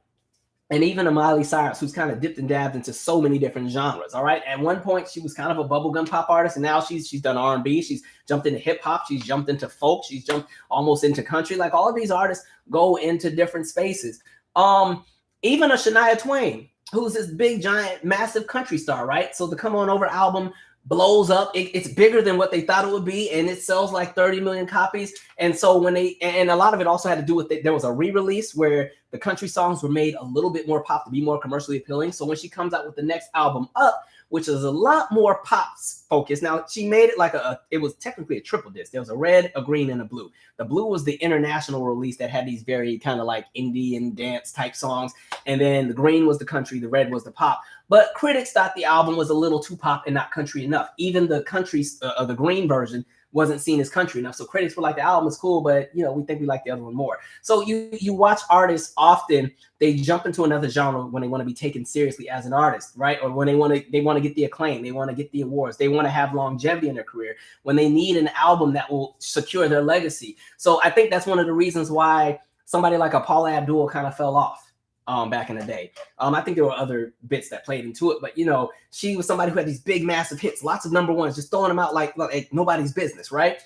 and even a Miley Cyrus, who's kind of dipped and dabbed into so many different genres. All right. At one point, she was kind of a bubblegum pop artist, and now she's done R&B. She's jumped into hip hop. She's jumped into folk. She's jumped almost into country. Like all of these artists go into different spaces. Even a Shania Twain, who's this big, giant, massive country star, right? So the Come On Over album blows up. It's bigger than what they thought it would be, and it sells like 30 million copies. And so and a lot of it also had to do with there was a re-release where the country songs were made a little bit more pop to be more commercially appealing. So when she comes out with the next album, Up, which is a lot more pop focused. Now she made it like it was technically a triple disc. There was a red, a green, and a blue. The blue was the international release that had these very kind of like indie and dance type songs. And then the green was the country, the red was the pop. But critics thought the album was a little too pop and not country enough. Even the country, the green version wasn't seen as country enough. So critics were like, the album is cool, but you know, we think we like the other one more. So you watch artists often, they jump into another genre when they want to be taken seriously as an artist, right? Or when they want to get the acclaim, they want to get the awards, they want to have longevity in their career, when they need an album that will secure their legacy. So I think that's one of the reasons why somebody like a Paula Abdul kind of fell off back in the day. I think there were other bits that played into it, but you know, she was somebody who had these big, massive hits, lots of number ones, just throwing them out like nobody's business, right?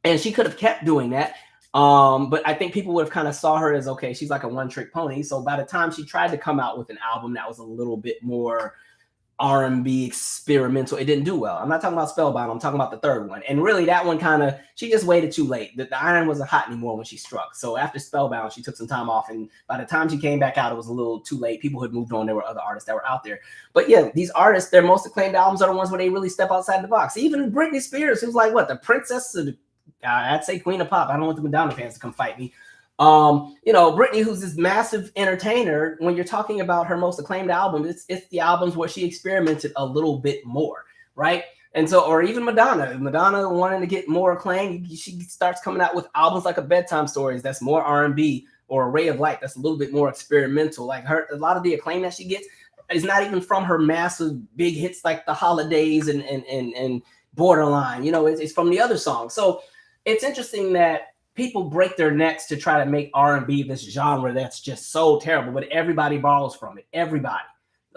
And she could have kept doing that. But I think people would have kind of saw her as, okay, she's like a one-trick pony. So by the time she tried to come out with an album that was a little bit more R&B experimental, it didn't do well. I'm not talking about Spellbound, I'm talking about the third one. And really that one she just waited too late. The iron wasn't hot anymore when she struck. So after Spellbound, she took some time off, and by the time she came back out, it was a little too late. People had moved on. There were other artists that were out there. But yeah, these artists, their most acclaimed albums are the ones where they really step outside the box. Even Britney Spears, who's like the princess of I'd say queen of pop. I don't want the Madonna fans to come fight me. You know, Britney, who's this massive entertainer, when you're talking about her most acclaimed album, it's the albums where she experimented a little bit more, right? And so, or even Madonna wanting to get more acclaim, she starts coming out with albums like A Bedtime Stories that's more R&B, or A Ray of Light that's a little bit more experimental. Like a lot of the acclaim that she gets is not even from her massive big hits like The Holidays and Borderline. You know, it's from the other songs. So it's interesting that people break their necks to try to make R&B this genre that's just so terrible, but everybody borrows from it. Everybody.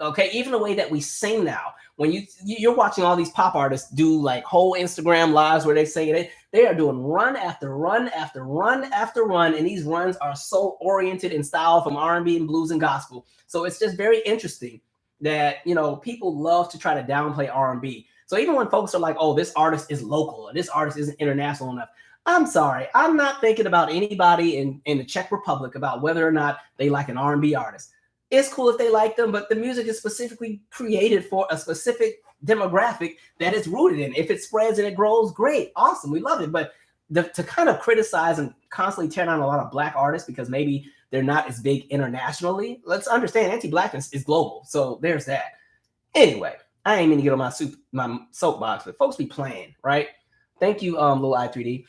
Okay, even the way that we sing now. When you're watching all these pop artists do like whole Instagram lives where they say they are doing run after run after run after run, and these runs are so oriented in style from R&B and blues and gospel. So it's just very interesting that, you know, people love to try to downplay R&B. So even when folks are like, oh, this artist is local or this artist isn't international enough, I'm sorry, I'm not thinking about anybody in the Czech Republic about whether or not they like an R&B artist. It's cool if they like them, but the music is specifically created for a specific demographic that it's rooted in. If it spreads and it grows, great, awesome, we love it. But to kind of criticize and constantly tear down a lot of Black artists because maybe they're not as big internationally, let's understand anti-Blackness is global. So there's that. Anyway, I ain't mean to get on my soapbox, but folks be playing, right? Thank you, little I3D.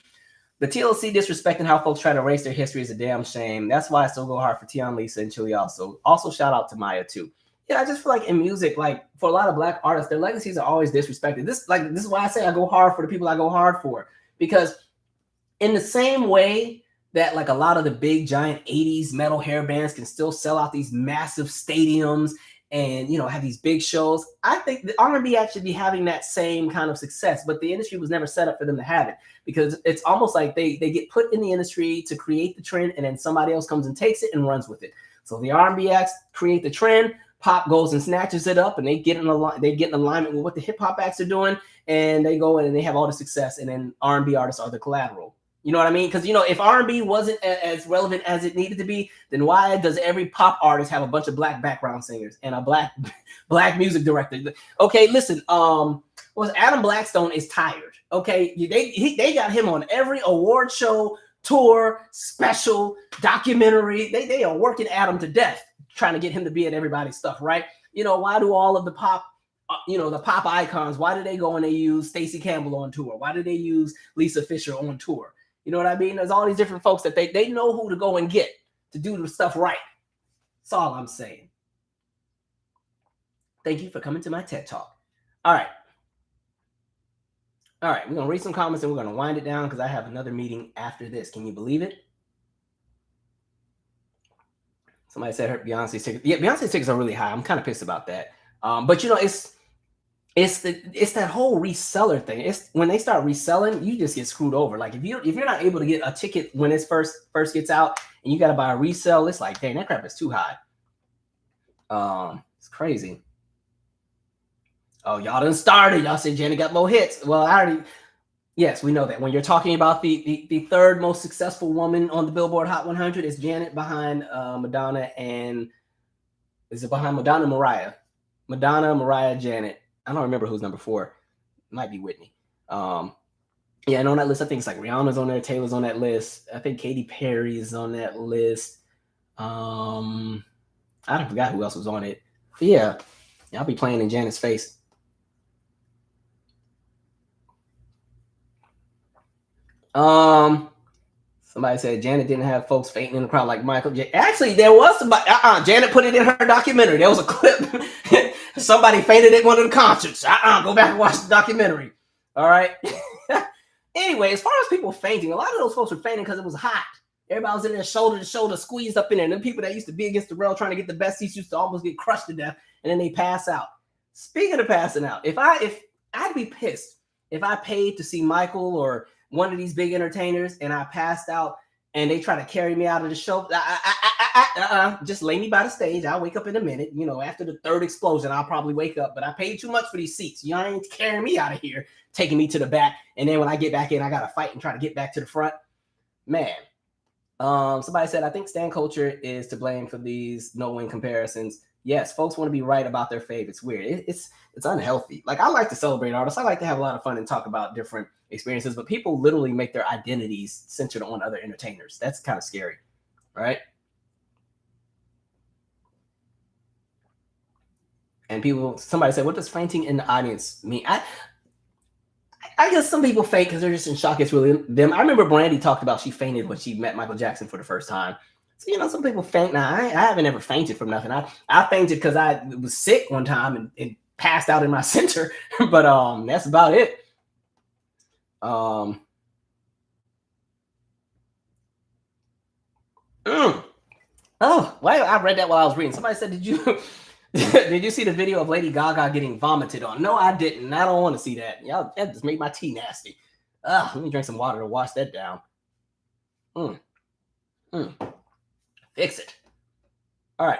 The TLC disrespecting how folks try to erase their history is a damn shame. That's why I still go hard for Tion, Lisa, and Chili also. Also, shout out to Maya, too. Yeah, I just feel like in music, like for a lot of Black artists, their legacies are always disrespected. This is why I say I go hard for the people I go hard for. Because in the same way that like a lot of the big giant 80s metal hair bands can still sell out these massive stadiums and have these big shows. I think the R&B actually be having that same kind of success, but the industry was never set up for them to have it, because it's almost like they get put in the industry to create the trend, and then somebody else comes and takes it and runs with it. So the R&B acts create the trend, pop goes and snatches it up, and they get in alignment with what the hip hop acts are doing, and they go in and they have all the success, and then R&B artists are the collateral. You know what I mean? Because if R&B wasn't as relevant as it needed to be, then why does every pop artist have a bunch of black background singers and a black music director? Okay, listen. Was Adam Blackstone is tired. Okay, they got him on every award show, tour, special, documentary. They are working Adam to death, trying to get him to be at everybody's stuff, right? Why do all of the pop, the pop icons, why do they go and they use Stacey Campbell on tour? Why do they use Lisa Fisher on tour? You know what I mean? There's all these different folks that they know who to go and get to do the stuff right. That's all I'm saying. Thank you for coming to my TED Talk. All right. We're going to read some comments and we're going to wind it down because I have another meeting after this. Can you believe it? Somebody said her Beyonce tickets. Yeah, Beyonce tickets are really high. I'm kind of pissed about that. But it's that whole reseller thing. It's when they start reselling, you just get screwed over. Like if you're not able to get a ticket when it first gets out, and you got to buy a resale, it's like, dang, that crap is too high. It's crazy. Oh, y'all done started. Y'all said Janet got more hits. Well, yes, we know that. When you're talking about the third most successful woman on the Billboard Hot 100, is Janet behind Madonna, and is it behind Madonna, Mariah? Madonna, Mariah, Janet. I don't remember who's number 4. It might be Whitney. Yeah, and on that list, I think it's like Rihanna's on there, Taylor's on that list. I think Katy Perry is on that list. I don't forgot who else was on it. But yeah, I'll be playing in Janet's face. Somebody said Janet didn't have folks fainting in the crowd like Michael J. Actually, there was somebody. Janet put it in her documentary. There was a clip. Somebody fainted at one of the concerts. Go back and watch the documentary. All right. Anyway, as far as people fainting, a lot of those folks were fainting because it was hot. Everybody was in there shoulder to shoulder, squeezed up in there. And the people that used to be against the rail trying to get the best seats used to almost get crushed to death, and then they pass out. Speaking of passing out, if I'd be pissed if I paid to see Michael or one of these big entertainers and I passed out and they try to carry me out of the show. Just lay me by the stage. I'll wake up in a minute. After the third explosion, I'll probably wake up. But I paid too much for these seats. You ain't carrying me out of here, taking me to the back. And then when I get back in, I got to fight and try to get back to the front. Man. Somebody said, I think stan culture is to blame for these no-win comparisons. Yes, folks want to be right about their fave. It's weird. It's unhealthy. Like, I like to celebrate artists. I like to have a lot of fun and talk about different experiences, but people literally make their identities centered on other entertainers. That's kind of scary, right? And somebody said, what does fainting in the audience mean? I guess some people faint because they're just in shock. It's really them. I remember Brandy talked about she fainted when she met Michael Jackson for the first time. So, some people faint. Now, I haven't ever fainted from nothing. I fainted because I was sick one time and passed out in my center. But that's about it. Oh, well, I read that while I was reading. Somebody said, did you see the video of Lady Gaga getting vomited on? No, I didn't. I don't want to see that. Y'all, that just made my tea nasty. Let me drink some water to wash that down. Fix it. All right.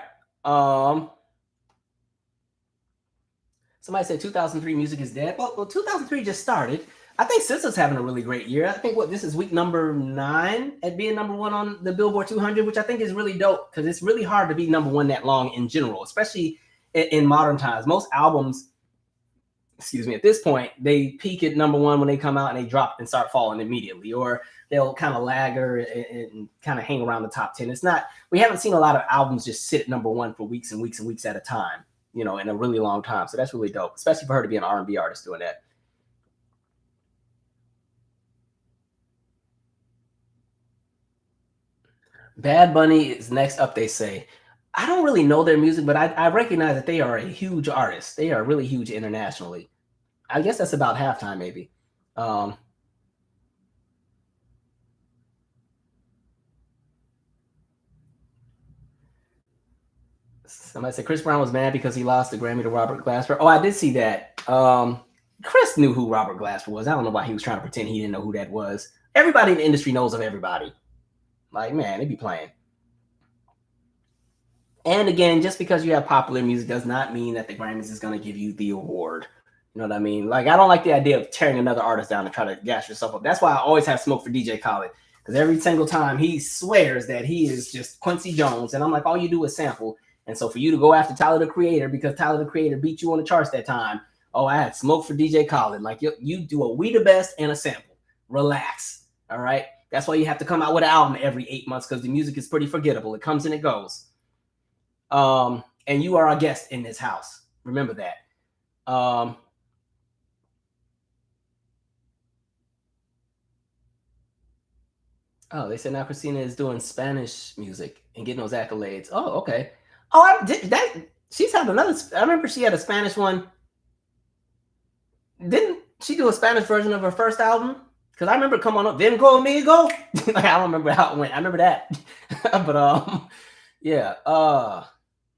Somebody said 2003 music is dead. Well, 2003 just started. I think SZA's having a really great year. I think this is week number 9 at being number 1 on the Billboard 200, which I think is really dope because it's really hard to be number 1 that long in general, especially in modern times. Most albums, at this point, they peak at number 1 when they come out and they drop and start falling immediately, or they'll kind of lagger and kind of hang around the top 10. We haven't seen a lot of albums just sit at number 1 for weeks and weeks and weeks at a time, in a really long time. So that's really dope, especially for her to be an R&B artist doing that. Bad Bunny is next up, they say. I don't really know their music, but I recognize that they are a huge artist. They are really huge internationally. I guess that's about halftime, maybe. Somebody said Chris Brown was mad because he lost the Grammy to Robert Glasper. Oh, I did see that. Chris knew who Robert Glasper was. I don't know why he was trying to pretend he didn't know who that was. Everybody in the industry knows of everybody. Like, man, they be playing. And again, just because you have popular music does not mean that the Grammys is going to give you the award. You know what I mean? Like, I don't like the idea of tearing another artist down to try to gas yourself up. That's why I always have smoke for DJ Khaled. Because every single time he swears that he is just Quincy Jones. And I'm like, all you do is sample. And so for you to go after Tyler, the Creator, because Tyler, the Creator beat you on the charts that time. Oh, I had smoke for DJ Khaled. Like, you do a We the Best and a sample. Relax. All right? That's why you have to come out with an album every 8 months, because the music is pretty forgettable. It comes and it goes. And you are a guest in this house. Remember that. Oh, they said now Christina is doing Spanish music and getting those accolades. Oh, okay. Oh, I did that. She's had another. I remember she had a Spanish one. Didn't she do a Spanish version of her first album? Because I remember "Come On Up, Ven Conmigo." Like, I don't remember how it went. I remember that, but yeah.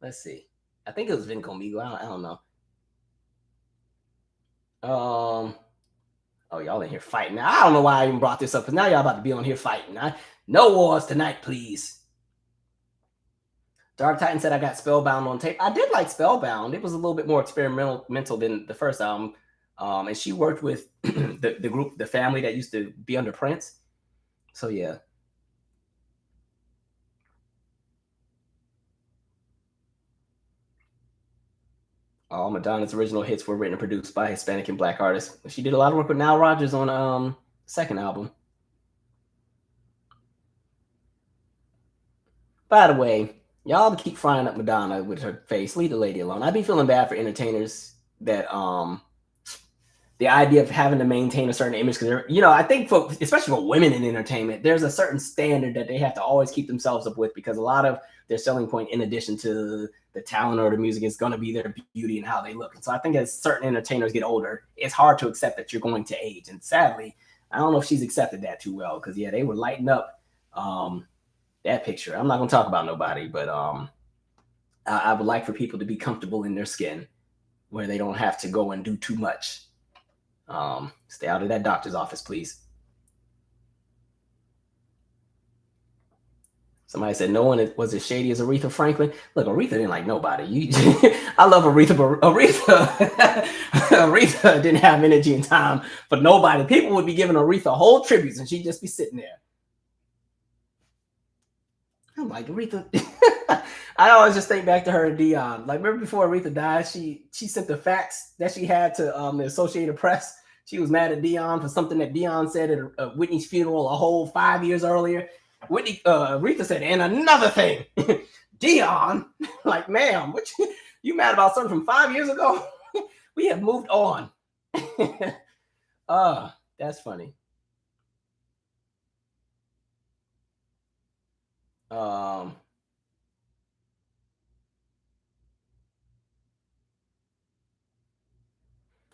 Let's see. I think it was "Ven Conmigo." I don't know. Oh, y'all in here fighting. Now, I don't know why I even brought this up, because now y'all about to be on here fighting. No wars tonight, please. Dark Titan said I got Spellbound on tape. I did like Spellbound. It was a little bit more experimental than the first album. And she worked with the group, the family that used to be under Prince. So, yeah. All Madonna's original hits were written and produced by Hispanic and Black artists. She did a lot of work with Nile Rodgers on second album. By the way, y'all keep frying up Madonna with her face. Leave the lady alone. I'd be feeling bad for entertainers that the idea of having to maintain a certain image, because I think especially for women in entertainment, there's a certain standard that they have to always keep themselves up with, because a lot of their selling point, in addition to the talent or the music, is going to be their beauty and how they look. And so I think as certain entertainers get older, it's hard to accept that you're going to age. And sadly, I don't know if she's accepted that too well, because they were lighting up that picture. I'm not going to talk about nobody, but I would like for people to be comfortable in their skin, where they don't have to go and do too much. Stay out of that doctor's office, please. Somebody said no one was as shady as Aretha Franklin. Look, Aretha didn't like nobody. I love Aretha, but Aretha didn't have energy and time for nobody. People would be giving Aretha whole tributes, and she'd just be sitting there. I'm like, Aretha. I always just think back to her and Dion. Like, remember before Aretha died, she sent the fax that she had to the Associated Press. She was mad at Dion for something that Dion said at Whitney's funeral a whole 5 years earlier. Aretha said, and another thing, Dion, like, ma'am, what you mad about something from 5 years ago? We have moved on. That's funny.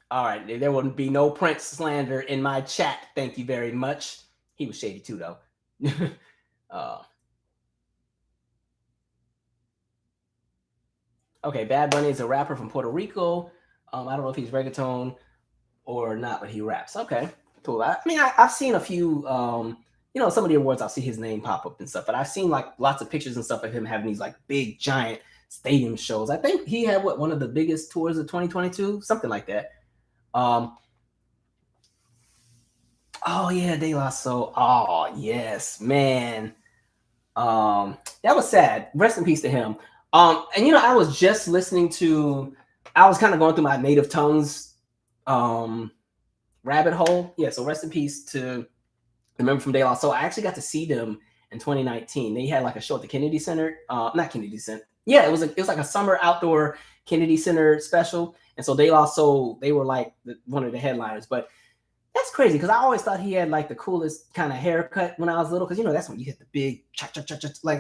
All right, there wouldn't be no Prince slander in my chat. Thank you very much. He was shady too, though. Okay, Bad Bunny is a rapper from Puerto Rico. I don't know if he's reggaeton or not, but he raps. Okay, cool. I've seen a few, some of the awards, I'll see his name pop up and stuff, but I've seen like lots of pictures and stuff of him having these like big, giant stadium shows. I think he had one of the biggest tours of 2022, something like that. Oh yeah, De La Soul. Oh yes, man. That was sad. Rest in peace to him. And I was just listening to. I was kind of going through my native tongues rabbit hole. Yeah, so rest in peace to the member from De La Soul. I actually got to see them in 2019. They had like a show at the Kennedy Center. Not Kennedy Center. Yeah, it was like a summer outdoor Kennedy Center special. And so De La Soul, they were like one of the headliners. But that's crazy, because I always thought he had like the coolest kind of haircut when I was little, because that's when you hit the big like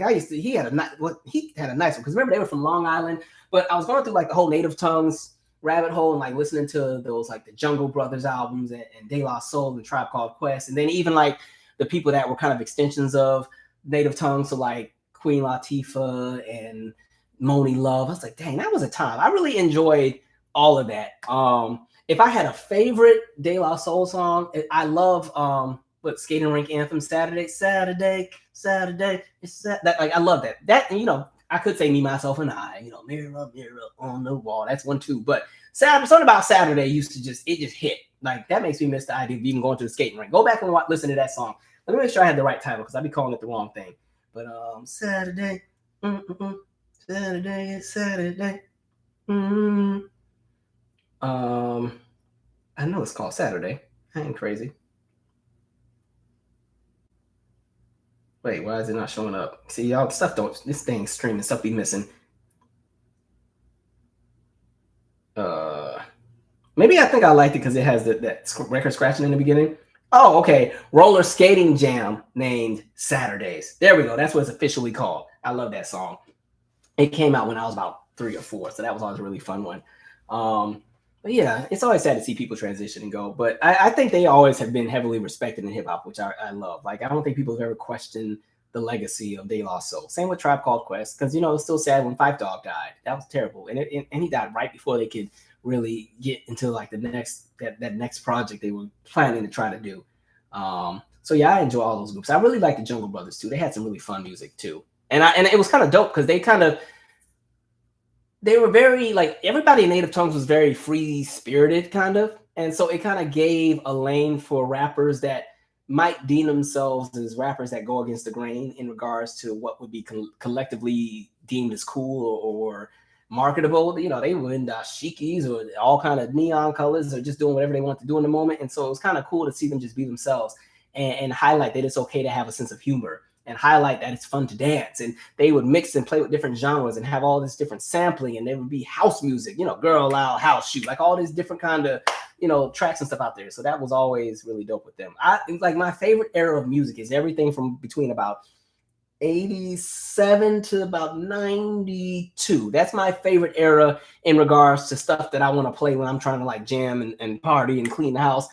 he had a nice one, because remember they were from Long Island. But I was going through like the whole native tongues rabbit hole and like listening to those like the Jungle Brothers albums and De La Soul and Tribe Called Quest, and then even like the people that were kind of extensions of native tongues, so like Queen Latifah and Moni Love. I was like, dang, that was a time. I really enjoyed all of that. If I had a favorite De La Soul song, I love what Skating Rink Anthem, Saturday, it's that, like I love that. That, you know, I could say Me, Myself, and I, you know, mirror up, mirror on the wall. That's one too. But something about Saturday used to just hit. Like that makes me miss the idea of even going to the skating rink. Go back and listen to that song. Let me make sure I had the right title because I'd be calling it the wrong thing. But Saturday, Saturday, it's Saturday. I know it's called Saturday. I ain't crazy. Wait, why is it not showing up? See, y'all stuff don't. This thing's streaming. Stuff be missing. Maybe I think I liked it because it has that record scratching in the beginning. Oh, okay. Roller skating jam named Saturdays. There we go. That's what it's officially called. I love that song. It came out when I was about 3 or 4, so that was always a really fun one. But yeah, it's always sad to see people transition and go. But I think they always have been heavily respected in hip hop, which I love. Like, I don't think people have ever questioned the legacy of De La Soul. Same with Tribe Called Quest, because, you know, it's still sad when Phife Dawg died. That was terrible. And he died right before they could really get into like the next next project they were planning to try to do. So yeah, I enjoy all those groups. I really like the Jungle Brothers too. They had some really fun music too. And it was kind of dope because they were very, like, everybody in Native Tongues was very free spirited kind of. And so it kind of gave a lane for rappers that might deem themselves as rappers that go against the grain in regards to what would be collectively deemed as cool or marketable. You know, they were in dashikis or all kind of neon colors or just doing whatever they want to do in the moment. And so it was kind of cool to see them just be themselves and highlight that it's okay to have a sense of humor and highlight that it's fun to dance. And they would mix and play with different genres and have all this different sampling, and there would be house music, you know, Girl Loud, House Shoot, like all these different kind of, you know, tracks and stuff out there. So that was always really dope with them. Like my favorite era of music is everything from between about 87 to about 92. That's my favorite era in regards to stuff that I want to play when I'm trying to like jam and party and clean the house.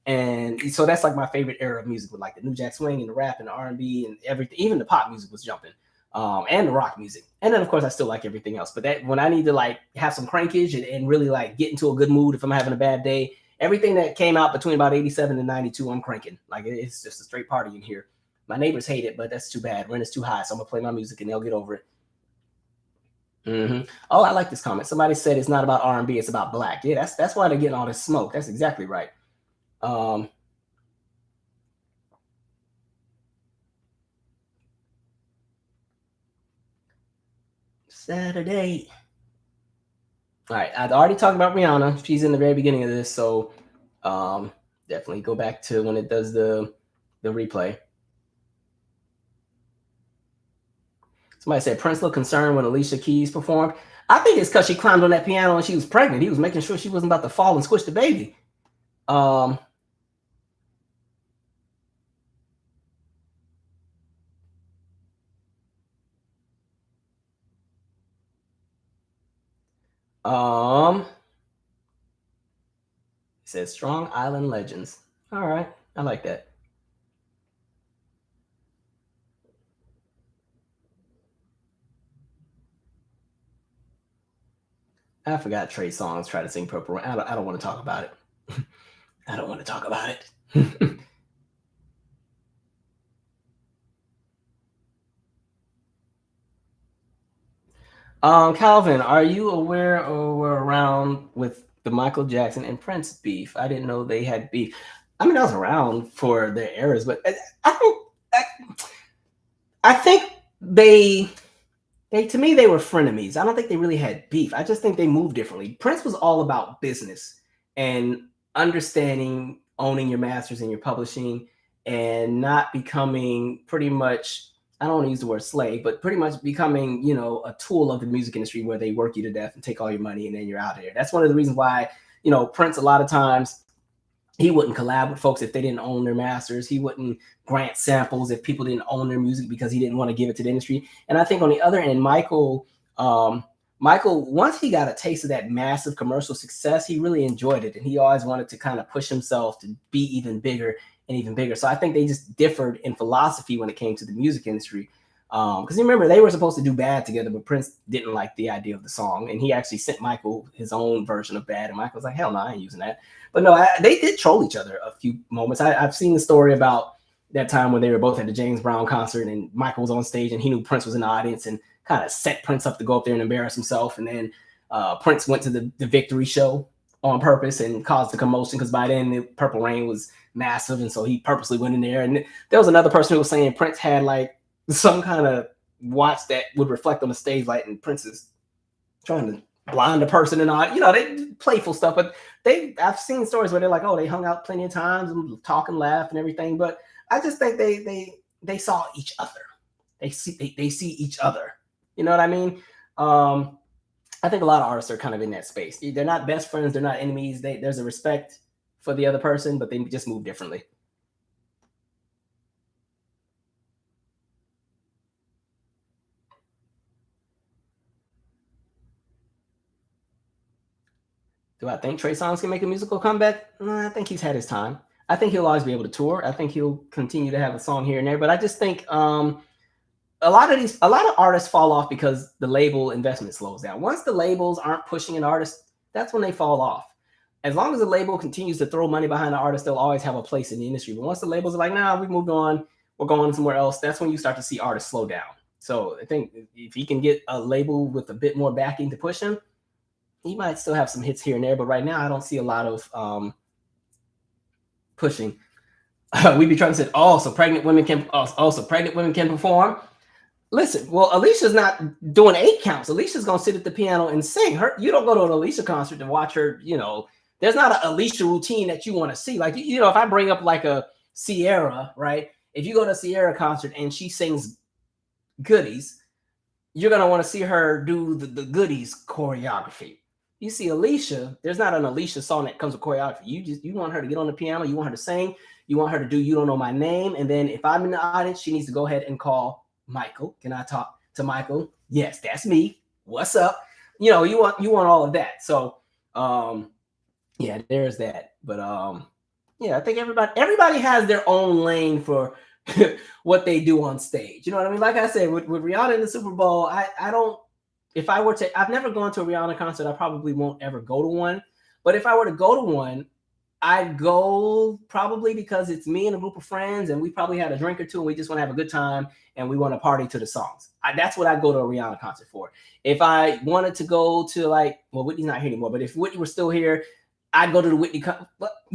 And so that's like my favorite era of music, with like the New Jack Swing and the rap and the R&B and everything. Even the pop music was jumping, and the rock music. And then of course I still like everything else. But that when I need to like have some crankage and really like get into a good mood if I'm having a bad day, everything that came out between about 87 and 92, I'm cranking. Like it's just a straight party in here. My neighbors hate it, but that's too bad. Rent is too high, so I'm gonna play my music and they'll get over it. Oh, I like this comment. Somebody said it's not about R&B, it's about black. Yeah, that's why they're getting all this smoke. That's exactly right. Saturday. All right, I've already talked about Rihanna. She's in the very beginning of this, so definitely go back to when it does the replay. Somebody said Prince looked concerned when Alicia Keys performed. I think it's because she climbed on that piano and she was pregnant. He was making sure she wasn't about to fall and squish the baby. It says Strong Island Legends. All right, I like that. I forgot Trey Songz tried to sing Purple Rain. I don't want to talk about it. I don't want to talk about it. Calvin, are you aware or were around with the Michael Jackson and Prince beef? I didn't know they had beef. I mean, I was around for their eras, but I think they to me, they were frenemies. I don't think they really had beef. I just think they moved differently. Prince was all about business and understanding, owning your masters and your publishing, and not becoming pretty much, I don't want to use the word slave, but pretty much becoming, you know, a tool of the music industry where they work you to death and take all your money and then you're out of there. That's one of the reasons why, you know, Prince, a lot of times, he wouldn't collab with folks if they didn't own their masters. He wouldn't grant samples if people didn't own their music because he didn't want to give it to the industry. And I think on the other end, Michael, once he got a taste of that massive commercial success, he really enjoyed it. And he always wanted to kind of push himself to be even bigger and even bigger. So I think they just differed in philosophy when it came to the music industry. Because you remember they were supposed to do Bad together, but Prince didn't like the idea of the song, and he actually sent Michael his own version of Bad, and Michael was like, "Hell no, I ain't using that." But no, they did troll each other a few moments. I've seen the story about that time when they were both at the James Brown concert, and Michael was on stage, and he knew Prince was in the audience, and kind of set Prince up to go up there and embarrass himself, and then Prince went to the victory show on purpose and caused a commotion because by then the Purple Rain was massive, and so he purposely went in there. And there was another person who was saying Prince had like some kind of watch that would reflect on the stage light, and Prince is trying to blind a person and all, they playful stuff. But I've seen stories where they're like, oh, they hung out plenty of times and talk and laugh and everything. But I just think they saw each other. They see each other. You know what I mean? I think a lot of artists are kind of in that space. They're not best friends. They're not enemies. There's a respect for the other person, but they just move differently. Do I think Trey Songz can make a musical comeback? No, I think he's had his time. I think he'll always be able to tour. I think he'll continue to have a song here and there. But I just think a lot of artists fall off because the label investment slows down. Once the labels aren't pushing an artist, that's when they fall off. As long as the label continues to throw money behind the artist, they'll always have a place in the industry. But once the labels are like, nah, we've moved on, we're going somewhere else, that's when you start to see artists slow down. So I think if he can get a label with a bit more backing to push him, he might still have some hits here and there. But right now, I don't see a lot of pushing. We be trying to say, so pregnant women can perform. Listen, well, Alicia's not doing 8 counts. Alicia's gonna sit at the piano and sing. You don't go to an Alicia concert to watch her. There's not an Alicia routine that you want to see. Like, if I bring up like a Sierra, right? If you go to a Sierra concert and she sings Goodies, you're gonna want to see her do the Goodies choreography. You see Alicia, there's not an Alicia song that comes with choreography. You want her to get on the piano, you want her to sing, you want her to do You Don't Know My Name, and then if I'm in the audience, she needs to go ahead and call Michael. Can I talk to Michael? Yes, that's me. What's up? You want all of that. So yeah, there's that. But yeah, I think everybody has their own lane for what they do on stage. You know what I mean? Like I said, with Rihanna in the Super Bowl, I don't. I've never gone to a Rihanna concert. I probably won't ever go to one. But if I were to go to one, I'd go probably because it's me and a group of friends, and we probably had a drink or two, and we just want to have a good time, and we want to party to the songs. That's what I'd go to a Rihanna concert for. If I wanted to go to Whitney's not here anymore, but if Whitney were still here, I'd go to the Whitney.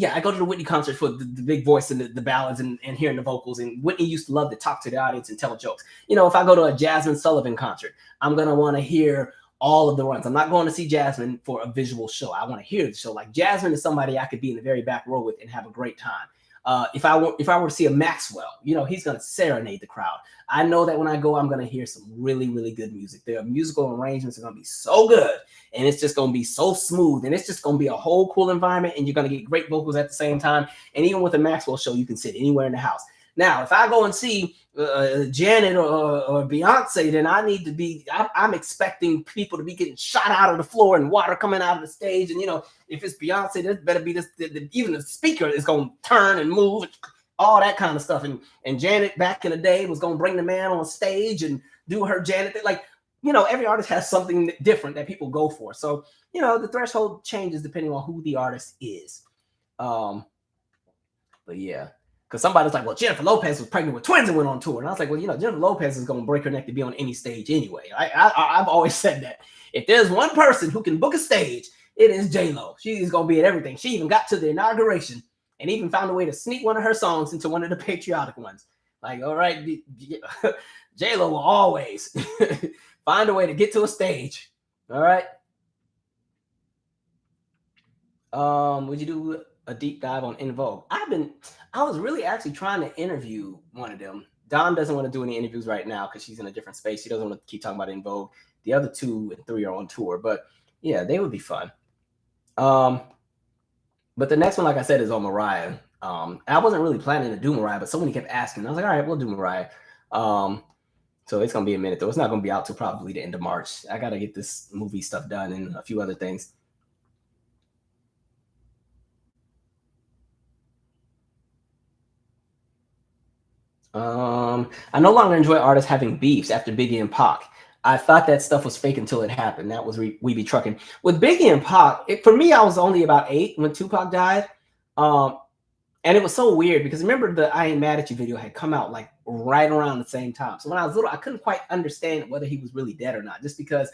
I go to the Whitney concert for the big voice and the ballads and hearing the vocals. And Whitney used to love to talk to the audience and tell jokes. If I go to a Jasmine Sullivan concert, I'm gonna want to hear all of the runs. I'm not going to see Jasmine for a visual show. I want to hear the show. Like, Jasmine is somebody I could be in the very back row with and have a great time. If I were to see a Maxwell, he's going to serenade the crowd. I know that when I go, I'm going to hear some really, really good music. Their musical arrangements are going to be so good, and it's just going to be so smooth, and it's just going to be a whole cool environment, and you're going to get great vocals at the same time. And even with a Maxwell show, you can sit anywhere in the house. Now, if I go and see Janet or Beyonce, then I need to be, I'm expecting people to be getting shot out of the floor and water coming out of the stage. And, if it's Beyonce, there better be even the speaker is going to turn and move, all that kind of stuff. And Janet back in the day was going to bring the man on stage and do her Janet. Every artist has something different that people go for. So, the threshold changes depending on who the artist is. But yeah. Because somebody's like, well, Jennifer Lopez was pregnant with twins and went on tour. And I was like, well, Jennifer Lopez is going to break her neck to be on any stage anyway. I've always said that. If there's one person who can book a stage, it is J-Lo. She's going to be at everything. She even got to the inauguration and even found a way to sneak one of her songs into one of the patriotic ones. Like, all right, J-Lo will always find a way to get to a stage. All right. Would you do a deep dive on En Vogue? I was really actually trying to interview one of them. Dawn doesn't want to do any interviews right now because she's in a different space. She doesn't want to keep talking about En Vogue. The other 2 and 3 are on tour, but yeah, they would be fun. But the next one, like I said, is on Mariah. I wasn't really planning to do Mariah, but somebody kept asking. I was like, all right, we'll do Mariah. So it's going to be a minute, though. It's not going to be out till probably the end of March. I got to get this movie stuff done and a few other things. I no longer enjoy artists having beefs after Biggie and Pac. I thought that stuff was fake until it happened. That was We Be Trucking. With Biggie and Pac, for me, I was only about 8 when Tupac died. Um, and it was so weird because remember the I Ain't Mad at You video had come out like right around the same time. So when I was little, I couldn't quite understand whether he was really dead or not, just because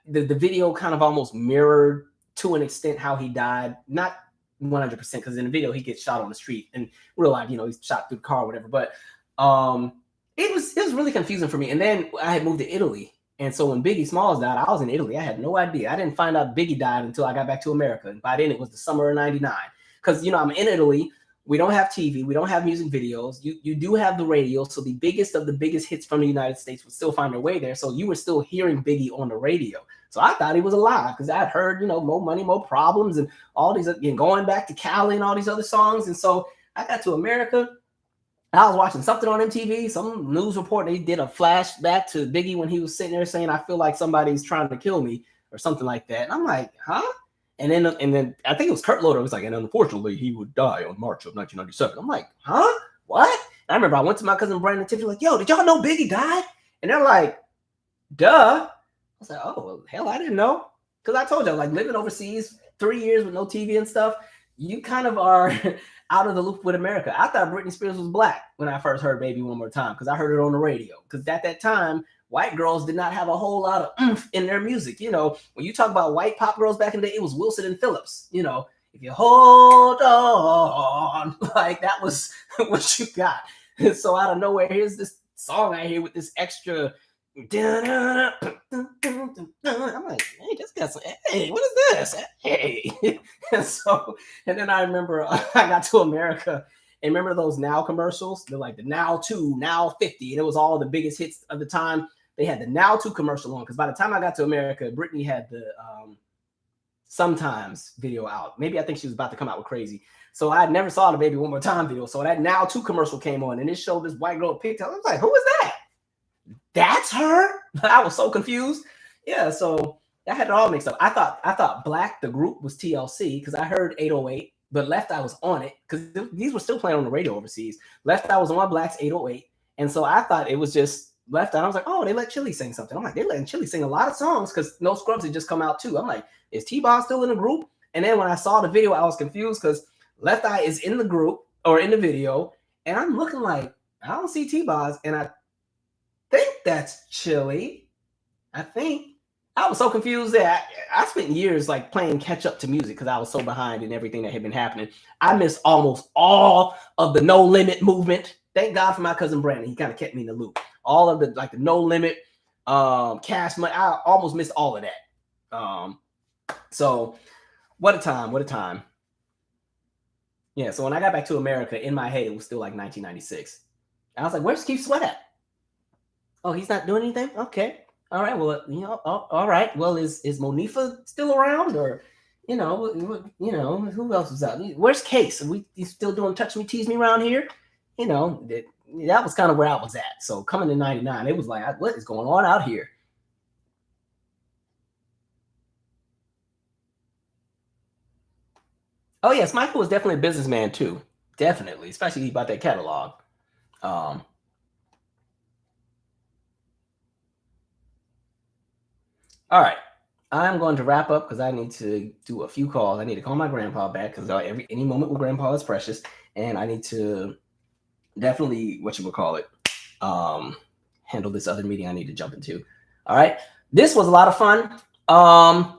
the video kind of almost mirrored to an extent how he died. Not 100% because in the video he gets shot on the street, and real life, he's shot through the car or whatever. But it was really confusing for me. And then I had moved to Italy, and so when Biggie Smalls died, I was in Italy. I had no idea. I didn't find out Biggie died until I got back to America, and by then it was the summer of '99. Because I'm in Italy. We don't have TV. We don't have music videos. You do have the radio. So the biggest of the biggest hits from the United States would still find their way there. So you were still hearing Biggie on the radio. So I thought he was alive because I'd heard, More Money, More Problems, and all these, going back to Cali and all these other songs. And so I got to America. I was watching something on MTV, some news report. They did a flashback to Biggie when he was sitting there saying, "I feel like somebody's trying to kill me," or something like that. And I'm like, huh? And then I think it was Kurt Loder. It was like, and unfortunately, he would die on March of 1997. I'm like, huh? What? And I remember I went to my cousin Brandon and Tiffany, like, yo, did y'all know Biggie died? And they're like, duh. I was like, oh, well, hell, I didn't know. Because I told you, like, living overseas 3 years with no TV and stuff, you kind of are out of the loop with America. I thought Britney Spears was black when I first heard Baby One More Time because I heard it on the radio. Because at that time, white girls did not have a whole lot of oomph in their music. When you talk about white pop girls back in the day, it was Wilson and Phillips. If you hold on, like that was what you got. So out of nowhere, here's this song I hear with this extra. I'm like, hey, this got some. Hey, what is this? Hey, and then I remember I got to America. And remember those Now commercials? They're like the Now 2, Now 50. And it was all the biggest hits of the time. They had the Now 2 commercial on. Because by the time I got to America, Britney had the Sometimes video out. Maybe I think she was about to come out with Crazy. So I never saw the Baby One More Time video. So that Now 2 commercial came on. And it showed this white girl pigtail. I was like, who is that? That's her? I was so confused. Yeah, so I had it all mixed up. I thought Black, the group, was TLC. Because I heard 808. But Left Eye was on it because these were still playing on the radio overseas. Left Eye was on Black's 808. And so I thought it was just Left Eye. I was like, oh, they let Chili sing something. I'm like, they're letting Chili sing a lot of songs because No Scrubs had just come out too. I'm like, is T-Boz still in the group? And then when I saw the video, I was confused because Left Eye is in the group or in the video. And I'm looking like, I don't see T-Boz. And I think that's Chili. I think. I was so confused that I spent years like playing catch up to music because I was so behind in everything that had been happening. I missed almost all of the No Limit movement. Thank God for my cousin Brandon. He kind of kept me in the loop. All of the No Limit, Cash Money. I almost missed all of that. So what a time. What a time. Yeah. So when I got back to America, in my head, it was still like 1996. I was like, where's Keith Sweat at? Oh, he's not doing anything? Okay. All right. Well, all right. Well, is Monifa still around, or who else is out? Where's Case? Are we still doing Touch Me, Tease Me around here? That was kind of where I was at. So coming to '99, it was like, what is going on out here? Oh yes, Michael was definitely a businessman too. Definitely, especially about that catalog. All right. I'm going to wrap up because I need to do a few calls. I need to call my grandpa back because any moment with grandpa is precious. And I need to definitely, handle this other meeting I need to jump into. All right. This was a lot of fun. I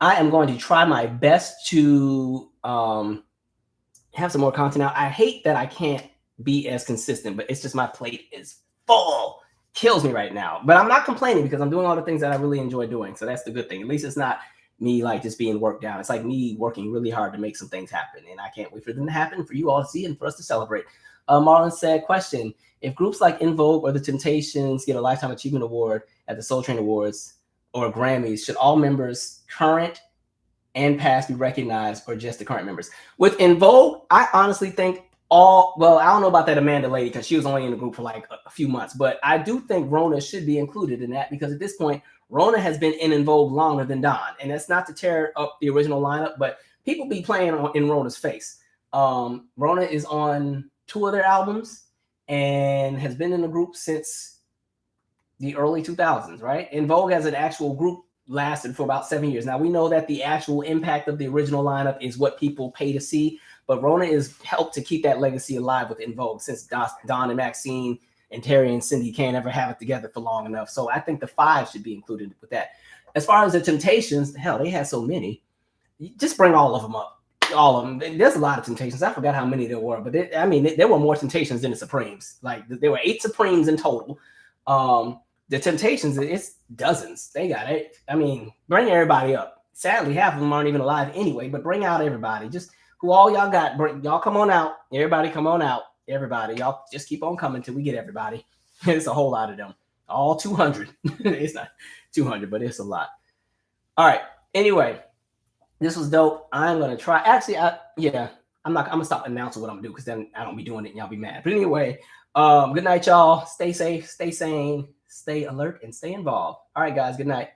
am going to try my best to have some more content out. I hate that I can't be as consistent, but it's just my plate is full. Kills me right now, but I'm not complaining because I'm doing all the things that I really enjoy doing. So that's the good thing. At least it's not me like just being worked down. It's like me working really hard to make some things happen, and I can't wait for them to happen, for you all to see and for us to celebrate. Marlon said, question: if groups like In Vogue or The Temptations get a Lifetime Achievement Award at the Soul Train Awards or Grammys, should all members, current and past, be recognized, or just the current members? With In Vogue, I honestly think I don't know about that Amanda lady because she was only in the group for like a few months, but I do think Rona should be included in that because at this point, Rona has been in Vogue longer than Don. And that's not to tear up the original lineup, but people be playing in Rona's face. Rona is on 2 of their albums, and has been in the group since the early 2000s, right? En Vogue as an actual group lasted for about 7 years. Now, we know that the actual impact of the original lineup is what people pay to see, but Rona has helped to keep that legacy alive with En Vogue since Don and Maxine and Terry and Cindy can't ever have it together for long enough. So I think the 5 should be included with that. As far as the Temptations, hell, they had so many. Just bring all of them up. All of them. There's a lot of Temptations. I forgot how many there were, but there were more Temptations than the Supremes. Like there were 8 Supremes in total. The Temptations, it's dozens. They got it. I mean, bring everybody up. Sadly, half of them aren't even alive anyway, but bring out everybody. Just who all y'all got. Y'all come on out. Everybody come on out. Everybody. Y'all just keep on coming till we get everybody. It's a whole lot of them. All 200. It's not 200, but it's a lot. All right. Anyway, this was dope. I'm going to try. Actually, I'm going to stop announcing what I'm going to do because then I don't be doing it and y'all be mad. But anyway, good night, y'all. Stay safe, stay sane, stay alert, and stay involved. All right, guys. Good night.